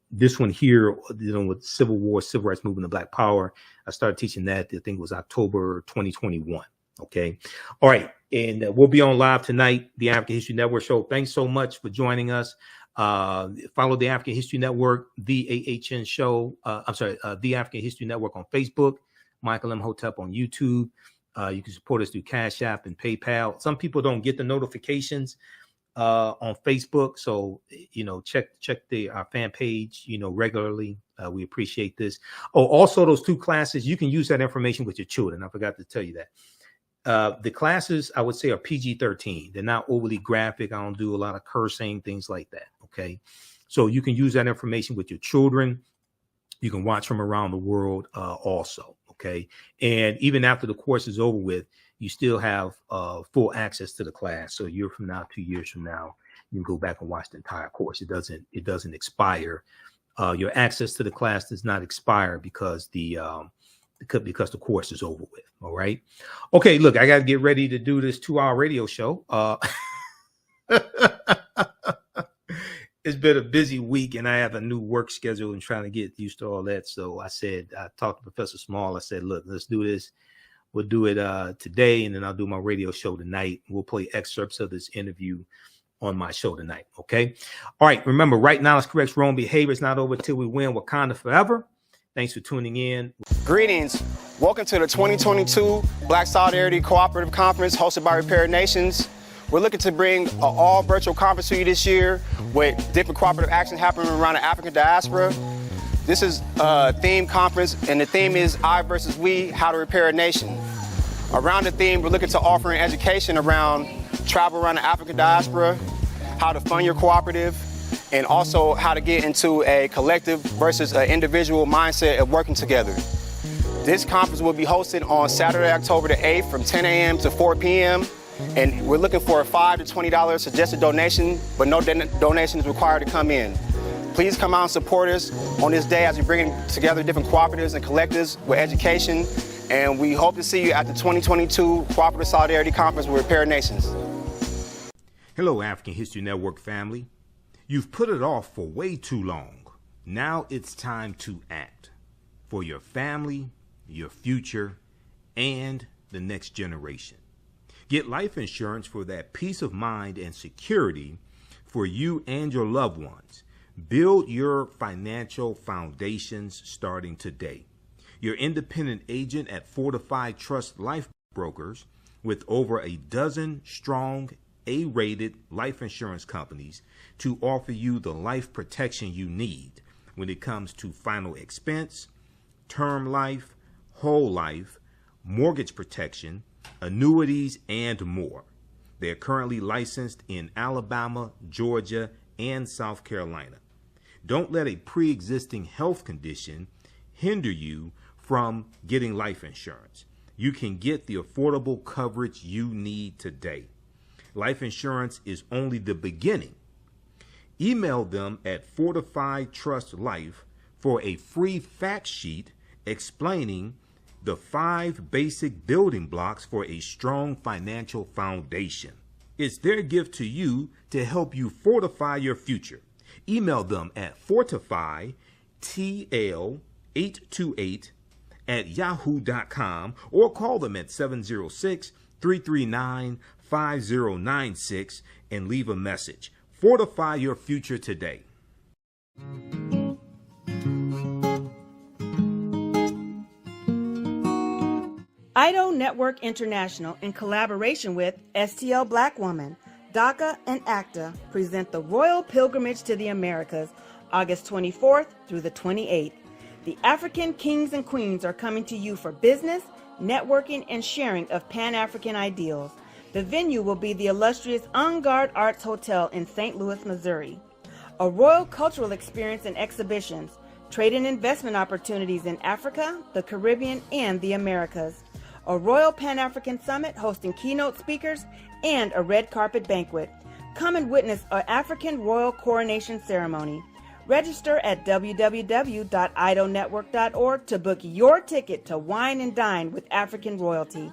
this one here, with Civil War, Civil Rights Movement, and Black Power, I started teaching that, I think it was October 2021. Okay. All right. And we'll be on live tonight, the African History Network show. Thanks so much for joining us. Follow the African History Network, the AHN show. The African History Network on Facebook, Michael Imhotep on YouTube. You can support us through Cash App and PayPal. Some people don't get the notifications on Facebook, so check our fan page regularly. We appreciate this. Oh, also those 2 classes, you can use that information with your children. I forgot to tell you that. The classes, I would say, are PG-13. They're not overly graphic. I don't do a lot of cursing, things like that. Okay, so you can use that information with your children. You can watch from around the world also. Okay, and even after the course is over with, you still have full access to the class. So a year from now, 2 years from now, you can go back and watch the entire course. It doesn't expire. Your access to the class does not expire because the course is over with. All right. Okay, look, I got to get ready to do this 2-hour radio show. It's been a busy week, and I have a new work schedule and trying to get used to all that. So I talked to Professor Small. I said, look, let's do this. We'll do it today, and then I'll do my radio show tonight. We'll play excerpts of this interview on my show tonight. Okay. All right. Remember, right knowledge corrects wrong behavior. It's not over till we win. Wakanda forever. Thanks for tuning in. Greetings. Welcome to the 2022 Black Solidarity Cooperative Conference hosted by Repair Nations. We're looking to bring an all virtual conference to you this year with different cooperative action happening around the African diaspora. This is a theme conference, and the theme is I versus we, how to repair a nation. Around the theme, we're looking to offer an education around travel around the African diaspora, how to fund your cooperative, and also how to get into a collective versus an individual mindset of working together. This conference will be hosted on Saturday, October the 8th from 10 a.m. to 4 p.m. And we're looking for a $5 to $20 suggested donation, but no donation is required to come in. Please come out and support us on this day as we bring together different cooperatives and collectives with education. And we hope to see you at the 2022 Cooperative Solidarity Conference with Repair Nations. Hello, African History Network family. You've put it off for way too long. Now it's time to act for your family, your future, and the next generation. Get life insurance for that peace of mind and security for you and your loved ones. Build your financial foundations starting today. Your independent agent at Fortified Trust Life Brokers, with over a dozen strong A-rated life insurance companies to offer you the life protection you need when it comes to final expense, term life, whole life, mortgage protection, annuities, and more. They are currently licensed in Alabama, Georgia, and South Carolina. Don't let a pre-existing health condition hinder you from getting life insurance. You can get the affordable coverage you need today. Life insurance is only the beginning. Email them at Fortified Trust Life for a free fact sheet explaining the 5 basic building blocks for a strong financial foundation. It's their gift to you to help you fortify your future. Email them at fortifytl828@yahoo.com or call them at 706-339-5096 and leave a message. Fortify your future today. IDO Network International, in collaboration with STL Black Woman, DACA, and ACTA, present the Royal Pilgrimage to the Americas, August 24th through the 28th. The African kings and queens are coming to you for business, networking, and sharing of Pan-African ideals. The venue will be the illustrious En Garde Arts Hotel in St. Louis, Missouri. A royal cultural experience and exhibitions, trade and investment opportunities in Africa, the Caribbean, and the Americas. A Royal Pan-African Summit hosting keynote speakers, and a red carpet banquet. Come and witness an African royal coronation ceremony. Register at www.idonetwork.org to book your ticket to wine and dine with African royalty.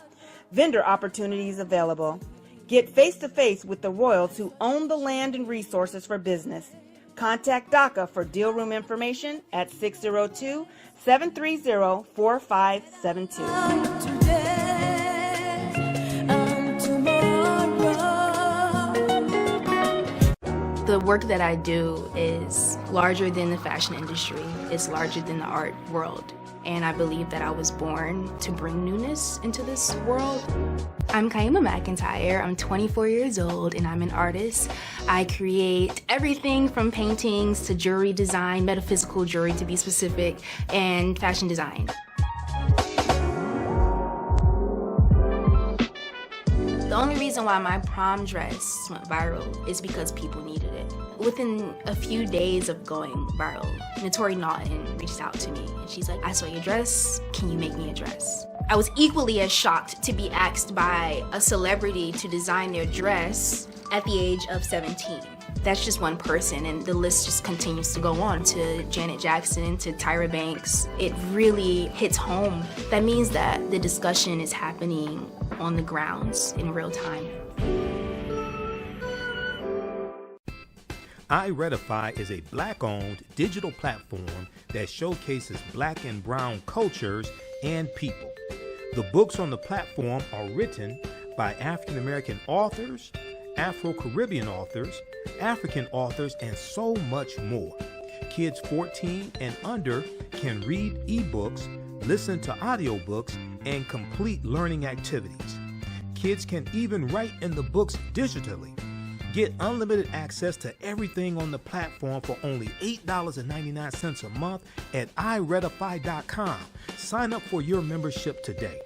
Vendor opportunities available. Get face-to-face with the royals who own the land and resources for business. Contact DACA for deal room information at 602-730-4572. The work that I do is larger than the fashion industry. It's larger than the art world. And I believe that I was born to bring newness into this world. I'm Kaima McIntyre. I'm 24 years old and I'm an artist. I create everything from paintings to jewelry design, metaphysical jewelry to be specific, and fashion design. The only reason why my prom dress went viral is because people needed it. Within a few days of going viral, Notori Naughton reached out to me and she's like, I saw your dress, can you make me a dress? I was equally as shocked to be asked by a celebrity to design their dress at the age of 17. That's just one person, and the list just continues to go on, to Janet Jackson, to Tyra Banks. It really hits home. That means that the discussion is happening on the grounds in real time. iRedify is a Black-owned digital platform that showcases Black and Brown cultures and people. The books on the platform are written by African American authors, Afro-Caribbean authors, African authors, and so much more. Kids 14 and under can read ebooks, listen to audiobooks, and complete learning activities. Kids can even write in the books digitally. Get unlimited access to everything on the platform for only $8.99 a month at iRedify.com. Sign up for your membership today.